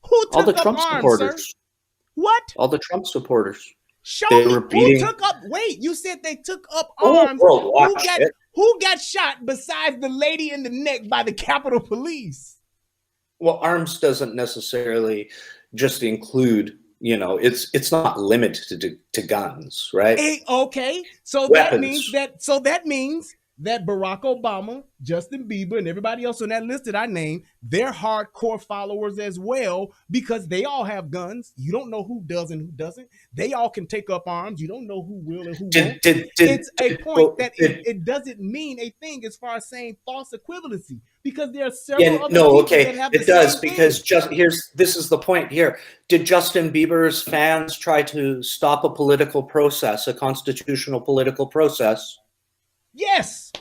Speaker 5: Who took
Speaker 1: All the
Speaker 5: up
Speaker 1: Trump
Speaker 5: arms,
Speaker 1: supporters.
Speaker 5: sir? What?
Speaker 1: All the Trump supporters.
Speaker 5: Show
Speaker 1: They
Speaker 5: me
Speaker 1: were
Speaker 5: who
Speaker 1: beating-
Speaker 5: took up. Wait, you said they took up
Speaker 1: Oh,
Speaker 5: arms.
Speaker 1: world, watch it.
Speaker 5: Who got shot besides the lady in the neck by the Capitol Police?
Speaker 1: Well, arms doesn't necessarily just include, it's not limited to guns, right?
Speaker 5: Okay, so
Speaker 1: Weapons.
Speaker 5: that means that Barack Obama, Justin Bieber, and everybody else on that list that I named, they're hardcore followers as well, because they all have guns. You don't know who does and who doesn't. They all can take up arms. You don't know who will and who won't. It's a point that it doesn't mean a thing as far as saying false equivalency, because there are several other people that have
Speaker 1: it
Speaker 5: the
Speaker 1: does,
Speaker 5: same thing.
Speaker 1: because this is the point here. Did Justin Bieber's fans try to stop a political process, a constitutional political process?
Speaker 5: Yes.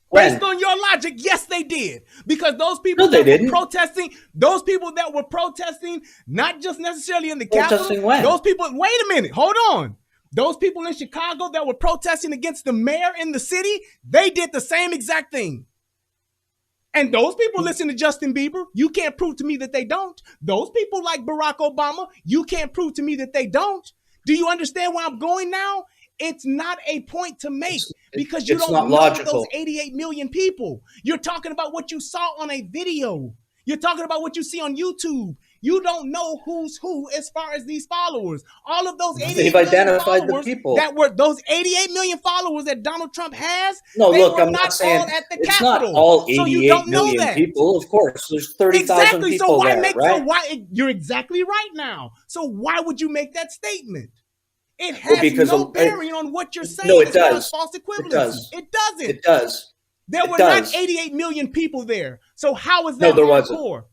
Speaker 1: When?
Speaker 5: Based on your logic, yes, they did. Because those people
Speaker 1: No, they didn't.
Speaker 5: those people that were protesting, not just necessarily in the
Speaker 1: Protesting
Speaker 5: Capitol.
Speaker 1: when?
Speaker 5: Those people, wait a minute, hold on. Those people in Chicago that were protesting against the mayor in the city, they did the same exact thing. And those people listen to Justin Bieber. You can't prove to me that they don't. Those people like Barack Obama, you can't prove to me that they don't. Do you understand where I'm going now? It's not a point to make because you
Speaker 1: it's
Speaker 5: don't
Speaker 1: not
Speaker 5: know
Speaker 1: logical.
Speaker 5: those 88 million people. You're talking about what you saw on a video. You're talking about what you see on YouTube. You don't know who's who as far as these followers. All of those 88
Speaker 1: They've
Speaker 5: million
Speaker 1: identified the
Speaker 5: followers
Speaker 1: people.
Speaker 5: that were those 88 million followers that Donald Trump has.
Speaker 1: No,
Speaker 5: they
Speaker 1: look,
Speaker 5: were
Speaker 1: I'm not saying
Speaker 5: all at the
Speaker 1: it's
Speaker 5: Capitol.
Speaker 1: not all
Speaker 5: So you
Speaker 1: 88
Speaker 5: don't know
Speaker 1: million
Speaker 5: that.
Speaker 1: people. Of course, there's 30,000
Speaker 5: Exactly.
Speaker 1: people
Speaker 5: So why
Speaker 1: there,
Speaker 5: make
Speaker 1: right?
Speaker 5: so why you're exactly right now. So why would you make that statement? It has no bearing on what you're saying.
Speaker 1: No, it
Speaker 5: as far
Speaker 1: does.
Speaker 5: as false equivalency.
Speaker 1: It does.
Speaker 5: It doesn't.
Speaker 1: It does.
Speaker 5: There
Speaker 1: It
Speaker 5: were
Speaker 1: does.
Speaker 5: not 88 million people there. So how is
Speaker 1: No,
Speaker 5: that
Speaker 1: there wasn't.
Speaker 5: hardcore?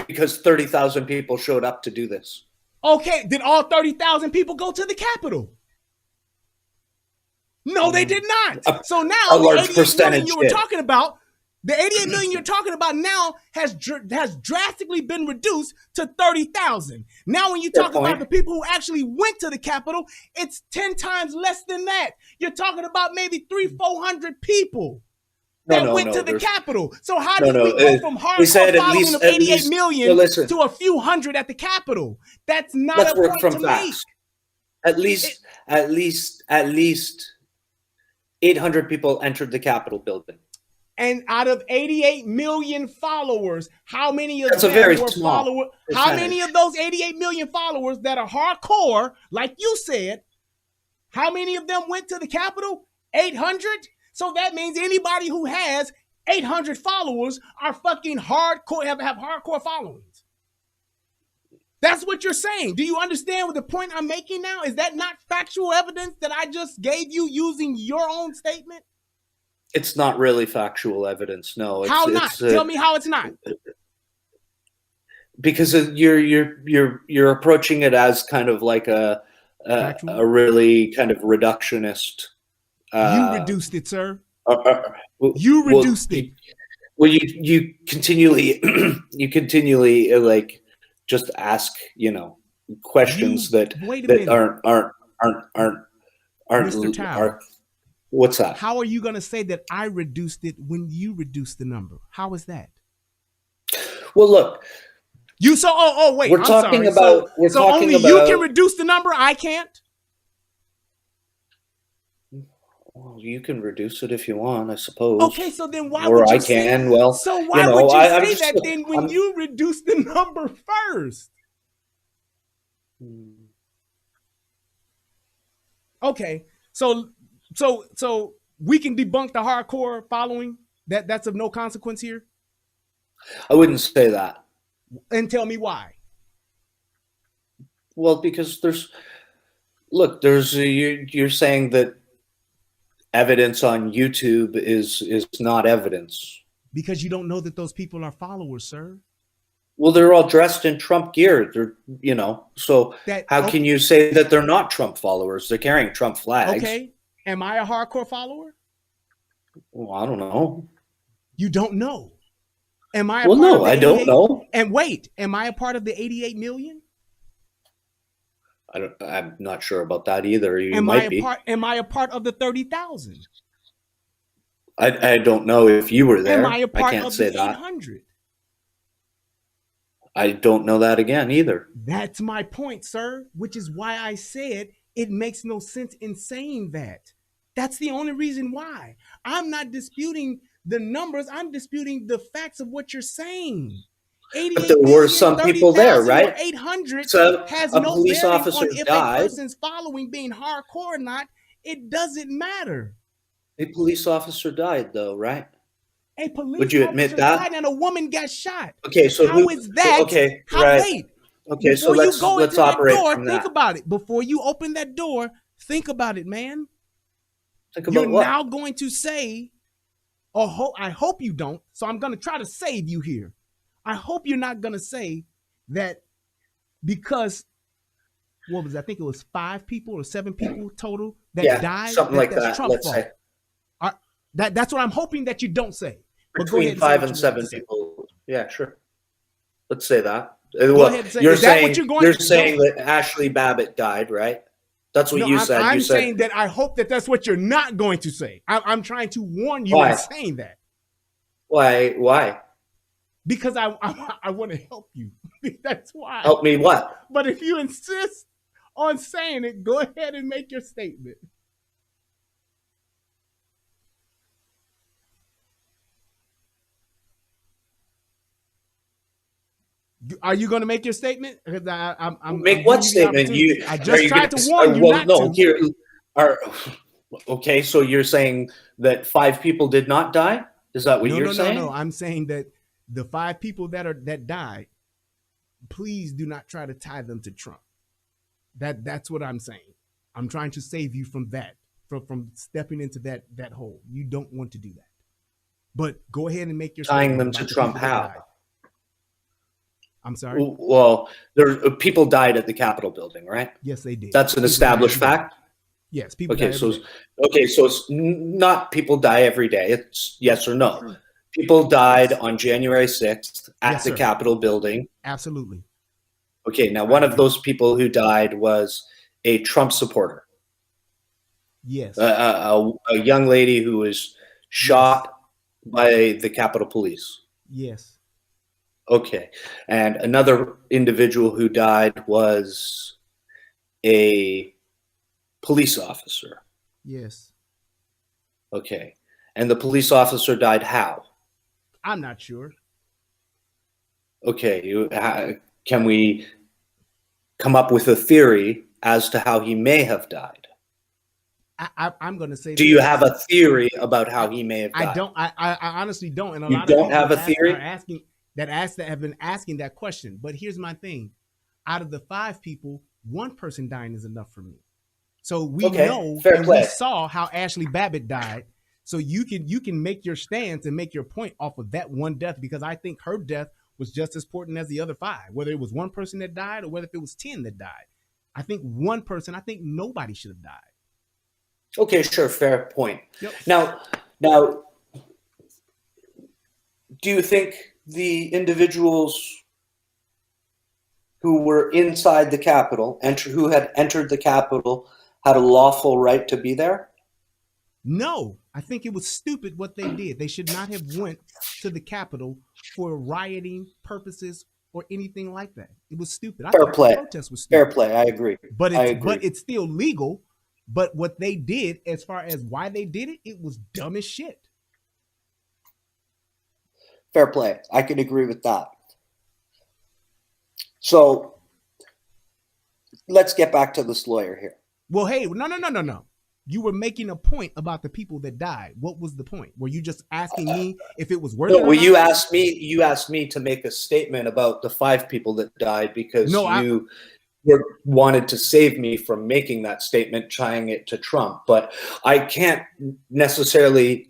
Speaker 1: Because 30,000 people showed up to do this.
Speaker 5: Okay, did all 30,000 people go to the Capitol? No, they did not. So now
Speaker 1: a
Speaker 5: the
Speaker 1: large
Speaker 5: 88 million
Speaker 1: percentage
Speaker 5: you were
Speaker 1: did.
Speaker 5: talking about, the 88 million you're talking about now has drastically been reduced to 30,000. Now when you talk about the people who actually went to the Capitol, it's 10 times less than that. You're talking about maybe 300-400 people that went to the Capitol. So how did we go from hardcore following of 88 million to a few hundred at the Capitol? That's not a point to make.
Speaker 1: At least 800 people entered the Capitol building.
Speaker 5: And out of 88 million followers, how many of
Speaker 1: That's a
Speaker 5: them
Speaker 1: very
Speaker 5: were
Speaker 1: small
Speaker 5: followers? How
Speaker 1: percentage.
Speaker 5: many of those 88 million followers that are hardcore, like you said, how many of them went to the Capitol? 800? So that means anybody who has 800 followers are fucking hardcore, have hardcore followings. That's what you're saying. Do you understand what the point I'm making now? Is that not factual evidence that I just gave you using your own statement?
Speaker 1: It's not really factual evidence. No.
Speaker 5: How not? Tell me how it's not.
Speaker 1: Because you're approaching it as kind of like a really kind of reductionist.
Speaker 5: You reduced it, sir. You reduced it.
Speaker 1: Well, you continually like just ask questions that aren't
Speaker 5: Mr. Tao.
Speaker 1: What's that?
Speaker 5: How are you going to say that I reduced it when you reduced the number? How is that?
Speaker 1: Well, look.
Speaker 5: You so wait.
Speaker 1: We're talking about.
Speaker 5: So only you can reduce the number. I can't.
Speaker 1: Well, you can reduce it if you want, I suppose.
Speaker 5: Okay, so then why would you say?
Speaker 1: Well,
Speaker 5: so why would you say that then when you reduce the number first? Okay, so we can debunk the hardcore following that's of no consequence here.
Speaker 1: I wouldn't say that.
Speaker 5: And tell me why.
Speaker 1: Well, because you're saying that evidence on YouTube is not evidence.
Speaker 5: Because you don't know that those people are followers, sir.
Speaker 1: Well, they're all dressed in Trump gear. So how can you say that they're not Trump followers? They're carrying Trump flags.
Speaker 5: Okay. Am I a hardcore follower?
Speaker 1: Well, I don't know.
Speaker 5: You don't know. Am I?
Speaker 1: Well, no, I don't know.
Speaker 5: And wait, am I a part of the 88 million?
Speaker 1: I'm not sure about that either. You might be.
Speaker 5: Am I a part of the 30,000?
Speaker 1: I don't know if you were there.
Speaker 5: Am I a part
Speaker 1: can't
Speaker 5: of
Speaker 1: say
Speaker 5: the
Speaker 1: that.
Speaker 5: 800?
Speaker 1: I don't know that again either.
Speaker 5: That's my point, sir, which is why I said it makes no sense in saying that. That's the only reason why. I'm not disputing the numbers. I'm disputing the facts of what you're saying.
Speaker 1: But there were some people there, right?
Speaker 5: 800
Speaker 1: so
Speaker 5: has
Speaker 1: a
Speaker 5: no
Speaker 1: police
Speaker 5: bearing
Speaker 1: officer
Speaker 5: on if
Speaker 1: died.
Speaker 5: a person's following being hardcore or not. It doesn't matter.
Speaker 1: A police officer died, though, right?
Speaker 5: A police
Speaker 1: Would you
Speaker 5: officer
Speaker 1: admit that?
Speaker 5: died and a woman got shot.
Speaker 1: Okay, so
Speaker 5: how is that?
Speaker 1: Okay,
Speaker 5: how,
Speaker 1: right.
Speaker 5: Wait.
Speaker 1: Okay, so
Speaker 5: Before
Speaker 1: let's
Speaker 5: you go
Speaker 1: let's
Speaker 5: into
Speaker 1: operate
Speaker 5: that door,
Speaker 1: from
Speaker 5: think
Speaker 1: that.
Speaker 5: about it. Before you open that door, think about it, man.
Speaker 1: Think about
Speaker 5: You're
Speaker 1: what?
Speaker 5: now going to say, I hope you don't. So I'm going to try to save you here. I hope you're not going to say that because, what was it? I think it was 5 people or 7 people total that died.
Speaker 1: Something like
Speaker 5: that's
Speaker 1: that.
Speaker 5: Trump's
Speaker 1: Let's
Speaker 5: fault.
Speaker 1: say
Speaker 5: That's what I'm hoping that you don't say. But go
Speaker 1: between
Speaker 5: ahead and say
Speaker 1: 5
Speaker 5: what
Speaker 1: and
Speaker 5: you want
Speaker 1: 7
Speaker 5: to say.
Speaker 1: people. Yeah, sure. Let's say that.
Speaker 5: Go ahead and say,
Speaker 1: You're
Speaker 5: is that
Speaker 1: saying
Speaker 5: what you're going
Speaker 1: you're
Speaker 5: to
Speaker 1: saying that Ashley Babbitt died, right? That's what you said.
Speaker 5: I'm
Speaker 1: you
Speaker 5: saying
Speaker 1: said
Speaker 5: that I hope that that's what you're not going to say. I'm trying to warn you
Speaker 1: Why?
Speaker 5: in saying that.
Speaker 1: Why?
Speaker 5: Because I want to help you. That's why.
Speaker 1: Help me what?
Speaker 5: But if you insist on saying it, go ahead and make your statement. Are you going to make your statement? Because I'm
Speaker 1: Make what statement?
Speaker 5: I just tried to warn you not to.
Speaker 1: Here, okay, so you're saying that 5 people did not die? Is that what you're saying?
Speaker 5: No. I'm saying that the 5 people that died, please do not try to tie them to Trump. That's what I'm saying. I'm trying to save you from that, from stepping into that hole. You don't want to do that. But go ahead and make your
Speaker 1: tying them to Trump. How?
Speaker 5: I'm sorry.
Speaker 1: Well, people died at the Capitol building, right?
Speaker 5: Yes, they did.
Speaker 1: That's an established fact.
Speaker 5: Yes, people.
Speaker 1: Okay, so it's not people die every day. It's yes or no. People died on January 6th at the Capitol building.
Speaker 5: Absolutely.
Speaker 1: Okay, now one of those people who died was a Trump supporter.
Speaker 5: Yes.
Speaker 1: A young lady who was shot by the Capitol Police.
Speaker 5: Yes.
Speaker 1: Okay, and another individual who died was a police officer.
Speaker 5: Yes.
Speaker 1: Okay, and the police officer died how?
Speaker 5: I'm not sure.
Speaker 1: Okay, can we come up with a theory as to how he may have died?
Speaker 5: I'm going to say.
Speaker 1: Do you have a theory about how he may have died?
Speaker 5: I don't. I honestly don't. And
Speaker 1: you don't have a theory?
Speaker 5: That have been asking that question. But here's my thing: out of the 5 people, 1 person dying is enough for me. So we know and we saw how Ashley Babbitt died. So you can make your stance and make your point off of that one death, because I think her death was just as important as the other 5, whether it was 1 person that died or whether it was 10 that died. I think 1 person. I think nobody should have died.
Speaker 1: Okay, sure, fair point.
Speaker 5: Yep.
Speaker 1: Now, do you think the individuals who were inside the Capitol, who had entered the Capitol, had a lawful right to be there?
Speaker 5: No, I think it was stupid what they did. They should not have went to the Capitol for rioting purposes or anything like that. It was stupid.
Speaker 1: Fair play.
Speaker 5: The protest was stupid.
Speaker 1: Fair play. I agree.
Speaker 5: But it's still legal. But what they did, as far as why they did it, it was dumb as shit.
Speaker 1: Fair play. I can agree with that. So let's get back to this lawyer here.
Speaker 5: Well, hey, no. You were making a point about the people that died. What was the point? Were you just asking me if it was worth it?
Speaker 1: No, well, you asked me to make a statement about the 5 people that died because you wanted to save me from making that statement, tying it to Trump. But I can't necessarily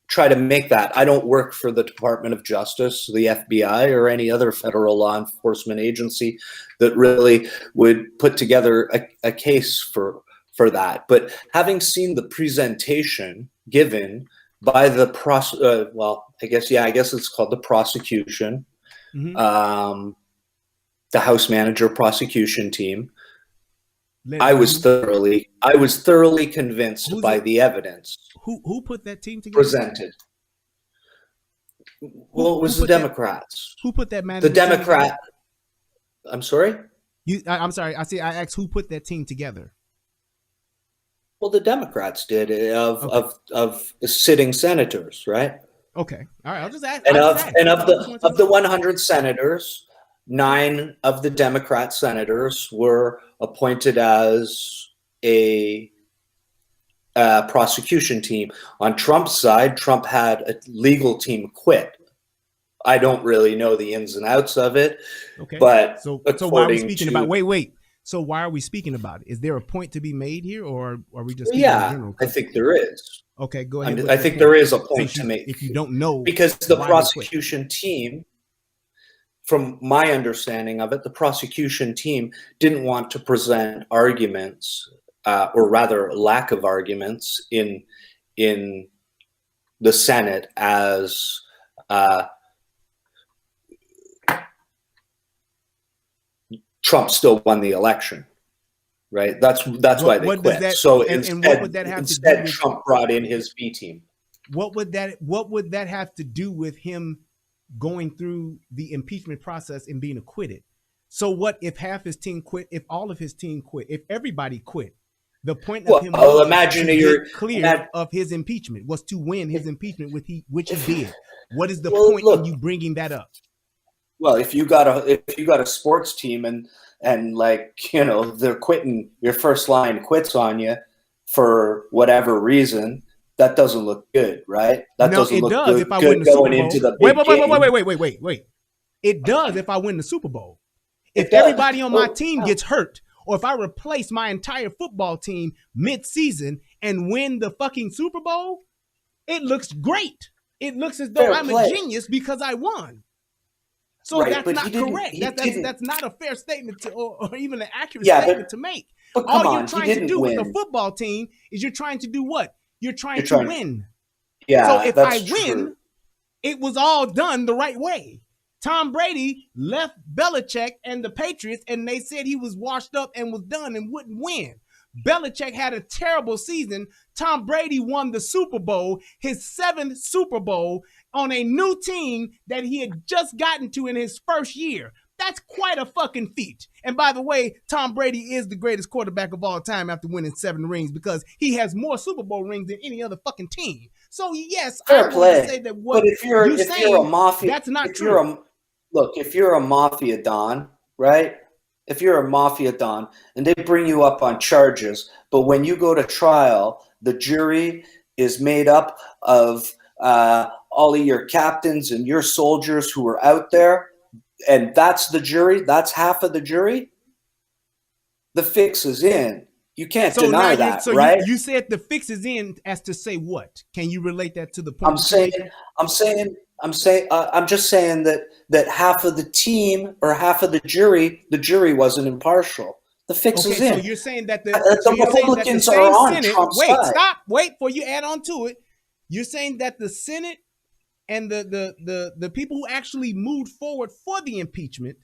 Speaker 1: try to make that. I don't work for the Department of Justice, the FBI, or any other federal law enforcement agency that really would put together a case for that. But having seen the presentation given by the I guess it's called the prosecution, the House Manager prosecution team, I was thoroughly convinced by the evidence.
Speaker 5: Who put that team together?
Speaker 1: Presented. Well, it was the Democrats.
Speaker 5: Who put that manager?
Speaker 1: The Democrat. I'm sorry.
Speaker 5: I'm sorry. I asked who put that team together.
Speaker 1: Well, the Democrats did of sitting senators, right?
Speaker 5: Okay. All right. I'll just ask.
Speaker 1: And of the 100 senators, 9 of the Democrat senators were appointed as a prosecution team. On Trump's side, Trump had a legal team quit. I don't really know the ins and outs of it.
Speaker 5: Okay.
Speaker 1: But
Speaker 5: so why are we speaking about? Wait. So why are we speaking about it? Is there a point to be made here, or are we just?
Speaker 1: In general? I think there is.
Speaker 5: Okay, go ahead.
Speaker 1: I think there is a point to make.
Speaker 5: If you don't know,
Speaker 1: because the prosecution team, from my understanding of it, the prosecution team didn't want to present arguments, or rather lack of arguments in the Senate as Trump still won the election, right? That's why they quit. Instead, Trump brought in his B team.
Speaker 5: What would that have to do with him going through the impeachment process and being acquitted? So what if half his team quit? If all of his team quit? If everybody quit? The point of him was
Speaker 1: imagine
Speaker 5: to
Speaker 1: you're
Speaker 5: get clear of his impeachment, was to win his impeachment, which he did. What is the
Speaker 1: Well,
Speaker 5: point
Speaker 1: look,
Speaker 5: in you bringing that up?
Speaker 1: Well, if you got a sports team and like, you know, they're quitting, your first line quits on you for whatever reason, that doesn't look good, right? That
Speaker 5: No,
Speaker 1: doesn't
Speaker 5: it
Speaker 1: look
Speaker 5: does
Speaker 1: good,
Speaker 5: if I
Speaker 1: good
Speaker 5: win the Super
Speaker 1: going
Speaker 5: Bowl.
Speaker 1: into the big game.
Speaker 5: Wait. It does if I win the Super Bowl.
Speaker 1: It
Speaker 5: If
Speaker 1: does.
Speaker 5: everybody on my team gets hurt, or if I replace my entire football team mid-season and win the fucking Super Bowl, it looks great. It looks as though
Speaker 1: Fair
Speaker 5: I'm
Speaker 1: play.
Speaker 5: a genius because I won. So
Speaker 1: Right,
Speaker 5: that's
Speaker 1: but
Speaker 5: not
Speaker 1: he didn't-
Speaker 5: correct.
Speaker 1: he
Speaker 5: That's
Speaker 1: didn't-
Speaker 5: not a fair statement to, or even an accurate
Speaker 1: Yeah,
Speaker 5: statement to make.
Speaker 1: but
Speaker 5: All
Speaker 1: come
Speaker 5: you're
Speaker 1: on, he
Speaker 5: trying to
Speaker 1: didn't
Speaker 5: do with
Speaker 1: win.
Speaker 5: the football team is you're trying to do what? You're trying to
Speaker 1: trying-
Speaker 5: win.
Speaker 1: Yeah,
Speaker 5: So if
Speaker 1: that's
Speaker 5: I win,
Speaker 1: true.
Speaker 5: it was all done the right way. Tom Brady left Belichick and the Patriots, and they said he was washed up and was done and wouldn't win. Belichick had a terrible season. Tom Brady won the Super Bowl, his 7th Super Bowl, on a new team that he had just gotten to in his first year. That's quite a fucking feat. And by the way, Tom Brady is the greatest quarterback of all time after winning 7 rings because he has more Super Bowl rings than any other fucking team. So yes,
Speaker 1: Fair
Speaker 5: I'm
Speaker 1: play.
Speaker 5: going to say that what
Speaker 1: But if you're
Speaker 5: saying,
Speaker 1: a mafia,
Speaker 5: that's not
Speaker 1: if
Speaker 5: true.
Speaker 1: if you're a mafia don, right? If you're a mafia don and they bring you up on charges, but when you go to trial, the jury is made up of all of your captains and your soldiers who were out there, and that's the jury, that's half of the jury, the fix is in. You can't deny that, right?
Speaker 5: You said the fix is in as to say what? Can you relate that to the point?
Speaker 1: I'm just saying that half of the team or half of the jury wasn't impartial. The fix is in.
Speaker 5: So you're saying that the
Speaker 1: Republicans are
Speaker 5: same
Speaker 1: on
Speaker 5: Senate.
Speaker 1: Trump's
Speaker 5: Wait,
Speaker 1: side.
Speaker 5: stop. Wait before you add on to it. You're saying that the Senate and the people who actually moved forward for the impeachment,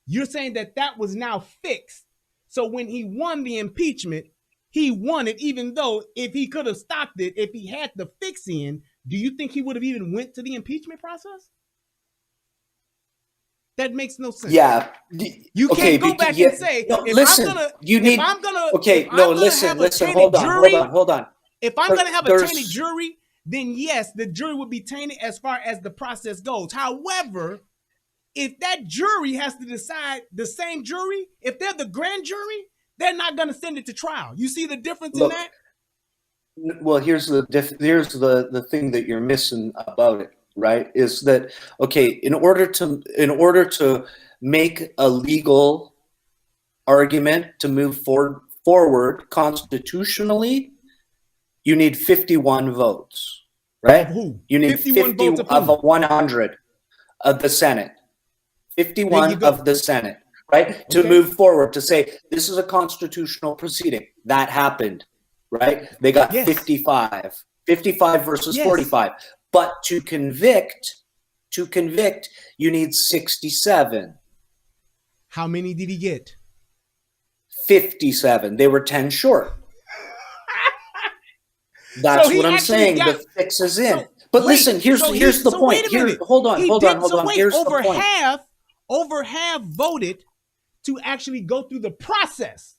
Speaker 5: you're saying that was now fixed. So when he won the impeachment, he won it, even though if he could have stopped it, if he had the fix in, do you think he would have even went to the impeachment process? That makes no sense.
Speaker 1: Yeah.
Speaker 5: You can't go back and say,
Speaker 1: listen, hold on.
Speaker 5: If I'm going to have a tainted jury, then yes, the jury would be tainted as far as the process goes. However, if that jury has to decide, the same jury, if they're the grand jury, they're not going to send it to trial. You see the difference in that?
Speaker 1: Well, here's the thing that you're missing about it, right? Is that in order to make a legal argument to move forward constitutionally, you need 51 votes, right?
Speaker 5: Of who?
Speaker 1: You need 50
Speaker 5: votes
Speaker 1: of 100 of the Senate. 51 of the Senate, right? To move forward, to say this is a constitutional proceeding. That happened, right? They got 55. 55 versus 45. But to convict, you need 67.
Speaker 5: How many did he get?
Speaker 1: 57. They were 10 short. That's what I'm saying. The fix is in. But listen, here's the point. Hold on. Here's the point.
Speaker 5: Over half voted to actually go through the process.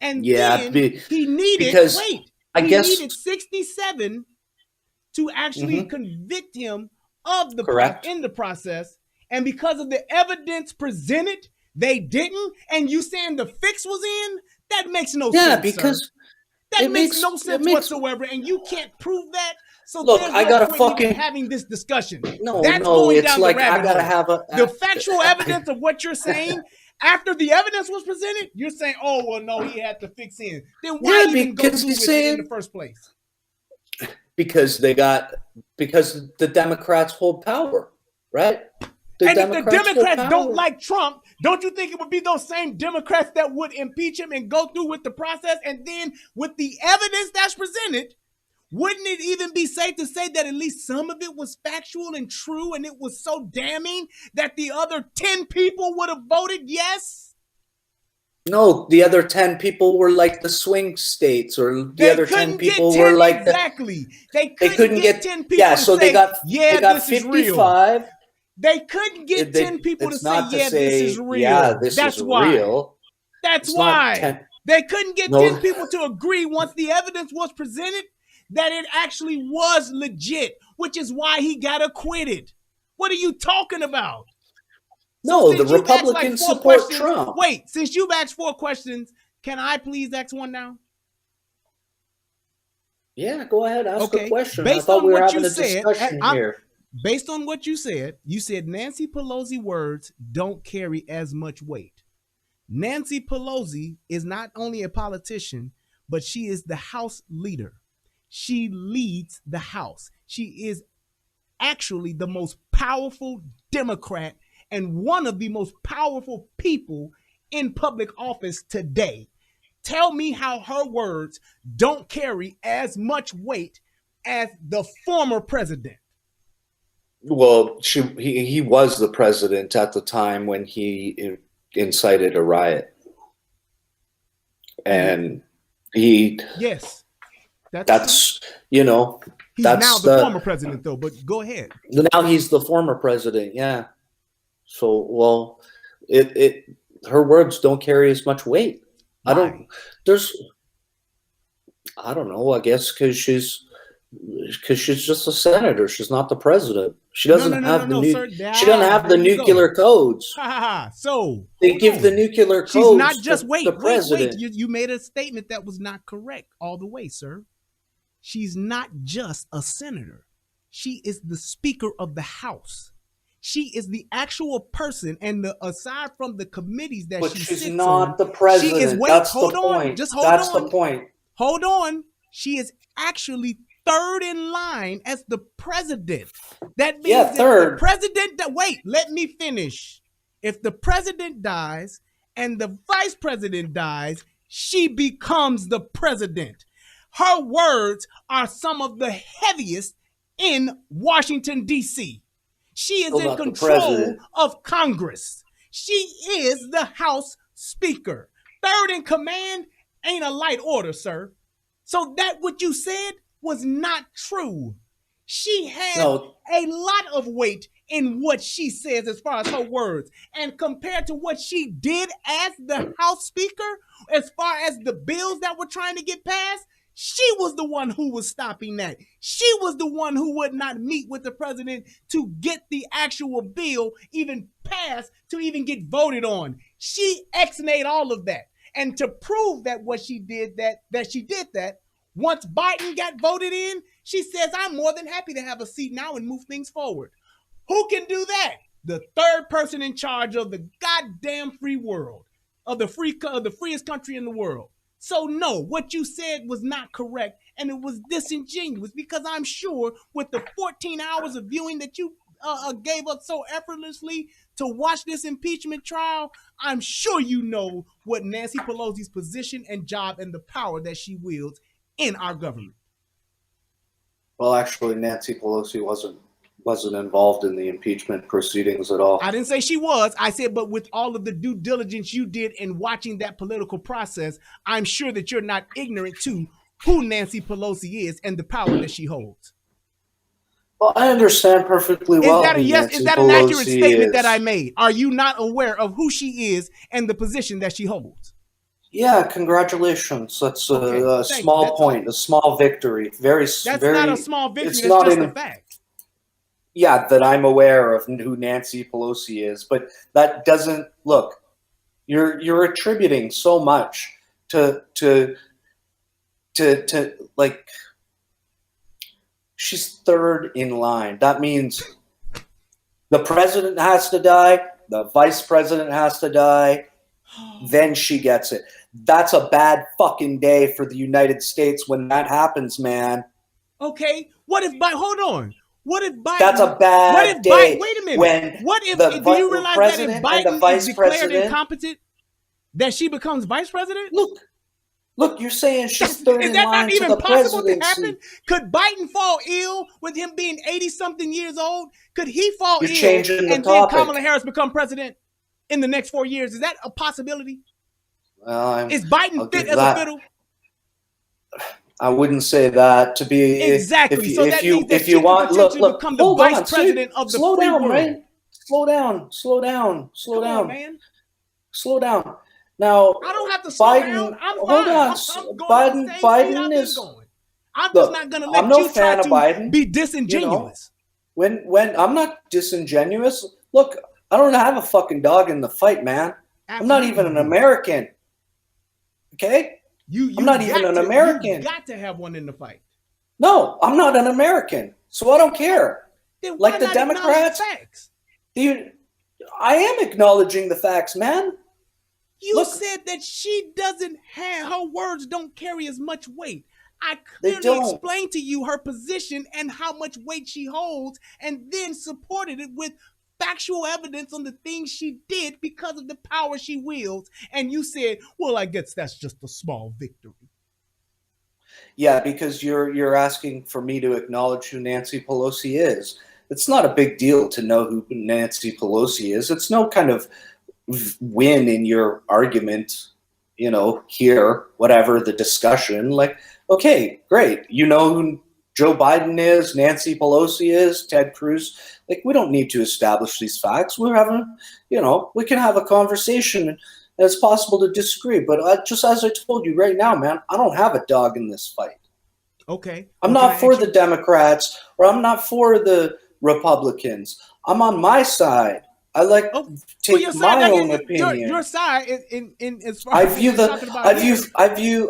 Speaker 5: And then he needed, needed 67 to actually convict him of the in the process. And because of the evidence presented, they didn't. And you saying the fix was in? That makes no sense.
Speaker 1: Yeah, because
Speaker 5: that makes no sense whatsoever. And you can't prove that. So
Speaker 1: look, I gotta
Speaker 5: having this discussion.
Speaker 1: No,
Speaker 5: that's going
Speaker 1: it's
Speaker 5: down
Speaker 1: like
Speaker 5: the rabbit
Speaker 1: I gotta
Speaker 5: hole.
Speaker 1: have
Speaker 5: the factual evidence of what you're saying. After the evidence was presented, you're saying, "Oh well, no, he had to fix in." Then why even go through with it in the first place?
Speaker 1: Because the Democrats hold power, right?
Speaker 5: If the Democrats don't like Trump, don't you think it would be those same Democrats that would impeach him and go through with the process? And then with the evidence that's presented, wouldn't it even be safe to say that at least some of it was factual and true, and it was so damning that the other 10 people would have voted yes?
Speaker 1: No, the other 10 people were like the swing states, or the other 10 people were like
Speaker 5: exactly. They couldn't get 10 people.
Speaker 1: Yeah, so they got
Speaker 5: this
Speaker 1: 55.
Speaker 5: They couldn't get 10 people to say, yeah, this is real.
Speaker 1: Yeah, this
Speaker 5: That's
Speaker 1: is
Speaker 5: why.
Speaker 1: real.
Speaker 5: That's
Speaker 1: It's
Speaker 5: why.
Speaker 1: not 10.
Speaker 5: They couldn't get
Speaker 1: No.
Speaker 5: 10 people to agree once the evidence was presented that it actually was legit, which is why he got acquitted. What are you talking about?
Speaker 1: No,
Speaker 5: since
Speaker 1: the
Speaker 5: you've asked,
Speaker 1: Republicans
Speaker 5: 4
Speaker 1: support
Speaker 5: questions,
Speaker 1: Trump.
Speaker 5: Wait, since you've asked 4 questions, can I please ask one now?
Speaker 1: Yeah, go ahead, ask a question.
Speaker 5: Based
Speaker 1: I thought
Speaker 5: on
Speaker 1: we were
Speaker 5: what
Speaker 1: having
Speaker 5: you
Speaker 1: a
Speaker 5: said,
Speaker 1: discussion here.
Speaker 5: Based on what you said Nancy Pelosi words don't carry as much weight. Nancy Pelosi is not only a politician, but she is the House leader. She leads the House. She is actually the most powerful Democrat and one of the most powerful people in public office today. Tell me how her words don't carry as much weight as the former president.
Speaker 1: Well, he was the president at the time when he incited a riot, and
Speaker 5: yes,
Speaker 1: that's you know,
Speaker 5: he's
Speaker 1: that's
Speaker 5: now the former president though. But go ahead.
Speaker 1: Now he's the former president. Yeah. So well, her words don't carry as much weight.
Speaker 5: Why?
Speaker 1: I don't know. I guess because she's just a senator. She's not the president. She doesn't have the nuclear codes.
Speaker 5: So
Speaker 1: they give the nuclear codes.
Speaker 5: She's not just
Speaker 1: wait.
Speaker 5: You made a statement that was not correct all the way, sir. She's not just a senator. She is the Speaker of the House. She is the actual person, and aside from the committees that she sits on,
Speaker 1: she's not the president.
Speaker 5: She is, hold on.
Speaker 1: That's the point.
Speaker 5: Hold on. She is actually third in line as the president. That means
Speaker 1: third.
Speaker 5: The president, let me finish. If the president dies and the vice president dies, she becomes the president. Her words are some of the heaviest in Washington, D.C. She is in control of Congress. She is the House Speaker. Third in command ain't a light order, sir. So that what you said was not true. She has a lot of weight in what she says as far as her words. And compared to what she did as the House Speaker, as far as the bills that were trying to get passed, she was the one who was stopping that. She was the one who would not meet with the president to get the actual bill even passed, to even get voted on. She ex-nayed all of that. And to prove that what she did, that she did that, once Biden got voted in, she says, I'm more than happy to have a seat now and move things forward. Who can do that? The third person in charge of the goddamn free world, of the freest country in the world. So no, what you said was not correct, and it was disingenuous, because I'm sure with the 14 hours of viewing that you gave up so effortlessly to watch this impeachment trial, I'm sure you know what Nancy Pelosi's position and job and the power that she wields in our government.
Speaker 1: Well, actually, Nancy Pelosi wasn't involved in the impeachment proceedings at all.
Speaker 5: I didn't say she was. I said, but with all of the due diligence you did in watching that political process, I'm sure that you're not ignorant to who Nancy Pelosi is and the power that she holds.
Speaker 1: Well, I understand perfectly well.
Speaker 5: Is that a yes? Is that an accurate statement that I made? Are you not aware of who she is and the position that she holds?
Speaker 1: Yeah, congratulations. That's a small point, a small victory. That's
Speaker 5: not a small victory. That's just a fact.
Speaker 1: Yeah, that I'm aware of who Nancy Pelosi is, but that doesn't look. You're attributing so much to like. She's third in line. That means the president has to die, the vice president has to die, then she gets it. That's a bad fucking day for the United States when that happens, man.
Speaker 5: Okay, what if hold on. What if Biden?
Speaker 1: That's a bad day.
Speaker 5: Wait a minute.
Speaker 1: When
Speaker 5: what if?
Speaker 1: Do
Speaker 5: you realize that if Biden is declared incompetent, that she becomes vice president?
Speaker 1: Look, you're saying she's third in line to the presidency. Is that not even possible to happen?
Speaker 5: Could Biden fall ill with him being 80-something years old? Could he fall ill
Speaker 1: and
Speaker 5: then Kamala Harris become president in the next 4 years? Is that a possibility? Is Biden fit as a fiddle?
Speaker 1: I wouldn't say that to be
Speaker 5: exactly. So that means that
Speaker 1: if you want, look,
Speaker 5: become the vice president of the free world.
Speaker 1: Right? slow down.
Speaker 5: Come on, man.
Speaker 1: Slow down. Now,
Speaker 5: I don't have to slow down. I'm
Speaker 1: hold
Speaker 5: fine.
Speaker 1: on.
Speaker 5: I'm going at the same speed I've been going. I'm just not going to let you try to be disingenuous.
Speaker 1: When I'm not disingenuous. Look, I don't have a fucking dog in the fight, man. I'm not even an American. Okay? I'm not even an American.
Speaker 5: You got to have one in the fight.
Speaker 1: No, I'm not an American, so I don't care.
Speaker 5: Then
Speaker 1: like the Democrats,
Speaker 5: facts?
Speaker 1: I am acknowledging the facts, man.
Speaker 5: You said that she doesn't have, her words don't carry as much weight. I clearly explained to you her position and how much weight she holds, and then supported it with factual evidence on the things she did because of the power she wields. And you said, well, I guess that's just a small victory.
Speaker 1: Yeah, because you're asking for me to acknowledge who Nancy Pelosi is. It's not a big deal to know who Nancy Pelosi is. It's no kind of win in your argument, here, whatever the discussion. Like, okay, great. You know who Joe Biden is, Nancy Pelosi is, Ted Cruz. Like, we don't need to establish these facts. We're having, we can have a conversation, and it's possible to disagree. But just as I told you right now, man, I don't have a dog in this fight.
Speaker 5: Okay.
Speaker 1: I'm not for the Democrats, or I'm not for the Republicans. I'm on my side. I like take my own opinion.
Speaker 5: Your side in as far
Speaker 1: I
Speaker 5: as
Speaker 1: view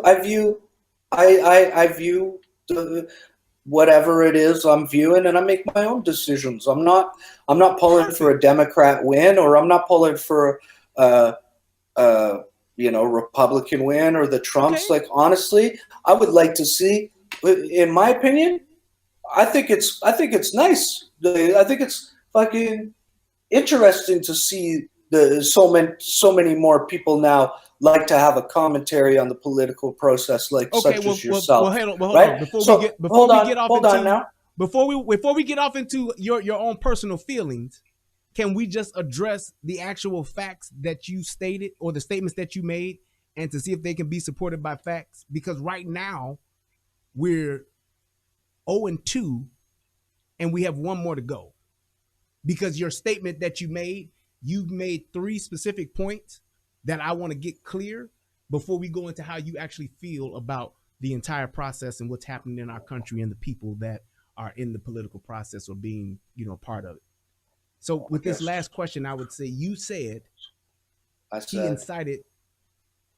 Speaker 1: I view the whatever it is I'm viewing, and I make my own decisions. I'm not pulling for a Democrat win, or I'm not pulling for Republican win or the Trumps.
Speaker 5: Okay.
Speaker 1: Like, honestly, I would like to see, in my opinion, I think it's nice. I think it's fucking interesting to see so many more people now like to have a commentary on the political process, such as yourself.
Speaker 5: Hold on. Before we get off into your own personal feelings, can we just address the actual facts that you stated, or the statements that you made, and to see if they can be supported by facts? Because right now we're 0-2, and we have one more to go. Because your statement that you made 3 specific points that I want to get clear before we go into how you actually feel about the entire process and what's happening in our country and the people that are in the political process or being, part of it. So with this last question, I would say you said he incited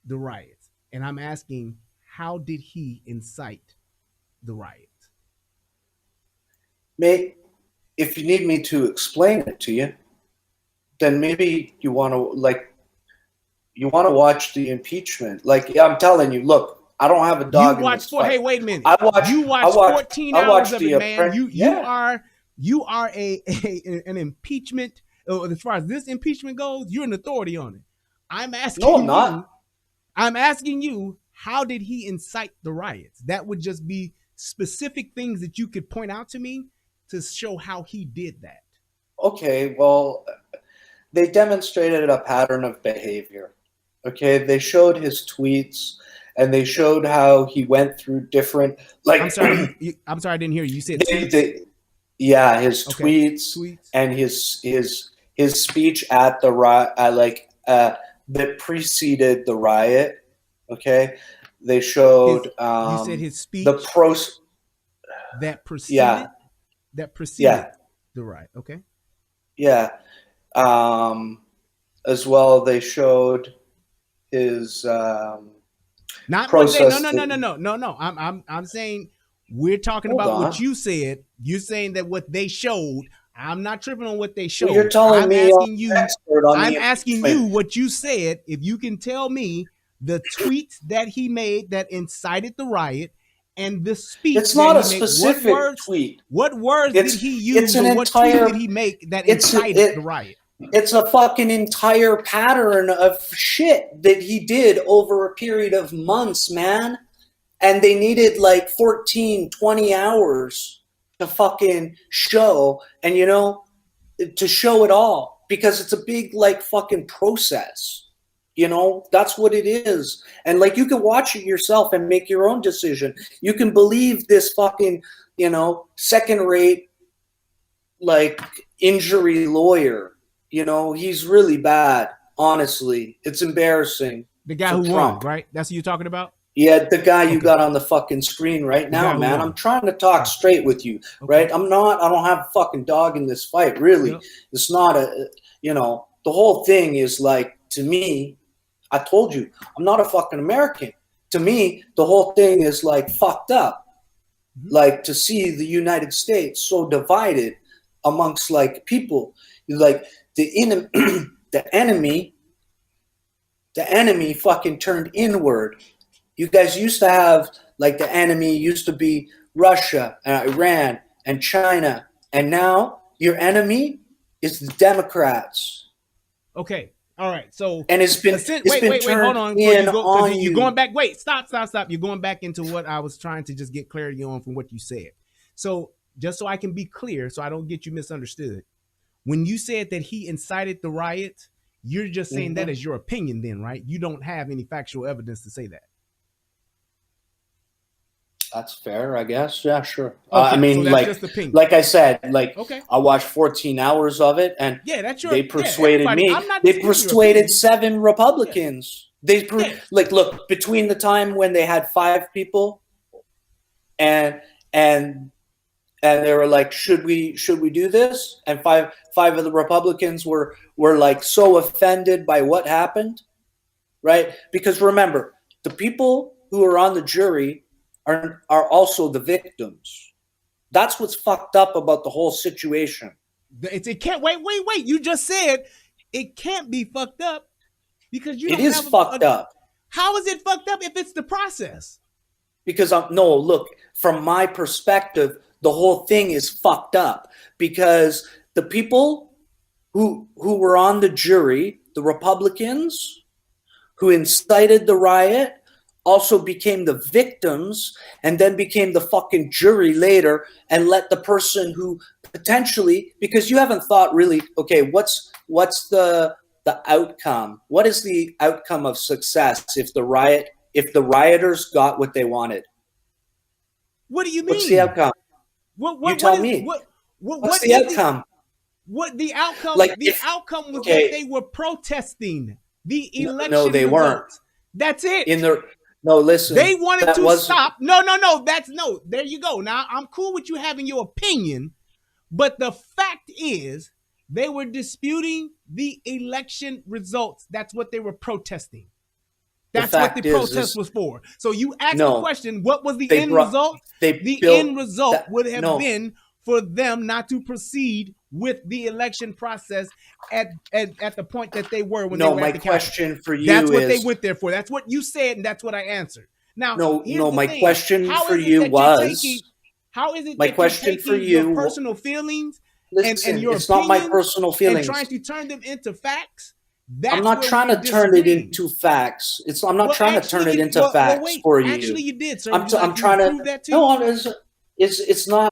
Speaker 5: the riots. And I'm asking, how did he incite the riots?
Speaker 1: Mate, if you need me to explain it to you, then maybe you want to watch the impeachment. Like, I'm telling you, look, I don't have a dog in this fight.
Speaker 5: Hey, wait a minute.
Speaker 1: You
Speaker 5: watched 14 hours of it, man. You are an impeachment. As far as this impeachment goes, you're an authority on it. I'm asking you, how did he incite the riots? That would just be specific things that you could point out to me to show how he did that.
Speaker 1: Okay, well, they demonstrated a pattern of behavior. Okay, they showed his tweets, and they showed how he went through different. Like,
Speaker 5: I'm sorry, I didn't hear you. You said
Speaker 1: his tweets and his speech at the riot, that preceded the riot. Okay, they showed.
Speaker 5: You said his speech. That preceded.
Speaker 1: Yeah.
Speaker 5: That preceded the riot. Okay.
Speaker 1: Yeah. As well, they showed his
Speaker 5: not
Speaker 1: process.
Speaker 5: No. I'm saying we're talking about what you said. You're saying that what they showed. I'm not tripping on what they showed.
Speaker 1: Well, you're telling
Speaker 5: I'm asking you what you said. If you can tell me the tweets that he made that incited the riot, and the speech.
Speaker 1: It's not a specific tweet.
Speaker 5: What words did he use, or what tweet did he make that incited the riot?
Speaker 1: It's a fucking entire pattern of shit that he did over a period of months, man. And they needed 14, 20 hours to fucking show, and to show it all, because it's a big fucking process. That's what it is. And you can watch it yourself and make your own decision. You can believe this fucking, second rate, injury lawyer, You know, he's really bad. Honestly, it's embarrassing.
Speaker 5: The guy
Speaker 1: for
Speaker 5: who
Speaker 1: Trump.
Speaker 5: won, right? That's who you're talking about?
Speaker 1: Yeah, the guy you got on the fucking screen right
Speaker 5: The
Speaker 1: now,
Speaker 5: guy who
Speaker 1: man.
Speaker 5: won.
Speaker 1: I'm trying to talk straight with you, right? I don't have a fucking dog in this fight, really.
Speaker 5: Yep.
Speaker 1: It's not a, you know, the whole thing is like, to me, I told you, I'm not a fucking American. To me, the whole thing is like fucked up. Like to see the United States so divided amongst like people, like the enemy fucking turned inward. You guys used to have, like, the enemy used to be Russia and Iran and China, and now your enemy is the Democrats.
Speaker 5: Okay, all right. So
Speaker 1: and it's been
Speaker 5: wait, hold on. You're going back. Wait, stop. You're going back into what I was trying to just get clarity on from what you said. So just so I can be clear, so I don't get you misunderstood. When you said that he incited the riot, you're just saying that as your opinion, then, right? You don't have any factual evidence to say that.
Speaker 1: That's fair, I guess. Yeah, sure.
Speaker 5: Okay,
Speaker 1: I mean,
Speaker 5: so
Speaker 1: like,
Speaker 5: just opinion.
Speaker 1: like I said, like,
Speaker 5: okay.
Speaker 1: I watched 14 hours of it, and they persuaded me. They persuaded 7 Republicans. Like, look, between the time when they had 5 people, and they were like, should we do this? And five of the Republicans were like so offended by what happened, right? Because remember, the people who are on the jury are also the victims. That's what's fucked up about the whole situation.
Speaker 5: It can't wait. You just said it can't be fucked up because you don't
Speaker 1: It is fucked up.
Speaker 5: How is it fucked up if it's the process?
Speaker 1: Because no, look, from my perspective, the whole thing is fucked up because the people who were on the jury, the Republicans who incited the riot, also became the victims and then became the fucking jury later and let the person who potentially, because you haven't thought really, okay, what's the outcome? What is the outcome of success if the rioters got what they wanted?
Speaker 5: What do you mean?
Speaker 1: What's the outcome? You tell me. What's the outcome?
Speaker 5: What the outcome?
Speaker 1: Like
Speaker 5: the outcome was that they were protesting the election.
Speaker 1: No, they weren't.
Speaker 5: Results. That's it.
Speaker 1: No, listen.
Speaker 5: They wanted to stop. No. There you go. Now, I'm cool with you having your opinion, but the fact is they were disputing the election results. That's what they were protesting. That's what the protest was for. So you asked the question, what was the end result? The end result would have been for them not to proceed with the election process at the point that they were when they were at the Capitol.
Speaker 1: My question for you
Speaker 5: that's what they went there for. That's what you said, and that's what I answered. Now,
Speaker 1: my question for you was,
Speaker 5: how is it
Speaker 1: my
Speaker 5: that
Speaker 1: question
Speaker 5: you're
Speaker 1: for
Speaker 5: taking
Speaker 1: you,
Speaker 5: your personal feelings
Speaker 1: listen,
Speaker 5: and your
Speaker 1: it's not my personal feelings,
Speaker 5: and trying to turn them into facts?
Speaker 1: I'm not trying to turn it into facts. I'm not trying to turn it into facts for you.
Speaker 5: Actually, you did, sir.
Speaker 1: I'm trying to prove that to you. No, it's not.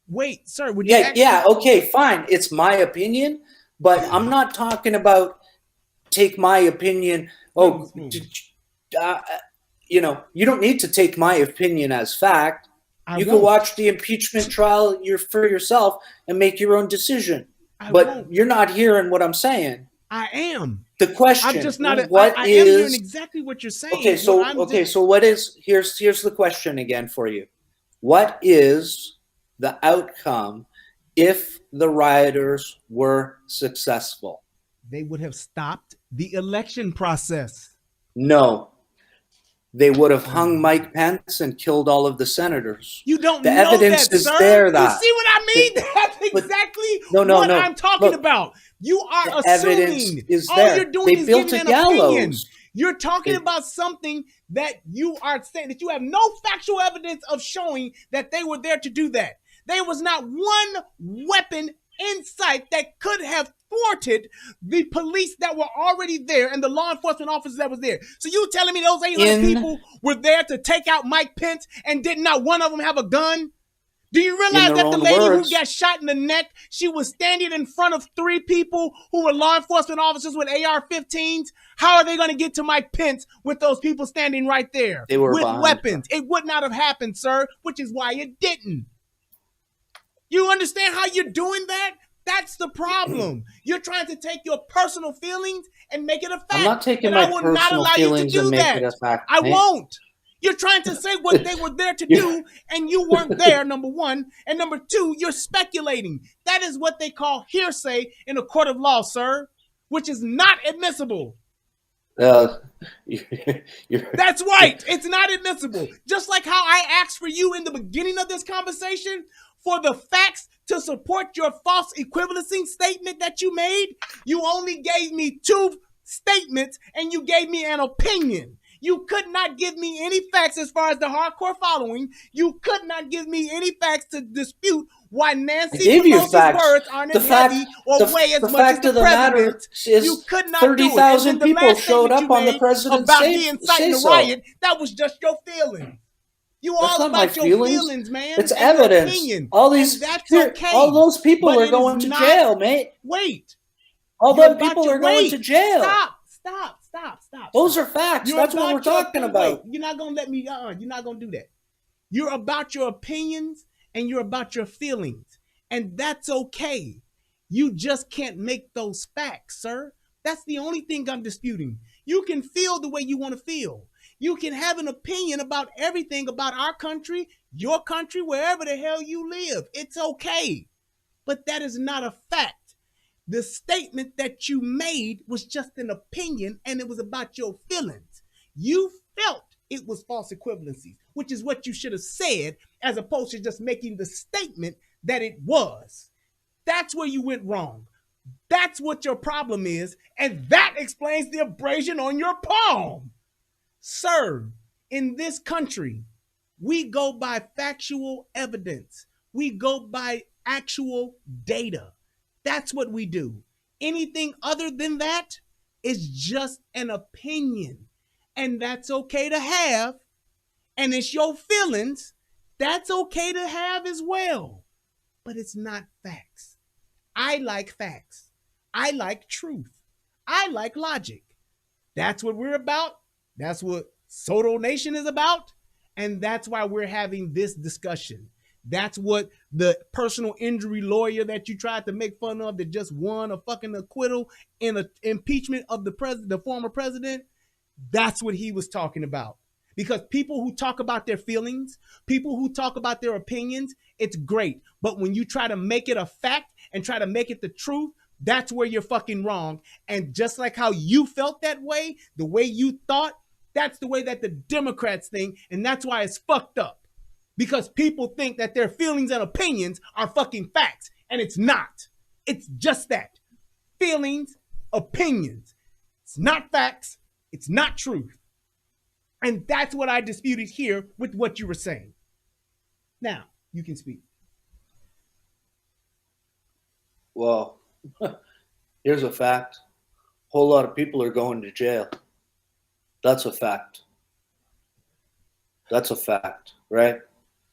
Speaker 5: Wait, sir. Would you
Speaker 1: okay, fine. It's my opinion, but I'm not talking about take my opinion. You don't need to take my opinion as fact. You can watch the impeachment trial for yourself and make your own decision. But you're not hearing what I'm saying.
Speaker 5: I am.
Speaker 1: The question.
Speaker 5: I'm just not.
Speaker 1: I am
Speaker 5: hearing exactly what you're saying.
Speaker 1: Okay, so what is? Here's the question again for you. What is the outcome if the rioters were successful?
Speaker 5: They would have stopped the election process.
Speaker 1: No. They would have hung Mike Pence and killed all of the senators.
Speaker 5: You don't
Speaker 1: the
Speaker 5: know
Speaker 1: evidence
Speaker 5: that,
Speaker 1: is
Speaker 5: sir.
Speaker 1: there.
Speaker 5: You see what I mean? That's exactly what I'm talking about. You are assuming. All you're doing is giving an opinion. You're talking about something that you are saying that you have no factual evidence of showing that they were there to do that. There was not one weapon in sight that could have thwarted the police that were already there and the law enforcement officers that was there. So you telling me those 800 people were there to take out Mike Pence and did not one of them have a gun? Do you realize that the lady who got shot in the neck, she was standing in front of 3 people who were law enforcement officers with AR-15s? How are they going to get to Mike Pence with those people standing right there with weapons? It would not have happened, sir, which is why it didn't. You understand how you're doing that? That's the problem. You're trying to take your personal feelings and make it a fact.
Speaker 1: I'm not taking
Speaker 5: and
Speaker 1: my
Speaker 5: I will not
Speaker 1: personal
Speaker 5: allow you to
Speaker 1: feelings and
Speaker 5: do
Speaker 1: make
Speaker 5: that.
Speaker 1: it a fact.
Speaker 5: I
Speaker 1: Nate.
Speaker 5: won't. You're trying to say what they were there to do, and you weren't there, number one. And number two, you're speculating. That is what they call hearsay in a court of law, sir, which is not admissible.
Speaker 1: You're,
Speaker 5: That's right. It's not admissible. Just like how I asked for you in the beginning of this conversation for the facts to support your false equivalency statement that you made, you only gave me 2 statements and you gave me an opinion. You could not give me any facts as far as the hardcore following. You could not give me any facts to dispute why Nancy Pelosi's words aren't as heavy or weigh as much as the president. You could not do it.
Speaker 1: 30,000 people showed up on the president's
Speaker 5: about
Speaker 1: stage
Speaker 5: me inciting a riot. That was just your feeling. You all about your feelings, man.
Speaker 1: It's evidence. All these,
Speaker 5: that's okay.
Speaker 1: all those people are going to jail, mate.
Speaker 5: Wait.
Speaker 1: All them people are going to jail.
Speaker 5: Stop.
Speaker 1: Those are facts. That's what we're talking about.
Speaker 5: You're not gonna let me. You're not gonna do that. You're about your opinions and you're about your feelings, and that's okay. You just can't make those facts, sir. That's the only thing I'm disputing. You can feel the way you want to feel. You can have an opinion about everything about our country, your country, wherever the hell you live. It's okay. But that is not a fact. The statement that you made was just an opinion and it was about your feelings. You felt it was false equivalencies, which is what you should have said as opposed to just making the statement that it was. That's where you went wrong. That's what your problem is, and that explains the abrasion on your palm. Sir, in this country, we go by factual evidence. We go by actual data. That's what we do. Anything other than that is just an opinion. And that's okay to have. And it's your feelings. That's okay to have as well. But it's not facts. I like facts. I like truth. I like logic. That's what we're about. That's what Soto Nation is about. And that's why we're having this discussion. That's what the personal injury lawyer that you tried to make fun of that just won a fucking acquittal in an impeachment of the former president, that's what he was talking about. Because people who talk about their feelings, people who talk about their opinions, it's great. But when you try to make it a fact and try to make it the truth, that's where you're fucking wrong. And just like how you felt that way, the way you thought, that's the way that the Democrats think. And that's why it's fucked up. Because people think that their feelings and opinions are fucking facts. And it's not. It's just that. Feelings, opinions. It's not facts. It's not truth. And that's what I disputed here with what you were saying. Now, you can speak.
Speaker 1: Well, here's a fact. A whole lot of people are going to jail. That's a fact. That's a fact, right?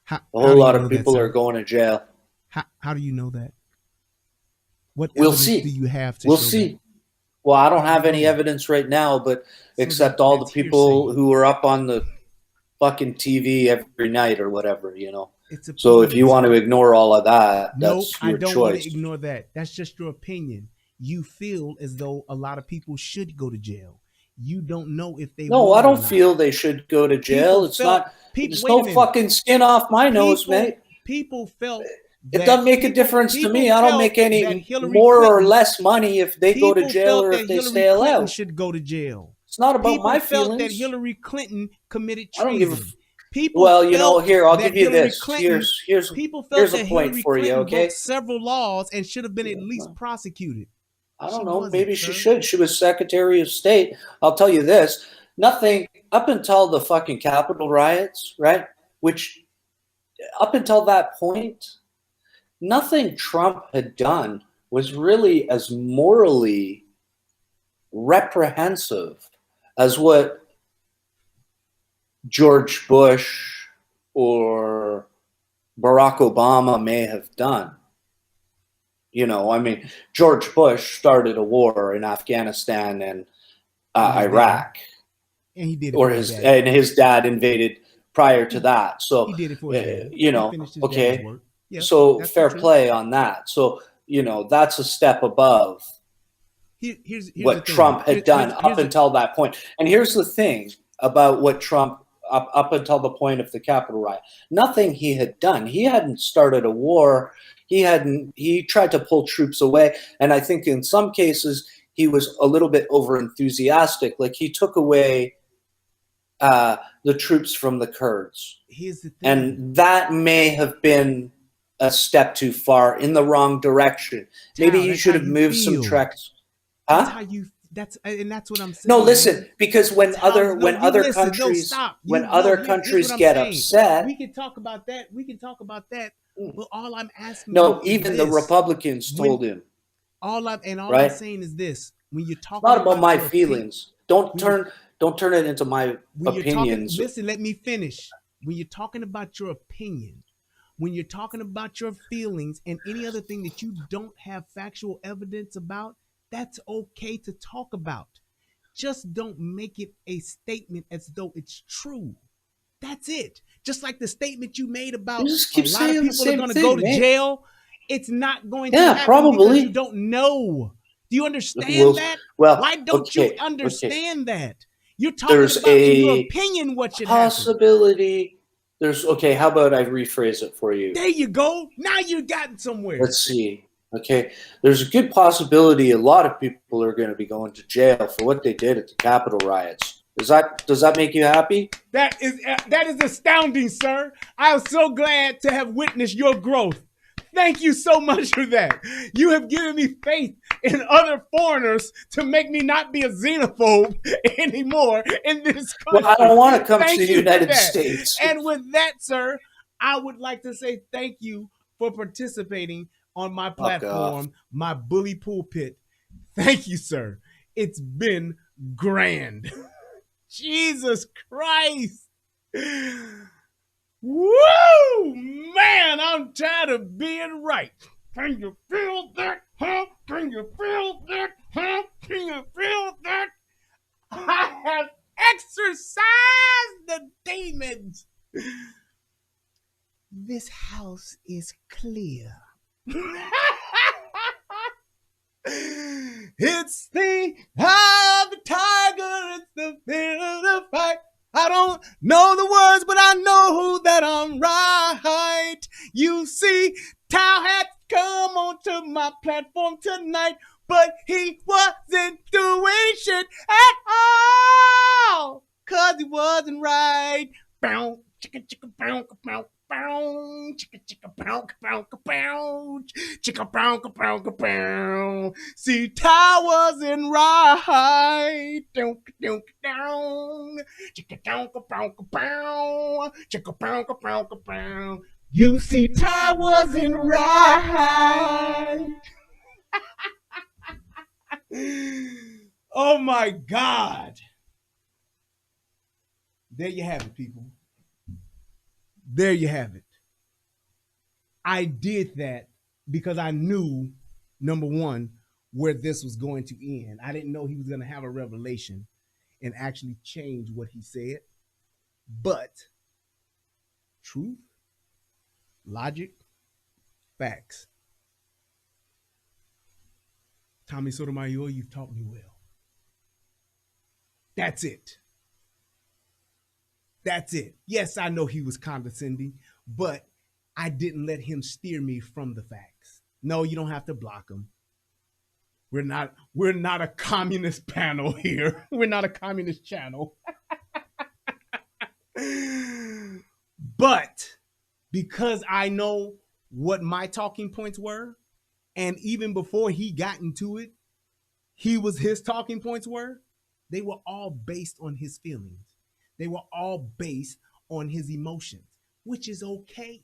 Speaker 1: A whole lot of people are going to jail.
Speaker 5: How do you know that? What
Speaker 1: we'll
Speaker 5: evidence
Speaker 1: see.
Speaker 5: do you have to
Speaker 1: we'll
Speaker 5: show
Speaker 1: see.
Speaker 5: That?
Speaker 1: Well, I don't have any evidence right now, but except all the people who are up on the fucking TV every night or whatever, you know. So if you want to ignore all of that, that's your choice.
Speaker 5: I don't want to ignore that. That's just your opinion. You feel as though a lot of people should go to jail. You don't know if they
Speaker 1: No, I don't feel they should go to jail. It's not. There's no fucking skin off my nose, mate.
Speaker 5: People felt.
Speaker 1: It doesn't make a difference to me. I don't make any more or less money if they go to jail or if they stay alive.
Speaker 5: Should go to jail.
Speaker 1: It's not about my feelings.
Speaker 5: People felt that Hillary Clinton committed treason.
Speaker 1: I don't give a. Well, you know, here I'll give you this. Here's a point for you, okay?
Speaker 5: Several laws and should have been at least prosecuted.
Speaker 1: I don't know. Maybe she should. She was Secretary of State. I'll tell you this. Nothing up until the fucking Capitol riots, right? Which up until that point, nothing Trump had done was really as morally reprehensive as what George Bush or Barack Obama may have done. You know, I mean, George Bush started a war in Afghanistan and Iraq,
Speaker 5: and he did
Speaker 1: it and his dad invaded prior to that. So
Speaker 5: he did it for his dad.
Speaker 1: you know, okay. Yeah, so fair play on that. So that's a step above
Speaker 5: here's
Speaker 1: what
Speaker 5: the
Speaker 1: Trump
Speaker 5: thing.
Speaker 1: had done up until that point. And here's the thing about what Trump, up until the point of the Capitol riot, nothing he had done. He hadn't started a war. He tried to pull troops away. And I think in some cases, he was a little bit over enthusiastic. Like he took away the troops from the Kurds.
Speaker 5: Here's the thing.
Speaker 1: And that may have been a step too far in the wrong direction. Maybe he should have moved some tracks.
Speaker 5: That's how you. That's what I'm saying.
Speaker 1: No, listen, because when other countries get upset,
Speaker 5: we can talk about that. But all I'm asking,
Speaker 1: even the Republicans told him.
Speaker 5: I'm saying is this: when you're talking
Speaker 1: not about my feelings, don't turn it into my opinions.
Speaker 5: Listen, let me finish. When you're talking about your opinion, when you're talking about your feelings and any other thing that you don't have factual evidence about, that's okay to talk about. Just don't make it a statement as though it's true. That's it. Just like the statement you made about a lot of people are going to go to jail. It's not going to happen because you don't know. Do you understand that? Why don't you understand that? You're talking about in your opinion what should
Speaker 1: possibility. Happen. How about I rephrase it for you?
Speaker 5: There you go. Now you've gotten somewhere.
Speaker 1: Let's see. Okay, there's a good possibility a lot of people are going to be going to jail for what they did at the Capitol riots. Does that make you happy?
Speaker 5: That is astounding, sir. I am so glad to have witnessed your growth. Thank you so much for that. You have given me faith in other foreigners to make me not be a xenophobe anymore in this country.
Speaker 1: Well, I don't want to come to the United States.
Speaker 5: And with that, sir, I would like to say thank you for participating on my platform, my bully pulpit. Thank you, sir. It's been grand. Jesus Christ. Woo! Man, I'm tired of being right. Can you feel that? Huh? Can you feel that? Huh? Can you feel that? I have exorcised the demons. This house is clear. It's the eye of the tiger, it's the fear of the fight. I don't know the words, but I know that I'm right. You see, Tao had come onto my platform tonight, but he wasn't doing shit at all, 'cause he wasn't right. Bow, chicka, chicka, bow, bow. Bow, chicka chicka bow bow bow, chicka bow bow bow. See, Ty wasn't right. Down, down, down, chicka down bow bow, chicka bow bow bow. You see, Ty wasn't right. Oh my God! There you have it, people. There you have it. I did that because I knew, number one, where this was going to end. I didn't know he was going to have a revelation and actually change what he said. But truth, logic, facts. Tommy Sotomayor, you've taught me well. That's it. That's it. Yes, I know he was condescending, but I didn't let him steer me from the facts. No, you don't have to block him. We're not a communist panel here. We're not a communist channel. But because I know what my talking points were, and even before he got into it, his talking points were, they were all based on his feelings. They were all based on his emotions, which is okay.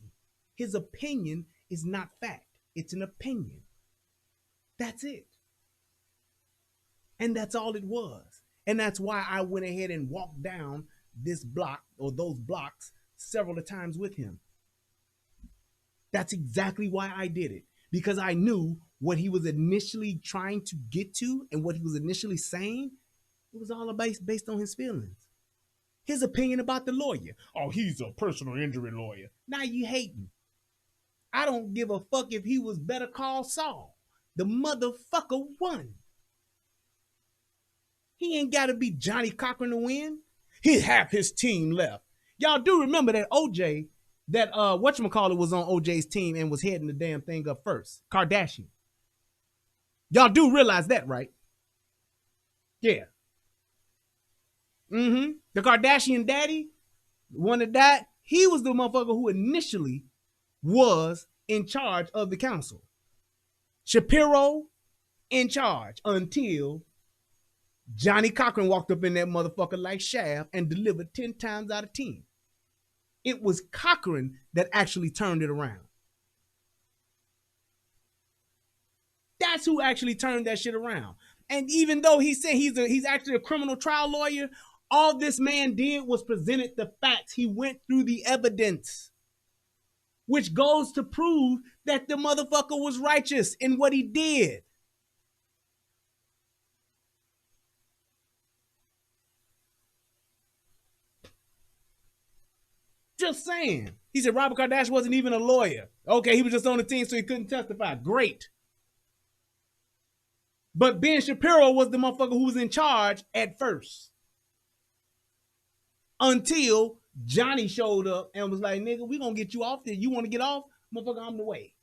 Speaker 5: His opinion is not fact. It's an opinion. That's it. And that's all it was. And that's why I went ahead and walked down this block or those blocks several times with him. That's exactly why I did it. Because I knew what he was initially trying to get to and what he was initially saying, it was all based on his feelings. His opinion about the lawyer. Oh, he's a personal injury lawyer. Now you hating. I don't give a fuck if he was Better Call Saul. The motherfucker won. He ain't got to be Johnny Cochran to win. He half his team left. Y'all do remember that OJ, that whatchamacallit was on OJ's team and was heading the damn thing up first. Kardashian. Y'all do realize that, right? Yeah. The Kardashian daddy, the one that died, he was the motherfucker who initially was in charge of the council. Shapiro in charge until Johnny Cochran walked up in that motherfucker like Shaft and delivered 10 times out of 10. It was Cochran that actually turned it around. That's who actually turned that shit around. And even though he said he's actually a criminal trial lawyer, all this man did was presented the facts. He went through the evidence, which goes to prove that the motherfucker was righteous in what he did. Just saying. He said Robert Kardashian wasn't even a lawyer. Okay, he was just on the team so he couldn't testify. Great. But Ben Shapiro was the motherfucker who was in charge at first. Until Johnny showed up and was like, nigga, we gonna get you off there. You want to get off? Motherfucker, I'm the way.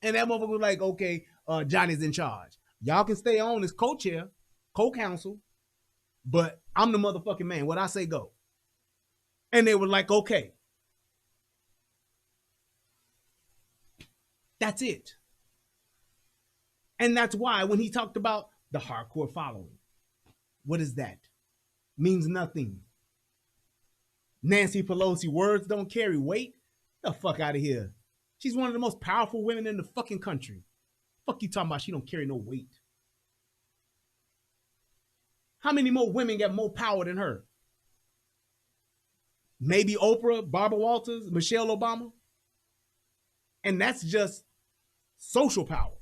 Speaker 5: And that motherfucker was like, okay, Johnny's in charge. Y'all can stay on as co-chair, co-counsel, but I'm the motherfucking man. What I say, go. And they were like, okay. That's it. And that's why when he talked about the hardcore following, what is that? Means nothing. Nancy Pelosi, words don't carry weight. Get the fuck out of here. She's one of the most powerful women in the fucking country. Fuck you talking about she don't carry no weight. How many more women got more power than her? Maybe Oprah, Barbara Walters, Michelle Obama. And that's just social power.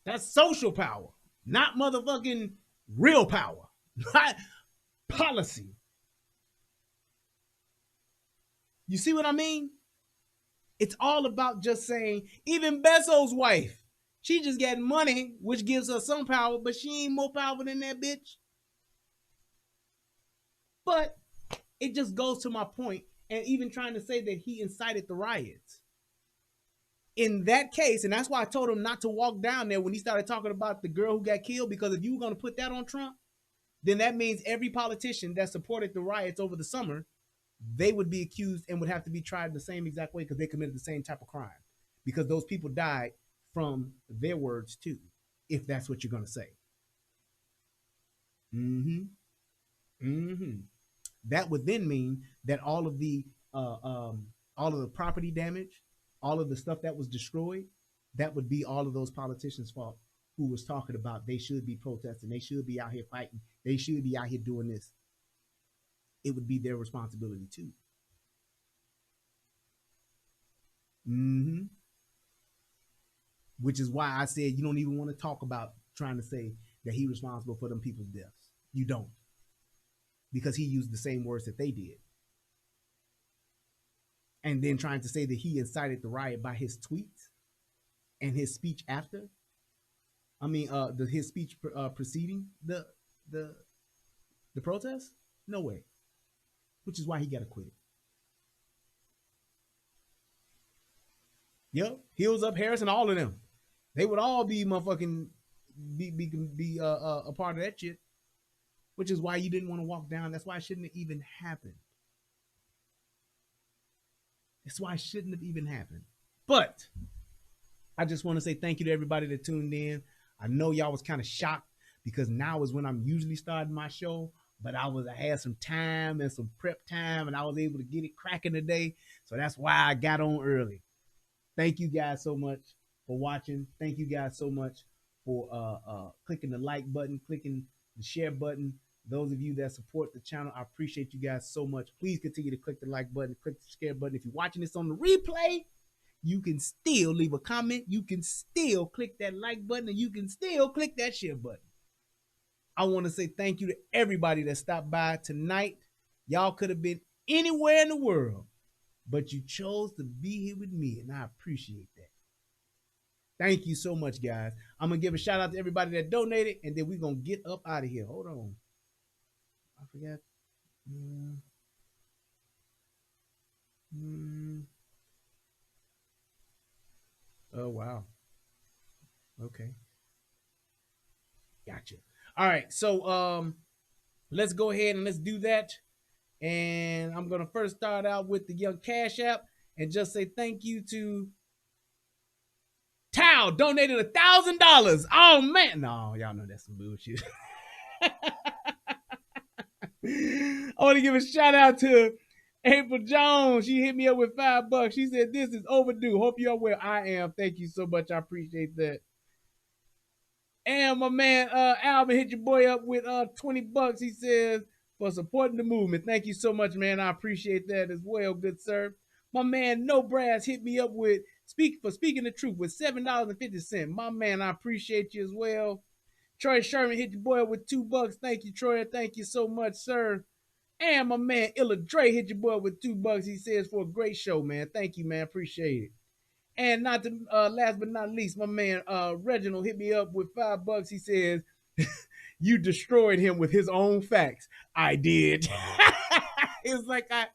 Speaker 5: That's social power, not motherfucking real power, not policy. You see what I mean? It's all about just saying, even Bezos' wife, she just got money, which gives her some power, but she ain't more powerful than that bitch. But it just goes to my point, and even trying to say that he incited the riots. In that case, and that's why I told him not to walk down there when he started talking about the girl who got killed, because if you were going to put that on Trump, then that means every politician that supported the riots over the summer, they would be accused and would have to be tried the same exact way because they committed the same type of crime. Because those people died from their words too, if that's what you're going to say. That would then mean that all of the property damage, all of the stuff that was destroyed, that would be all of those politicians' fault who was talking about they should be protesting, they should be out here fighting, they should be out here doing this. It would be their responsibility too. Which is why I said you don't even want to talk about trying to say that he's responsible for them people's deaths. You don't. Because he used the same words that they did. And then trying to say that he incited the riot by his tweets and his speech after. I mean, his speech preceding the protest? No way. Which is why he got to quit. Yep, Heels Up, Harris, and all of them. They would all be motherfucking be a part of that shit. Which is why you didn't want to walk down. That's why it shouldn't have even happened. That's why it shouldn't have even happened. But I just want to say thank you to everybody that tuned in. I know y'all was kind of shocked because now is when I'm usually starting my show. But I had some time and some prep time, and I was able to get it cracking today. So that's why I got on early. Thank you guys so much for watching. Thank you guys so much for clicking the like button, clicking the share button. Those of you that support the channel, I appreciate you guys so much. Please continue to click the like button, click the share button. If you're watching this on the replay, you can still leave a comment. You can still click that like button, and you can still click that share button. I want to say thank you to everybody that stopped by tonight. Y'all could have been anywhere in the world, but you chose to be here with me, and I appreciate that. Thank you so much, guys. I'm going to give a shout out to everybody that donated, and then we're going to get up out of here. Hold on. I forgot. Oh, wow. Okay. Gotcha. All right. So let's go ahead and let's do that. And I'm going to first start out with the Young Cash App and just say thank you to Tao, donated $1,000. Oh, man. No, y'all know that's some bullshit. I want to give a shout out to April Jones. She hit me up with $5. She said, this is overdue. Hope you're well. I am. Thank you so much. I appreciate that. And my man Alvin hit your boy up with $20. He says, for supporting the movement. Thank you so much, man. I appreciate that as well, good sir. My man No Brass hit me up with speaking the truth with $7.50. My man, I appreciate you as well. Troy Sherman hit your boy up with $2. Thank you, Troy. Thank you so much, sir. And my man Illa Dre hit your boy with $2. He says, for a great show, man. Thank you, man. Appreciate it. And not to last but not least, my man Reginald hit me up with $5. He says, you destroyed him with his own facts. I did. It's like I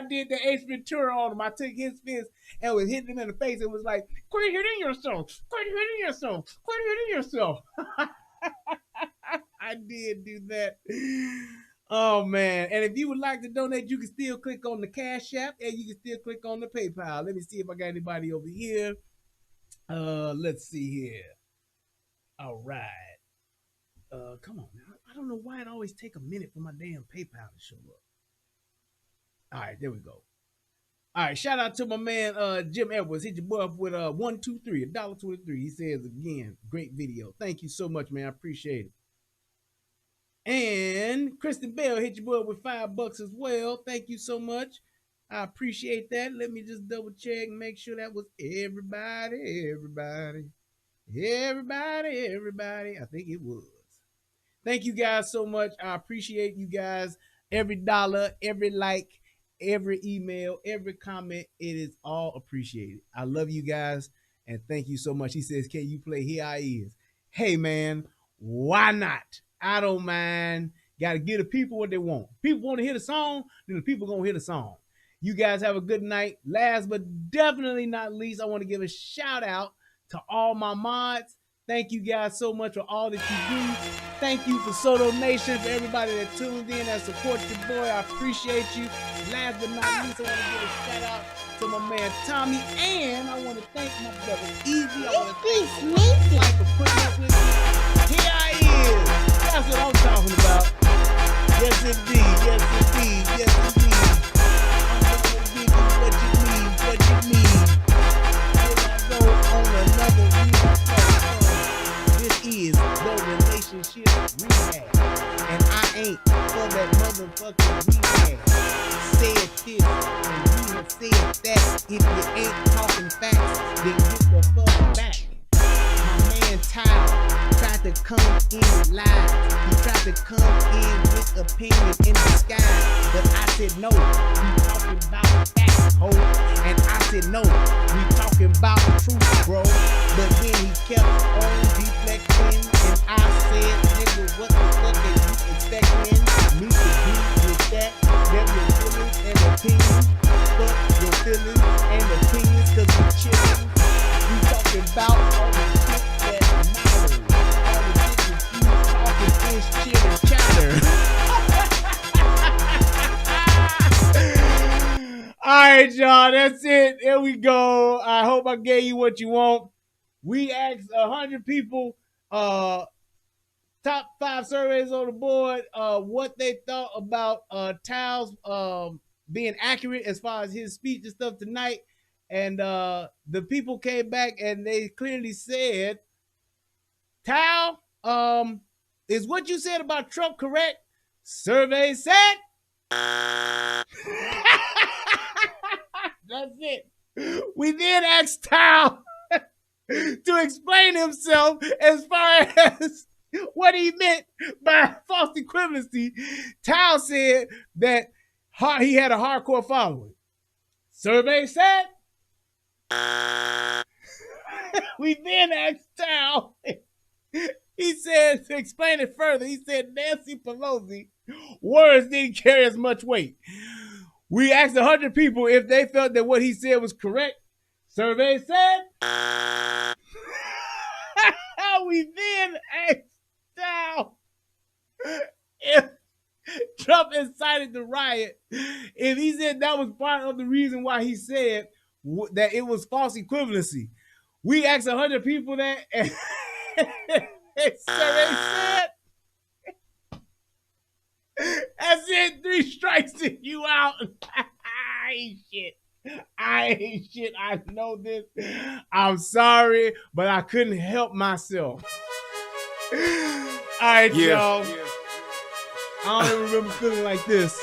Speaker 5: did the Ace Ventura on him. I took his fist and was hitting him in the face. It was like, quit hitting yourself. Quit hitting yourself. Quit hitting yourself. I did do that. Oh, man. And if you would like to donate, you can still click on the Cash App and you can still click on the PayPal. Let me see if I got anybody over here. Let's see here. All right. Come on, man. I don't know why it always take a minute for my damn PayPal to show up. All right, there we go. All right, shout out to my man Jim Edwards. Hit your boy up with $123, $1.23. He says again, great video. Thank you so much, man. I appreciate it. And Kristen Bell hit your boy up with $5 as well. Thank you so much. I appreciate that. Let me just double check and make sure that was everybody. I think it was. Thank you guys so much. I appreciate you guys. Every dollar, every like, every email, every comment, it is all appreciated. I love you guys and thank you so much. He says, can you play Here I Is? Hey, man, why not? I don't mind. Got to give the people what they want. People want to hear the song, then the people going to hear the song. You guys have a good night. Last but definitely not least, I want to give a shout out to all my mods. Thank you guys so much for all that you do. Thank you for Soto Nation, for everybody that tuned in and supports your boy. I appreciate you. Last but not least, I want to give a shout out to my man Tommy, and I want to thank my brother Easy. I want to thank my wife for putting up with me. Here I is. That's what I'm talking about. Yes, indeed. Yes, indeed. Yes, indeed. I'm going to give you what you need. What you need. Here I go on another rehab. This is the relationship rehab, and I ain't for that motherfucking rehab. Said this, and you have said that. If you ain't talking facts, then get the fuck back. My man Ty tried to come in live. He tried to come in with opinion in disguise, but I said no. We talking about facts, ho. And I said no. We talking about truth, bro. But then he kept on deflecting, and I said, nigga, what the fuck are you expecting me to do with that? Them your feelings and opinions. Fuck your feelings and opinions, cause we chillin'. We talking about all the shit that matters. All the shit that you talking is chill and chatter. All right, y'all, that's it. Here we go. I hope I gave you what you want. We asked 100 people, top 5 surveys on the board, what they thought about Tao's being accurate as far as his speech and stuff tonight. And the people came back and they clearly said, Tao, is what you said about Trump correct? Survey said. That's it. We then asked Tao to explain himself as far as what he meant by false equivalency. Tao said that he had a hardcore following. Survey said. We then asked Tao. He said, to explain it further, he said Nancy Pelosi words didn't carry as much weight. We asked 100 people if they felt that what he said was correct. Survey said. We then asked Tao if Trump incited the riot, if he said that was part of the reason why he said that it was false equivalency. We asked 100 people that, and survey said, that's it, 3 strikes and you out. I ain't shit. I know this. I'm sorry, but I couldn't help myself. All right, y'all. I don't ever remember feeling like this.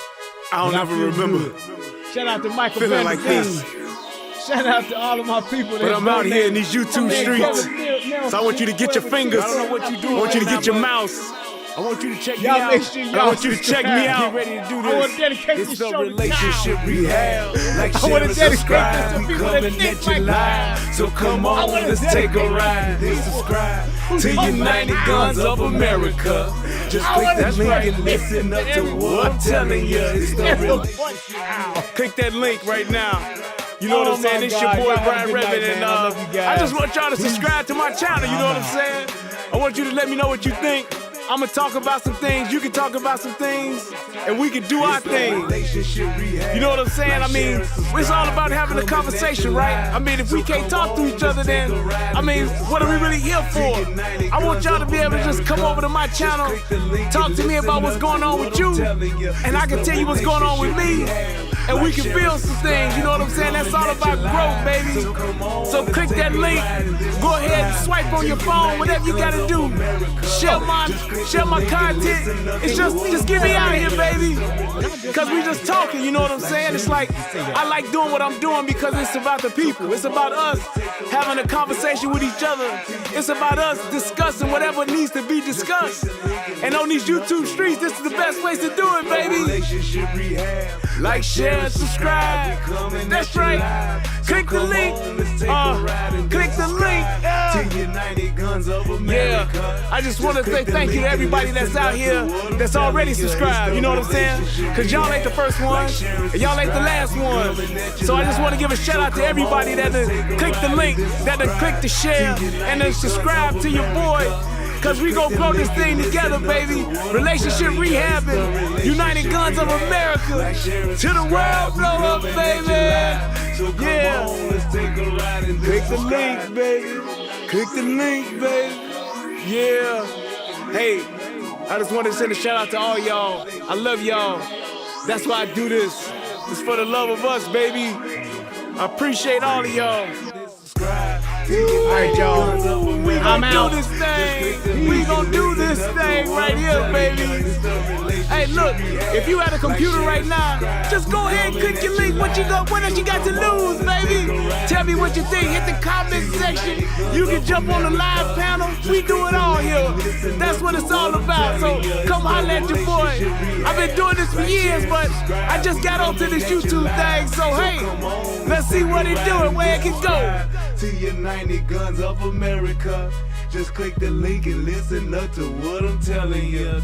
Speaker 3: I don't ever remember.
Speaker 5: Shout out to Michael
Speaker 3: feeling
Speaker 5: Van
Speaker 3: like
Speaker 5: Veen.
Speaker 3: this.
Speaker 5: Shout out to all of my people.
Speaker 3: But I'm out here in these YouTube streets. So I want you to get your fingers.
Speaker 5: I don't know what you're doing.
Speaker 3: I want you to
Speaker 5: right
Speaker 3: get
Speaker 5: now,
Speaker 3: your
Speaker 5: but
Speaker 3: mouse. I want you to check me
Speaker 5: y'all
Speaker 3: out.
Speaker 5: make sure
Speaker 3: And
Speaker 5: y'all
Speaker 3: I want you to check me out.
Speaker 5: Get ready to do this. I want to dedicate
Speaker 3: It's
Speaker 5: this
Speaker 3: the
Speaker 5: show
Speaker 3: relationship
Speaker 5: to
Speaker 3: rehab. Like,
Speaker 5: I
Speaker 3: share,
Speaker 5: want to
Speaker 3: and
Speaker 5: dedicate
Speaker 3: subscribe.
Speaker 5: this to
Speaker 3: We
Speaker 5: people that
Speaker 3: coming
Speaker 5: think
Speaker 3: at you
Speaker 5: like
Speaker 3: live. So come on, let's take a ride. Hit subscribe to United Guns of America. Just click that link and listen up to what I'm telling you. It's the relationship. Click that link right now. You know what I'm saying? It's your boy Brian Redmond, and I just want y'all to subscribe to my channel. You know what I'm saying? I want you to let me know what you think. I'm gonna talk about some things, you can talk about some things, and we can do our thing. You know what I'm saying? I mean, it's all about having a conversation, right? I mean, if we can't talk to each other, then, I mean, what are we really here for? I want y'all to be able to just come over to my channel, talk to me about what's going on with you, and I can tell you what's going on with me, and we can build some things, you know what I'm saying? That's all about growth, baby. So click that link, go ahead and swipe on your phone, whatever you gotta do. Share my content. It's just get me out of here, baby. Cause we just talking, you know what I'm saying? It's like, I like doing what I'm doing because it's about the people. It's about us having a conversation with each other. It's about us discussing whatever needs to be discussed. And on these YouTube streets, this is the best place to do it, baby. Like, share, and subscribe. That's right. Click the link. Click the link. Yeah. I just want to say thank you to everybody that's out here that's already subscribed. You know what I'm saying? Because y'all ain't the first one, and y'all ain't the last one. So I just want to give a shout out to everybody that done click the link, that done click the share, and then subscribe to your boy. Cause we gon' grow this thing together, baby. Relationship rehabbing, United Guns of America. To the world blow up, baby. Yeah. Click the link, baby. Click the link, baby. Yeah. Hey, I just wanted to send a shout out to all y'all. I love y'all. That's why I do this. It's for the love of us, baby. I appreciate all of y'all. All right, y'all. I'm out. We gonna do this thing right here, baby. Hey, look, if you at a computer right now, just go ahead and click your link. What else you got to lose, baby? Tell me what you think. Hit the comment section. You can jump on the live panel. We do it all here. That's what it's all about. So come holler at your boy. I've been doing this for years, but I just got onto this YouTube thing. So hey, let's see what it do and where it can go. To United Guns of America. Just click the link and listen up to what I'm telling you.